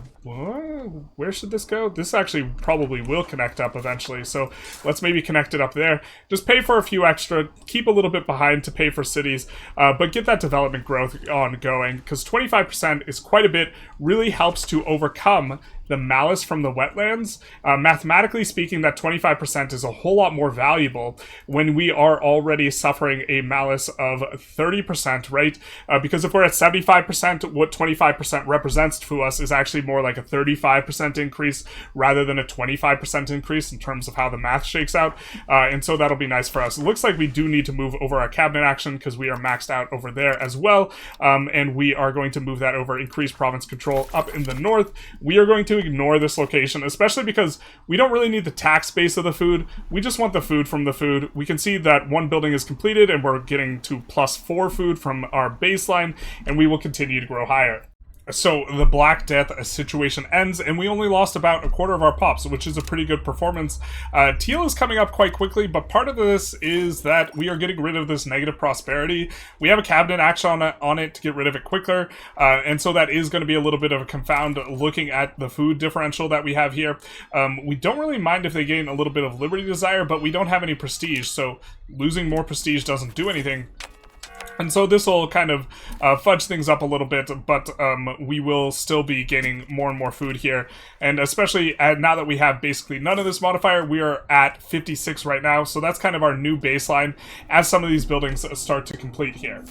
Where should this go? This actually probably will connect up eventually, so let's maybe connect it up there. Just pay for a few extra, keep a little bit behind to pay for cities, but get that development growth ongoing, because 25% is quite a bit, really helps to overcome the malus from the wetlands, mathematically speaking, that 25% is a whole lot more valuable when we are already suffering a malus of 30%, right? Because if we're at 75%, what 25% represents to us is actually more like a 35% increase rather than a 25% increase in terms of how the math shakes out. And so that'll be nice for us. It looks like we do need to move over our cabinet action because we are maxed out over there as well. And we are going to move that over, increase province control up in the north. We are going to ignore this location, especially because we don't really need the tax base of the food. We just want the food from the food. We can see that one building is completed and we're getting to +4 food from our baseline, and we will continue to grow higher. So the Black Death situation ends, and we only lost about a quarter of our pops, which is a pretty good performance. Teal is coming up quite quickly, but part of this is that we are getting rid of this negative prosperity. We have a cabinet action on it to get rid of it quicker, and so that is going to be a little bit of a confound looking at the food differential that we have here. We don't really mind if they gain a little bit of liberty desire, but we don't have any prestige, so losing more prestige doesn't do anything. And so this will kind of fudge things up a little bit, but we will still be gaining more and more food here. And especially now that we have basically none of this modifier, we are at 56 right now. So that's kind of our new baseline as some of these buildings start to complete here.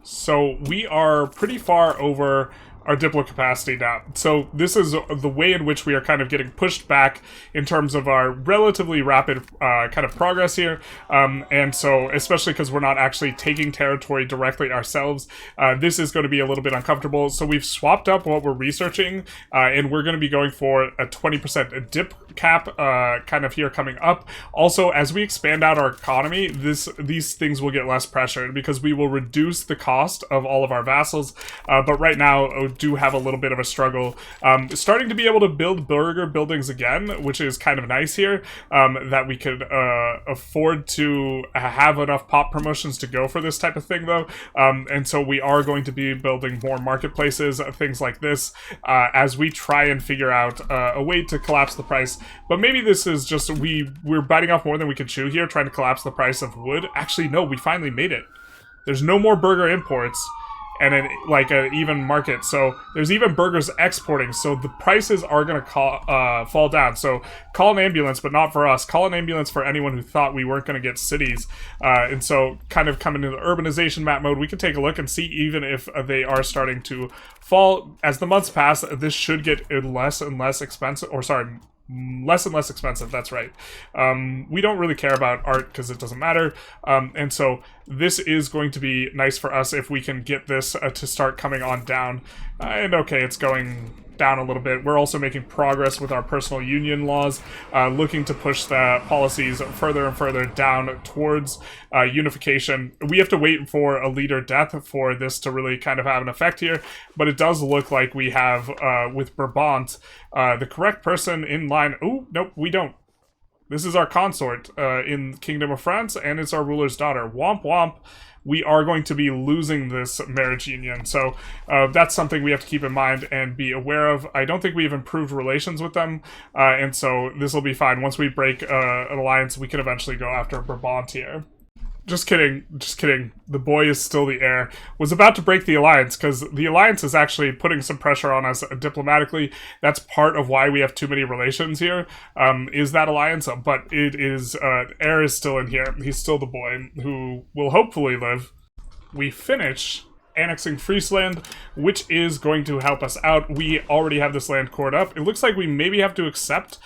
So we are pretty far over our Diplo capacity now. So this is the way in which we are kind of getting pushed back in terms of our relatively rapid kind of progress here. And so, especially because we're not actually taking territory directly ourselves, this is going to be a little bit uncomfortable. So we've swapped up what we're researching, and we're going to be going for a 20% dip cap kind of here coming up. Also, as we expand out our economy, these things will get less pressured because we will reduce the cost of all of our vassals. But right now, do have a little bit of a struggle. Starting to be able to build burger buildings again, which is kind of nice here, that we could afford to have enough pop promotions to go for this type of thing, though. And so we are going to be building more marketplaces, things like this, as we try and figure out a way to collapse the price. But maybe this is just we're biting off more than we can chew here, trying to collapse the price of wood. Actually, no, we finally made it. There's no more burger imports and an even market. So there's even burgers exporting. So the prices are going to fall down. So call an ambulance, but not for us. Call an ambulance for anyone who thought we weren't going to get cities. And so kind of coming into the urbanization map mode, we can take a look and see even if they are starting to fall. As the months pass, this should get less and less expensive, or sorry, less and less expensive, that's right. We don't really care about art because it doesn't matter. And so this is going to be nice for us if we can get this to start coming on down. And okay, it's going down a little bit. We're also making progress with our personal union laws, looking to push the policies further and further down towards unification. We have to wait for a leader death for this to really kind of have an effect here, but it does look like we have, with Brabant, the correct person in line. Oh, nope, we don't. This is our consort in Kingdom of France, and it's our ruler's daughter. Womp womp. We are going to be losing this marriage union. So that's something we have to keep in mind and be aware of. I don't think we've improved relations with them, and so this will be fine. Once we break an alliance, we can eventually go after Brabant here. Just kidding, just kidding. The boy is still the heir. Was about to break the alliance, because the alliance is actually putting some pressure on us diplomatically. That's part of why we have too many relations here, is that alliance. But it is, heir is still in here. He's still the boy, who will hopefully live. We finish annexing Friesland, which is going to help us out. We already have this land cored up. It looks like we maybe have to accept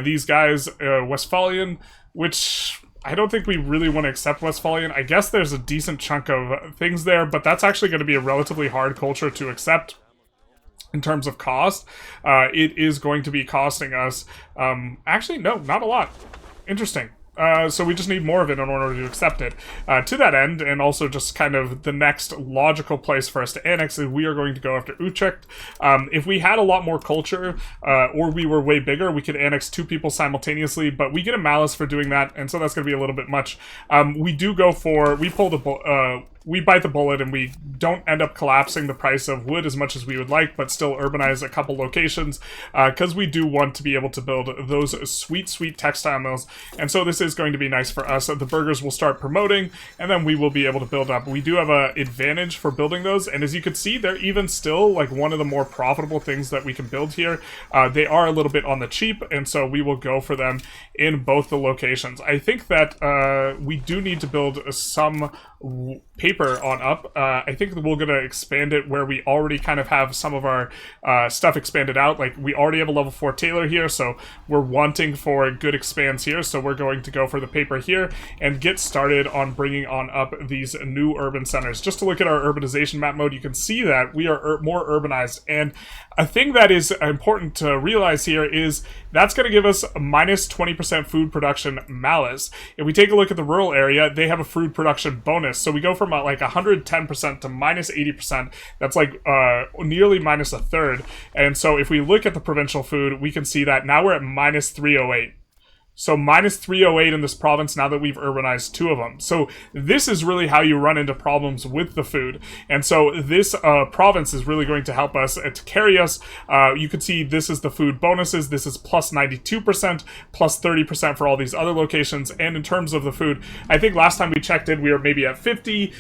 these guys, Westphalian, which I don't think we really want to accept Westphalian. I guess there's a decent chunk of things there, but that's actually going to be a relatively hard culture to accept in terms of cost. It is going to be costing us, actually, no, not a lot. Interesting. So we just need more of it in order to accept it. To that end, and also just kind of the next logical place for us to annex, is we are going to go after Utrecht. If we had a lot more culture, or we were way bigger, we could annex 2 people simultaneously, but we get a malus for doing that, and so that's going to be a little bit much. We do go for, we pull the we bite the bullet and we don't end up collapsing the price of wood as much as we would like, but still urbanize a couple locations, because we do want to be able to build those sweet, sweet textile mills. And so this is going to be nice for us. The burgers will start promoting, and then we will be able to build up. We do have an advantage for building those, and as you can see, they're even still like one of the more profitable things that we can build here. They are a little bit on the cheap, and so we will go for them in both the locations. I think that we do need to build some paper on up. I think we're going to expand it where we already kind of have some of our stuff expanded out. Like, we already have a level 4 tailor here, so we're wanting for good expands here, so we're going to go for the paper here and get started on bringing on up these new urban centers. Just to look at our urbanization map mode, you can see that we are more urbanized, and a thing that is important to realize here is that's going to give us a minus 20% food production malus. If we take a look at the rural area, they have a food production bonus. So we go from like 110% to minus 80%. That's like nearly minus a third. And so if we look at the provincial food, we can see that now we're at minus 308. So minus 308 in this province now that we've urbanized 2 of them. So this is really how you run into problems with the food. And so this province is really going to help us to carry us. You can see this is the food bonuses. This is plus 92%, plus 30% for all these other locations. And in terms of the food, I think last time we checked in, we were maybe at 50.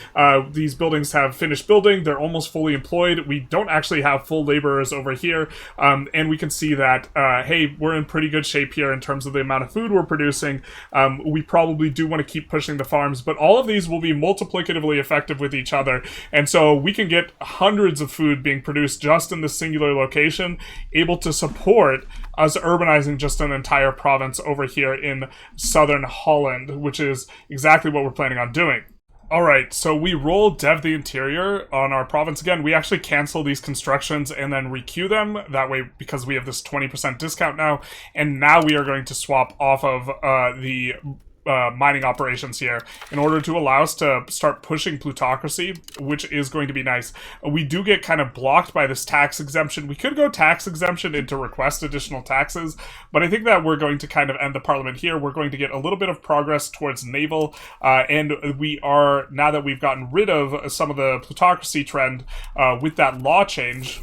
These buildings have finished building. They're almost fully employed. We don't actually have full laborers over here. And we can see that, hey, we're in pretty good shape here in terms of the amount of food we're producing. We probably do want to keep pushing the farms, but all of these will be multiplicatively effective with each other, and so we can get hundreds of food being produced just in this singular location, able to support us urbanizing just an entire province over here in southern Holland, which is exactly what we're planning on doing. Alright, so we roll Dev the Interior on our province again. We actually cancel these constructions and then requeue them. That way, because we have this 20% discount now. And now we are going to swap off of the mining operations here in order to allow us to start pushing plutocracy, which is going to be nice. We do get kind of blocked by this tax exemption. We could go tax exemption and to request additional taxes, but I think that we're going to kind of end the parliament here. We're going to get a little bit of progress towards naval, and we are, now that we've gotten rid of some of the plutocracy trend with that law change,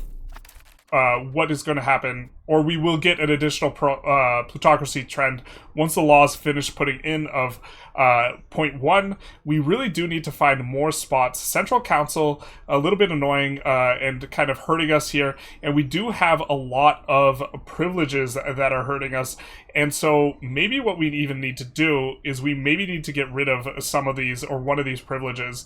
what is going to happen, or we will get an additional plutocracy trend once the law is finished putting in of 0.1. We really do need to find more spots. Central Council, a little bit annoying and kind of hurting us here, and we do have a lot of privileges that are hurting us, and so maybe what we even need to do is we maybe need to get rid of some of these, or one of these privileges.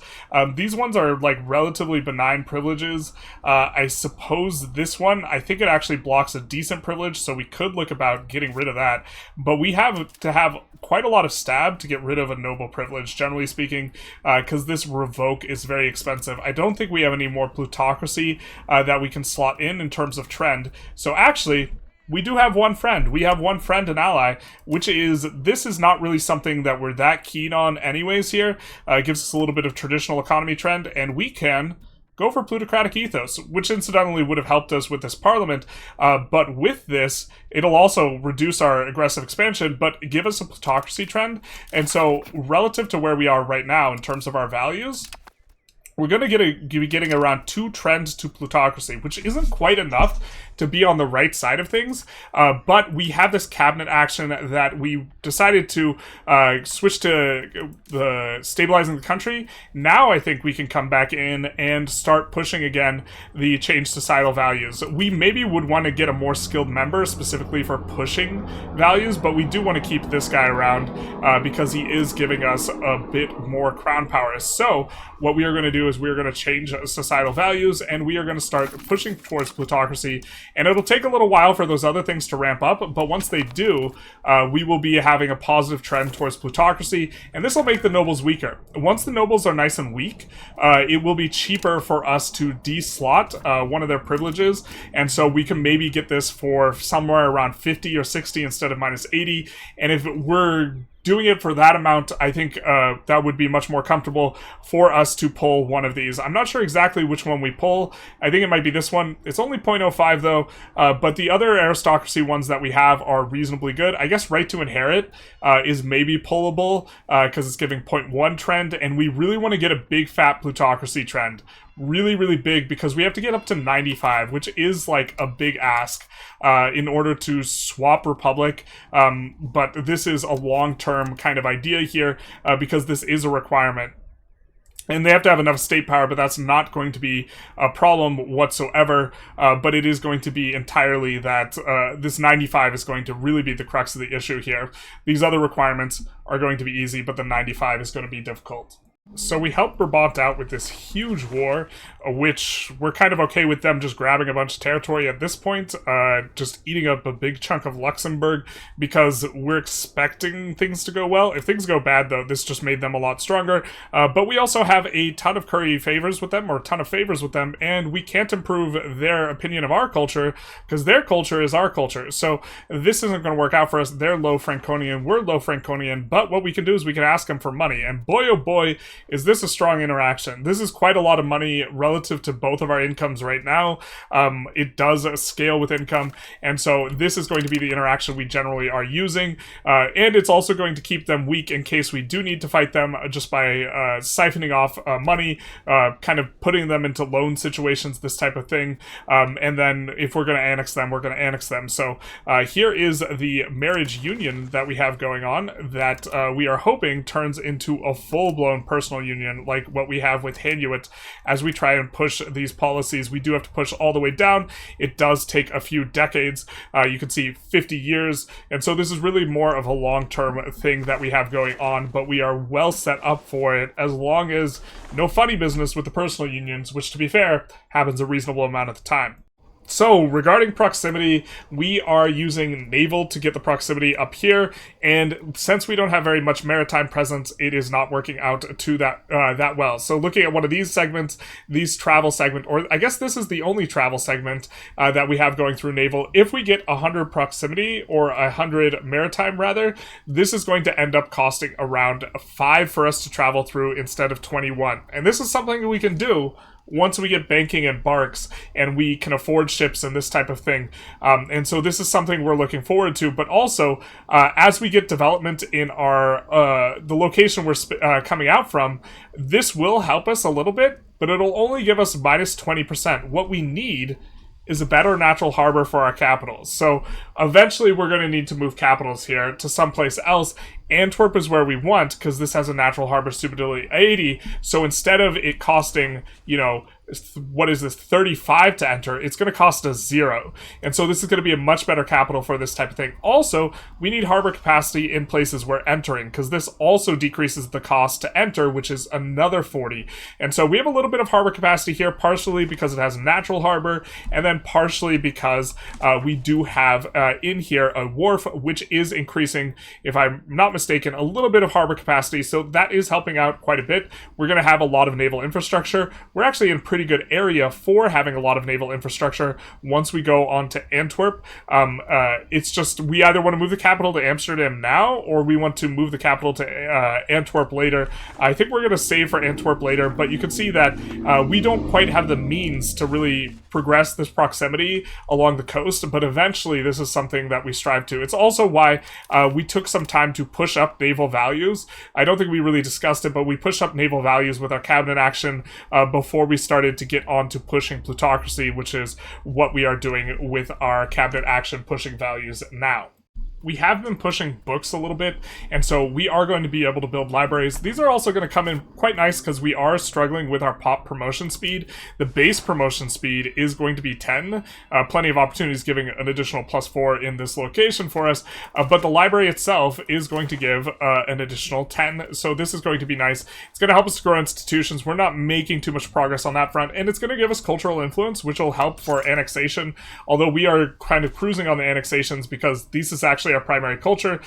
These ones are like relatively benign privileges. I suppose this one, I think it actually blocks a decent privilege, so we could look about getting rid of that, but we have to have quite a lot of stab to get rid of a noble privilege, generally speaking, because this revoke is very expensive. I don't think we have any more plutocracy that we can slot in terms of trend, so actually we do have one friend. We have one friend and ally, which is, this is not really something that we're that keen on anyways here. It gives us a little bit of traditional economy trend, and we can go for plutocratic ethos, which incidentally would have helped us with this parliament, but with this, it'll also reduce our aggressive expansion, but give us a plutocracy trend, and so relative to where we are right now in terms of our values, we're going to be getting around 2 trends to plutocracy, which isn't quite enough to be on the right side of things, but we have this cabinet action that we decided to switch to the stabilizing the country. Now I think we can come back in and start pushing again the change societal values. We maybe would want to get a more skilled member specifically for pushing values, but we do want to keep this guy around because he is giving us a bit more crown power. So what we are going to do is we are going to change societal values, and we are going to start pushing towards plutocracy. And it'll take a little while for those other things to ramp up, but once they do, we will be having a positive trend towards plutocracy, and this will make the nobles weaker. Once the nobles are nice and weak, it will be cheaper for us to de-slot one of their privileges, and so we can maybe get this for somewhere around 50 or 60 instead of minus 80, and if we're doing it for that amount, I think that would be much more comfortable for us to pull one of these. I'm not sure exactly which one we pull. I think it might be this one. It's only 0.05 though, but the other aristocracy ones that we have are reasonably good. I guess right to inherit is maybe pullable because it's giving 0.1 trend, and we really want to get a big fat plutocracy trend. Really, really big, because we have to get up to 95, which is like a big ask in order to swap Republic. But this is a long-term kind of idea here because this is a requirement. And they have to have enough state power, but that's not going to be a problem whatsoever. But it is going to be entirely that this 95 is going to really be the crux of the issue here. These other requirements are going to be easy, but the 95 is going to be difficult. So we helped Brabant out with this huge war, which we're kind of okay with them just grabbing a bunch of territory at this point, just eating up a big chunk of Luxembourg, because we're expecting things to go well. If things go bad, though, this just made them a lot stronger. But we also have a ton of curry favors with them, or a ton of favors with them, and we can't improve their opinion of our culture, because their culture is our culture. So this isn't going to work out for us. They're low Franconian, we're low Franconian, but what we can do is we can ask them for money, and boy oh boy, is this a strong interaction. This is quite a lot of money relative to both of our incomes right now. It does scale with income, and so this is going to be the interaction we generally are using, and it's also going to keep them weak in case we do need to fight them just by siphoning off money, kind of putting them into loan situations, this type of thing, and then if we're going to annex them, we're going to annex them. So here is the marriage union that we have going on that we are hoping turns into a full-blown personal union like what we have with Hanuit. As we try and push these policies, we do have to push all the way down. It does take a few decades. You can see 50 years, and so this is really more of a long-term thing that we have going on, but we are well set up for it as long as no funny business with the personal unions, which, to be fair, happens a reasonable amount of the time. So, regarding proximity, we are using naval to get the proximity up here, and since we don't have very much maritime presence, it is not working out to that well. So, looking at one of these segments, these travel segment, or I guess this is the only travel segment that we have going through naval. If we get 100 proximity, or 100 maritime rather, this is going to end up costing around 5 for us to travel through instead of 21. And this is something we can do once we get banking and barks and we can afford ships and this type of thing. And so this is something we're looking forward to, but also as we get development in our the location we're coming out from, this will help us a little bit, but it'll only give us minus 20%. What we need is a better natural harbor for our capitals. So eventually we're going to need to move capitals here to someplace else. Antwerp is where we want, because this has a natural harbor suitability 80. So instead of it costing, you know, what is this, 35 to enter, it's going to cost us 0. And so this is going to be a much better capital for this type of thing. Also, we need harbor capacity in places we're entering, because this also decreases the cost to enter, which is another 40. And so we have a little bit of harbor capacity here, partially because it has a natural harbor, and then partially because we do have in here a wharf, which is increasing, if I'm not mistaken, a little bit of harbor capacity. So that is helping out quite a bit. We're going to have a lot of naval infrastructure. We're actually in pretty good area for having a lot of naval infrastructure once we go on to Antwerp. It's just we either want to move the capital to Amsterdam now, or we want to move the capital to Antwerp later. I think we're going to save for Antwerp later, but you can see that we don't quite have the means to really progress this proximity along the coast, but eventually this is something that we strive to. It's also why we took some time to push up naval values. I don't think we really discussed it, but we pushed up naval values with our cabinet action before we started to get on to pushing plutocracy, which is what we are doing with our cabinet action pushing values now. We have been pushing books a little bit, and so we are going to be able to build libraries. These are also going to come in quite nice because we are struggling with our pop promotion speed. The base promotion speed is going to be 10. Plenty of opportunities giving an additional +4 in this location for us, but the library itself is going to give an additional 10, so this is going to be nice. It's going to help us grow institutions. We're not making too much progress on that front, and it's going to give us cultural influence, which will help for annexation, although we are kind of cruising on the annexations because this is actually actually our primary culture,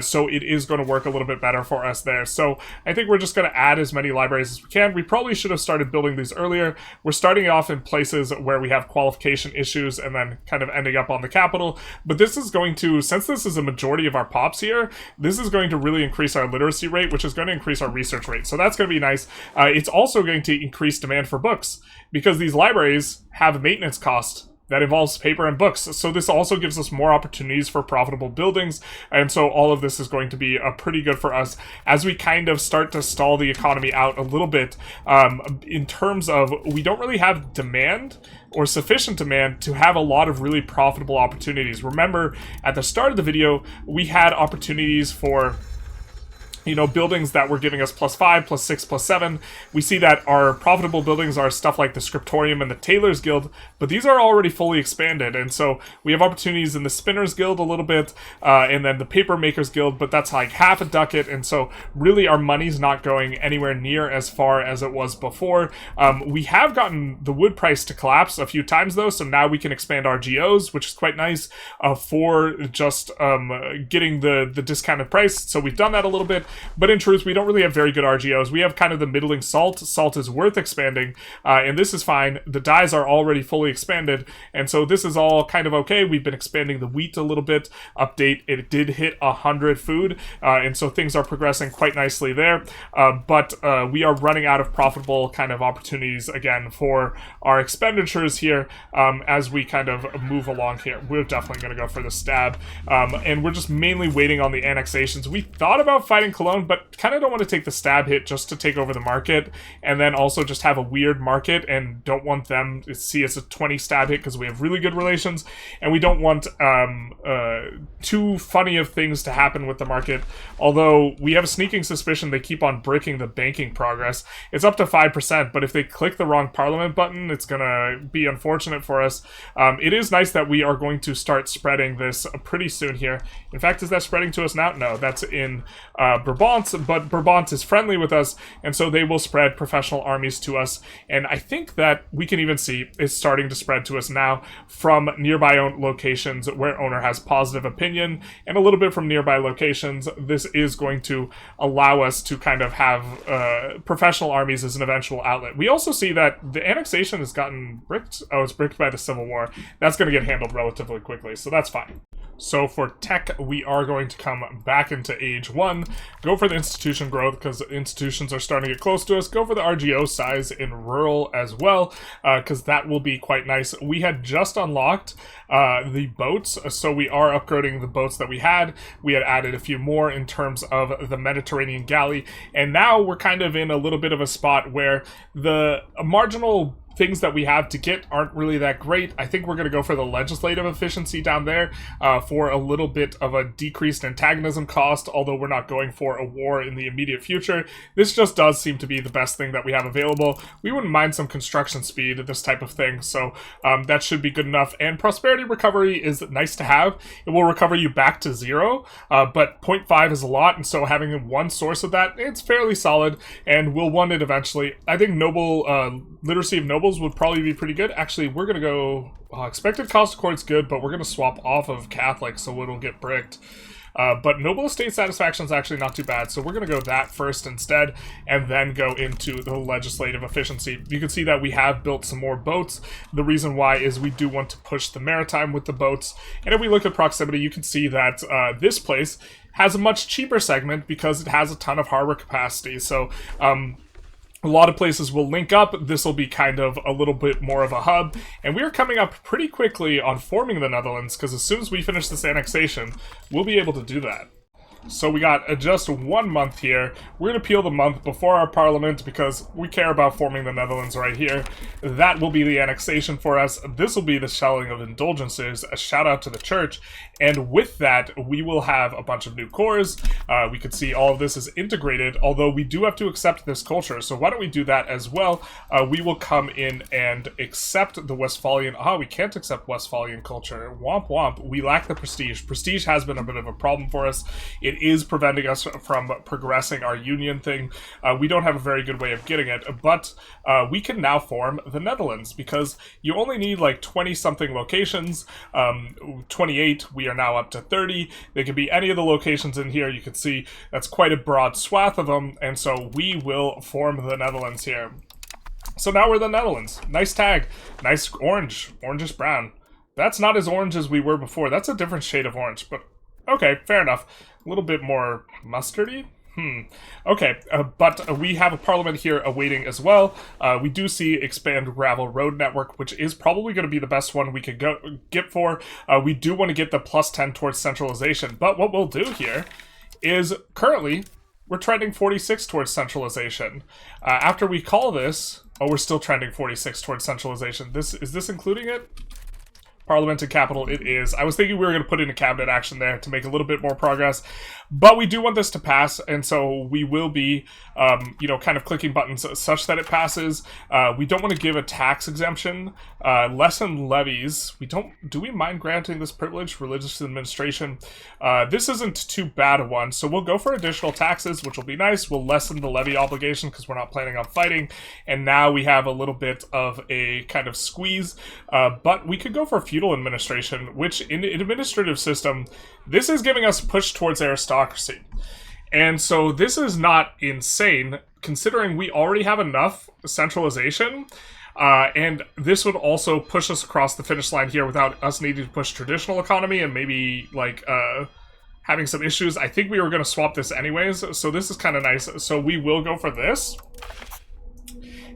so it is going to work a little bit better for us there. So I think we're just going to add as many libraries as we can. We probably should have started building these earlier. We're starting off in places where we have qualification issues and then kind of ending up on the capital, but this is going to, since this is a majority of our pops here, this is going to really increase our literacy rate, which is going to increase our research rate. So that's going to be nice. It's also going to increase demand for books because these libraries have a maintenance cost that involves paper and books. So this also gives us more opportunities for profitable buildings. And so all of this is going to be pretty good for us as we kind of start to stall the economy out a little bit, in terms of we don't really have demand or sufficient demand to have a lot of really profitable opportunities. Remember, at the start of the video, we had opportunities for buildings that were giving us +5, +6, +7. We see that our profitable buildings are stuff like the Scriptorium and the Tailors Guild, but these are already fully expanded, and so we have opportunities in the Spinners Guild a little bit, and then the Paper Makers Guild, but that's like half a ducat, and so really our money's not going anywhere near as far as it was before. We have gotten the wood price to collapse a few times though, so now we can expand our GOs, which is quite nice, for just getting the discounted price, so we've done that a little bit. But in truth, we don't really have very good RGOs. We have kind of the middling salt. Salt is worth expanding, and this is fine. The dyes are already fully expanded, and so this is all kind of okay. We've been expanding the wheat a little bit. Update, it did hit 100 food, and so things are progressing quite nicely there. But we are running out of profitable kind of opportunities again for our expenditures here as we kind of move along here. We're definitely going to go for the stab, and we're just mainly waiting on the annexations. We thought about fighting Cologne, but kind of don't want to take the stab hit just to take over the market, and then also just have a weird market, and don't want them to see us a 20 stab hit because we have really good relations, and we don't want too funny of things to happen with the market, although we have a sneaking suspicion they keep on breaking the banking progress. It's up to 5%, but if they click the wrong parliament button, it's gonna be unfortunate for us. It is nice that we are going to start spreading this pretty soon here. In fact, is that spreading to us now? No, that's in Brabant, but Brabant is friendly with us, and so they will spread professional armies to us, and I think that we can even see it's starting to spread to us now from nearby locations where owner has positive opinion, and a little bit from nearby locations. This is going to allow us to kind of have professional armies as an eventual outlet. We also see that the annexation has gotten bricked. Oh, it's bricked by the Civil War. That's going to get handled relatively quickly, so that's fine. So for tech, we are going to come back into Age 1, go for the institution growth because institutions are starting to get close to us, go for the RGO size in rural as well, because that will be quite nice. We had just unlocked the boats, so we are upgrading the boats that we had. We had added a few more in terms of the Mediterranean galley, and now we're kind of in a little bit of a spot where the marginal things that we have to get aren't really that great. I think we're going to go for the legislative efficiency down there for a little bit of a decreased antagonism cost, although we're not going for a war in the immediate future. This just does seem to be the best thing that we have available. We wouldn't mind some construction speed, this type of thing, so that should be good enough. And prosperity recovery is nice to have. It will recover you back to 0, but 0.5 is a lot, and so having one source of that, it's fairly solid, and we'll want it eventually. I think literacy of nobles would probably be pretty good. Actually, we're going to go... expected cost of court's good, but we're going to swap off of Catholic, so it'll get bricked. But noble estate satisfaction is actually not too bad, so we're going to go that first instead, and then go into the legislative efficiency. You can see that we have built some more boats. The reason why is we do want to push the maritime with the boats, and if we look at proximity, you can see that this place has a much cheaper segment because it has a ton of harbor capacity, so a lot of places will link up. This will be kind of a little bit more of a hub, and we're coming up pretty quickly on forming the Netherlands, because as soon as we finish this annexation, we'll be able to do that. So we got just 1 month here. We're going to peel the month before our parliament because we care about forming the Netherlands right here. That will be the annexation for us. This will be the selling of indulgences, a shout out to the church. And with that, we will have a bunch of new cores. We could see all of this is integrated, although we do have to accept this culture. So why don't we do that as well? We will come in and accept the Westphalian. We can't accept Westphalian culture. Womp womp. We lack the prestige. Prestige has been a bit of a problem for us. It it is preventing us from progressing our union thing. We don't have a very good way of getting it, but we can now form the Netherlands, because you only need like 20-something locations. 28, we are now up to 30. They could be any of the locations in here. You can see that's quite a broad swath of them, and so we will form the Netherlands here. So now we're the Netherlands. Nice tag. Nice orange. Orangish brown. That's not as orange as we were before. That's a different shade of orange, but okay, fair enough. A little bit more mustardy? Okay, but we have a parliament here awaiting as well. We do see expand gravel road network, which is probably going to be the best one we could get for. We do want to get the +10 towards centralization, but what we'll do here is currently we're trending 46 towards centralization. After we call this, oh, we're still trending 46 towards centralization. Is this including it? Parliament and capital, it is. I was thinking we were going to put in a cabinet action there to make a little bit more progress, but we do want this to pass, and so we will be, you know, kind of clicking buttons such that it passes. We don't want to give a tax exemption, lessen levies. Do we mind granting this privilege, religious administration? This isn't too bad a one, so we'll go for additional taxes, which will be nice. We'll lessen the levy obligation because we're not planning on fighting, and now we have a little bit of a kind of squeeze, but we could go for feudal administration, which in the administrative system, this is giving us push towards aristocracy. And so this is not insane, considering we already have enough centralization, and this would also push us across the finish line here without us needing to push traditional economy and maybe, like, having some issues. I think we were going to swap this anyways, so this is kind of nice. So we will go for this.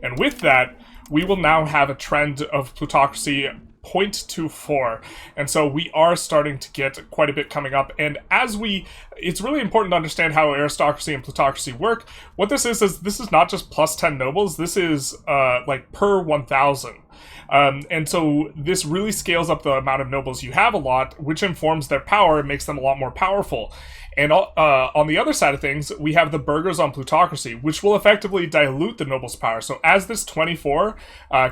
And with that, we will now have a trend of plutocracy 0.24, and so we are starting to get quite a bit coming up. And it's really important to understand how aristocracy and plutocracy work. What this is this is not just +10 nobles, this is like per 1,000. And so this really scales up the amount of nobles you have a lot, which informs their power and makes them a lot more powerful. And on the other side of things, we have the burghers on plutocracy, which will effectively dilute the nobles' power. So as this 24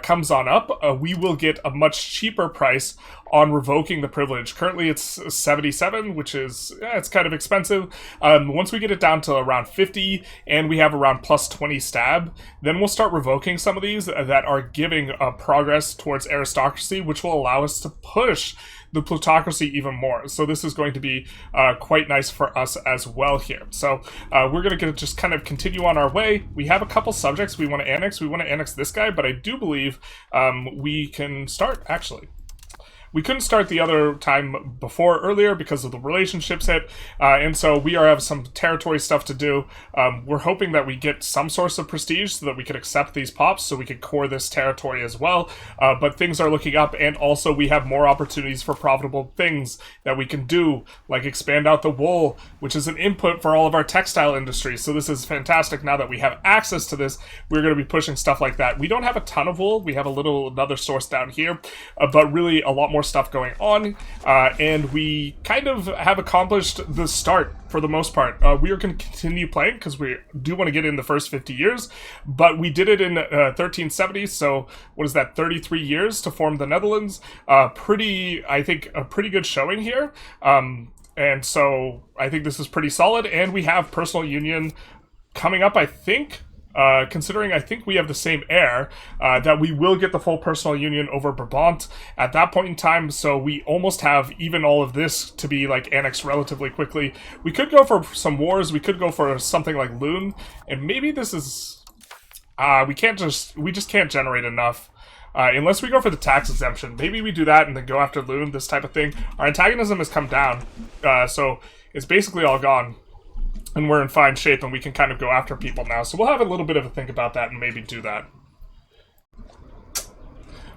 comes on up, we will get a much cheaper price on revoking the privilege. Currently it's 77, which is, it's kind of expensive. Once we get it down to around 50, and we have around +20 stab, then we'll start revoking some of these that are giving progress towards aristocracy, which will allow us to push the plutocracy even more. So this is going to be quite nice for us as well here. So we're going to just kind of continue on our way. We have a couple subjects we want to annex. We want to annex this guy, but I do believe we can start, actually. We couldn't start the other time before earlier because of the relationships hit, and so we have some territory stuff to do. We're hoping that we get some source of prestige so that we could accept these pops, so we could core this territory as well, but things are looking up, and also we have more opportunities for profitable things that we can do, like expand out the wool, which is an input for all of our textile industry. So this is fantastic. Now that we have access to this, we're going to be pushing stuff like that. We don't have a ton of wool. We have another source down here, but really a lot more stuff going on, and we kind of have accomplished the start for the most part. We are going to continue playing because we do want to get in the first 50 years, but we did it in 1370, so what is that, 33 years to form the Netherlands. I think a pretty good showing here, and so I think this is pretty solid, and we have personal union coming up, I think. Considering I think we have the same heir, that we will get the full personal union over Brabant at that point in time, so we almost have even all of this to be like annexed relatively quickly. We could go for some wars, we could go for something like Loon, and maybe this is, we just can't generate enough. Unless we go for the tax exemption. Maybe we do that and then go after Loon, this type of thing. Our antagonism has come down, so it's basically all gone. And we're in fine shape, and we can kind of go after people now. So we'll have a little bit of a think about that and maybe do that.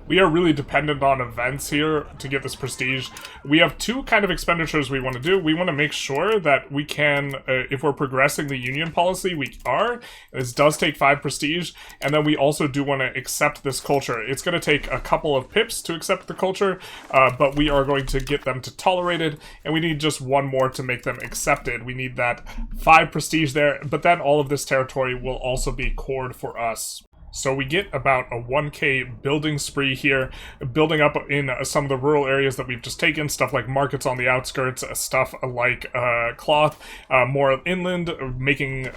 We are really dependent on events here to get this prestige. We have two kind of expenditures we want to do. We want to make sure that we can, if we're progressing the union policy, we are. This does take 5 prestige. And then we also do want to accept this culture. It's going to take a couple of pips to accept the culture, but we are going to get them to tolerate it. And we need just one more to make them accepted. We need that 5 prestige there, but then all of this territory will also be cored for us. So we get about a 1k building spree here, building up in some of the rural areas that we've just taken, stuff like markets on the outskirts, stuff like cloth, more inland, making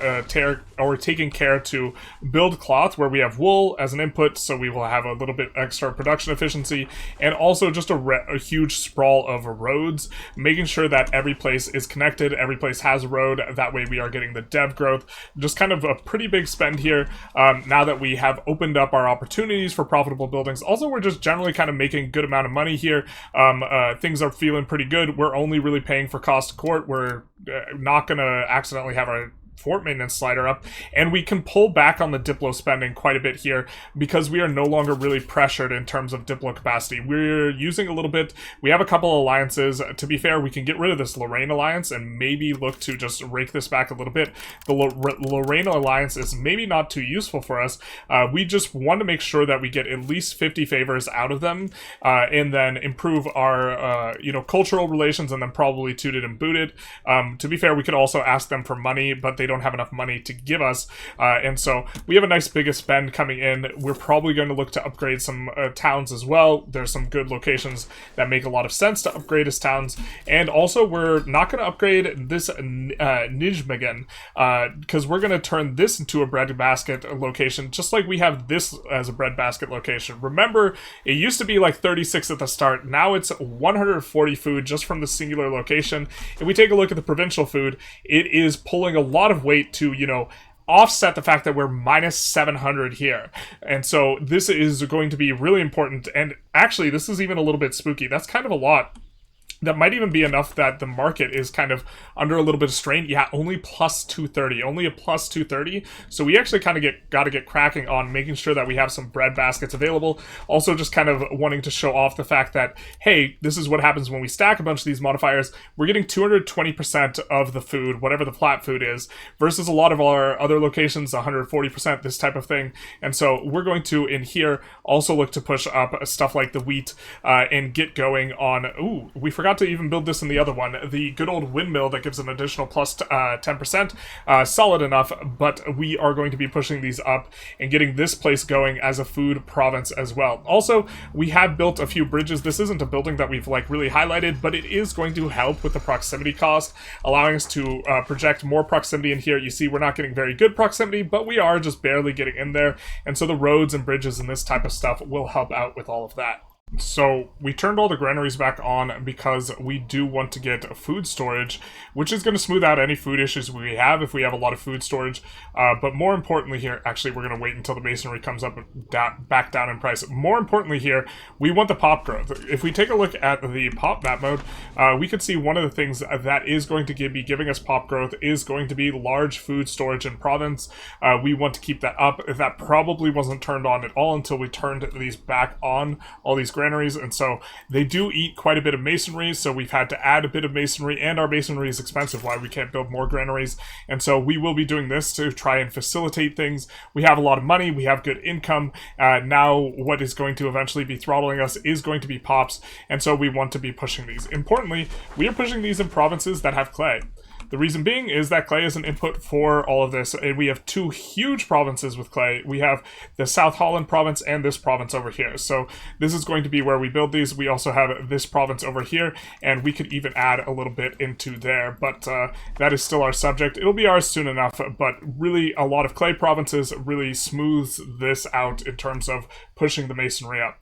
taking care to build cloth where we have wool as an input, so we will have a little bit extra production efficiency, and also just a huge sprawl of roads, making sure that every place is connected, every place has a road, that way we are getting the dev growth. Just kind of a pretty big spend here, now that we have opened up our opportunities for profitable buildings. Also, we're just generally kind of making a good amount of money here. Things are feeling pretty good. We're only really paying for cost of court. We're not going to accidentally have our fort maintenance slider up, and we can pull back on the Diplo spending quite a bit here because we are no longer really pressured in terms of Diplo capacity. We're using a little bit. We have a couple alliances. To be fair, we can get rid of this Lorraine alliance and maybe look to just rake this back a little bit. The Lorraine alliance is maybe not too useful for us. We just want to make sure that we get at least 50 favors out of them, and then improve our cultural relations, and then probably tooted and booted. To be fair, we could also ask them for money, but they don't have enough money to give us, and so we have a nice biggest spend coming in. We're probably going to look to upgrade some towns as well. There's some good locations that make a lot of sense to upgrade as towns, and also we're not going to upgrade this Nijmegen, because we're going to turn this into a breadbasket location, just like we have this as a breadbasket location. Remember, it used to be like 36 at the start. Now it's 140 food just from the singular location. If we take a look at the provincial food, it is pulling a lot of weight to, offset the fact that we're minus 700 here. And so this is going to be really important. And actually, this is even a little bit spooky. That's kind of a lot. That might even be enough that the market is kind of under a little bit of strain. Yeah, only plus 230. Only a plus 230. So we actually kind of got to get cracking on making sure that we have some bread baskets available. Also just kind of wanting to show off the fact that, hey, this is what happens when we stack a bunch of these modifiers. We're getting 220% of the food, whatever the flat food is, versus a lot of our other locations, 140%, this type of thing. And so we're going to, in here, also look to push up stuff like the wheat and get going on... Ooh, we forgot to even build this in the other one. The good old windmill that gives an additional plus 10%. Solid enough, but we are going to be pushing these up and getting this place going as a food province as well. Also, we have built a few bridges. This isn't a building that we've really highlighted, but it is going to help with the proximity cost, allowing us to project more proximity in here. You see, we're not getting very good proximity, but we are just barely getting in there. And so the roads and bridges and this type of stuff will help out with all of that. So we turned all the granaries back on because we do want to get food storage, which is going to smooth out any food issues we have if we have a lot of food storage. But more importantly here, actually we're going to wait until the masonry comes up back down in price. More importantly here, we want the pop growth. If we take a look at the pop map mode, we could see one of the things that is going to be giving us pop growth is going to be large food storage in province. We want to keep that up. That probably wasn't turned on at all until we turned these back on, all these granaries, and so they do eat quite a bit of masonry, so we've had to add a bit of masonry, and our masonry is expensive, why we can't build more granaries, and so we will be doing this to try and facilitate things. We have a lot of money, we have good income, now what is going to eventually be throttling us is going to be pops, and so we want to be pushing these. Importantly, we are pushing these in provinces that have clay. The reason being is that clay is an input for all of this, and we have two huge provinces with clay. We have the South Holland province and this province over here. So this is going to be where we build these. We also have this province over here, and we could even add a little bit into there, but that is still our subject. It'll be ours soon enough, but really a lot of clay provinces really smooths this out in terms of pushing the masonry up.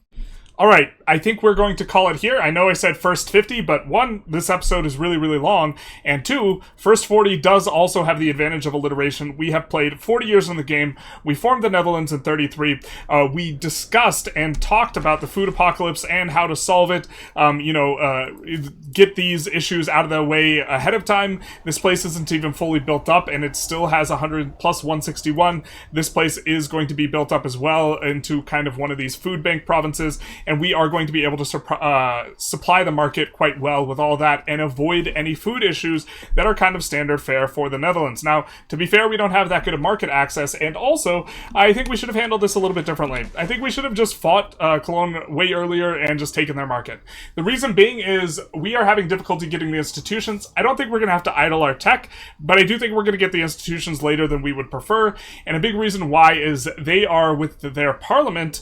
Alright, I think we're going to call it here. I know I said first 50, but one, this episode is really, really long, and two, first 40 does also have the advantage of alliteration. We have played 40 years in the game. We formed the Netherlands in 33. We discussed and talked about the food apocalypse and how to solve it, get these issues out of the way ahead of time. This place isn't even fully built up, and it still has 100 plus 161. This place is going to be built up as well into kind of one of these food bank provinces, and we are going to be able to supply the market quite well with all that and avoid any food issues that are kind of standard fare for the Netherlands. Now, to be fair, we don't have that good of market access, and also, I think we should have handled this a little bit differently. I think we should have just fought Cologne way earlier and just taken their market. The reason being is we are having difficulty getting the institutions. I don't think we're going to have to idle our tech, but I do think we're going to get the institutions later than we would prefer, and a big reason why is they are, with their parliament,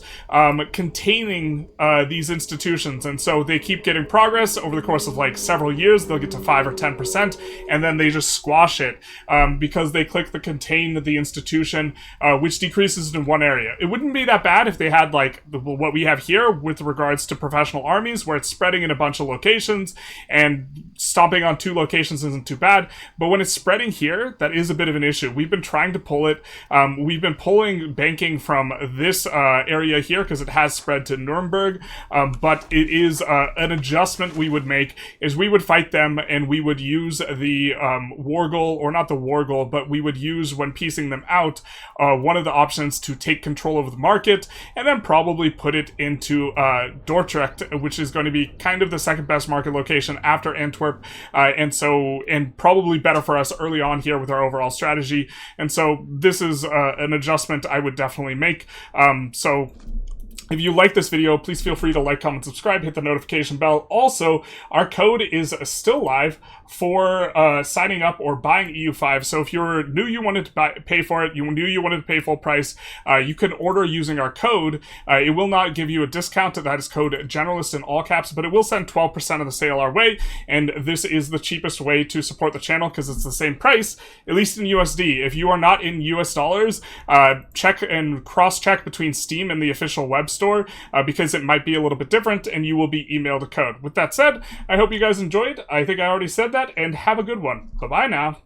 containing these institutions, and so they keep getting progress over the course of like several years. They'll get to 5 or 10%, and then they just squash it because they click the contain the institution, which decreases it in one area. It wouldn't be that bad if they had like what we have here with regards to professional armies, where it's spreading in a bunch of locations, and stomping on 2 locations isn't too bad, but when it's spreading here, that is a bit of an issue. We've been trying to pull it. We've been pulling banking from this area here because it has spread to Nuremberg, but it is an adjustment we would make is we would fight them and we would use the war goal, or not the war goal, but we would use, when piecing them out, one of the options to take control of the market and then probably put it into Dordrecht, which is going to be kind of the second best market location after Antwerp, and probably better for us early on here with our overall strategy. And so this is an adjustment I would definitely make. So if you like this video, please feel free to like, comment, subscribe, hit the notification bell. Also, our code is still live for signing up or buying EU5. So if you knew you wanted to pay for it, you knew you wanted to pay full price, you can order using our code. It will not give you a discount. That is code generalist in all caps, but it will send 12% of the sale our way. And this is the cheapest way to support the channel because it's the same price, at least in USD. If you are not in US dollars, check and cross-check between Steam and the official web store, because it might be a little bit different, and you will be emailed a code. With that said, I hope you guys enjoyed. I think I already said that, and have a good one. Bye-bye now.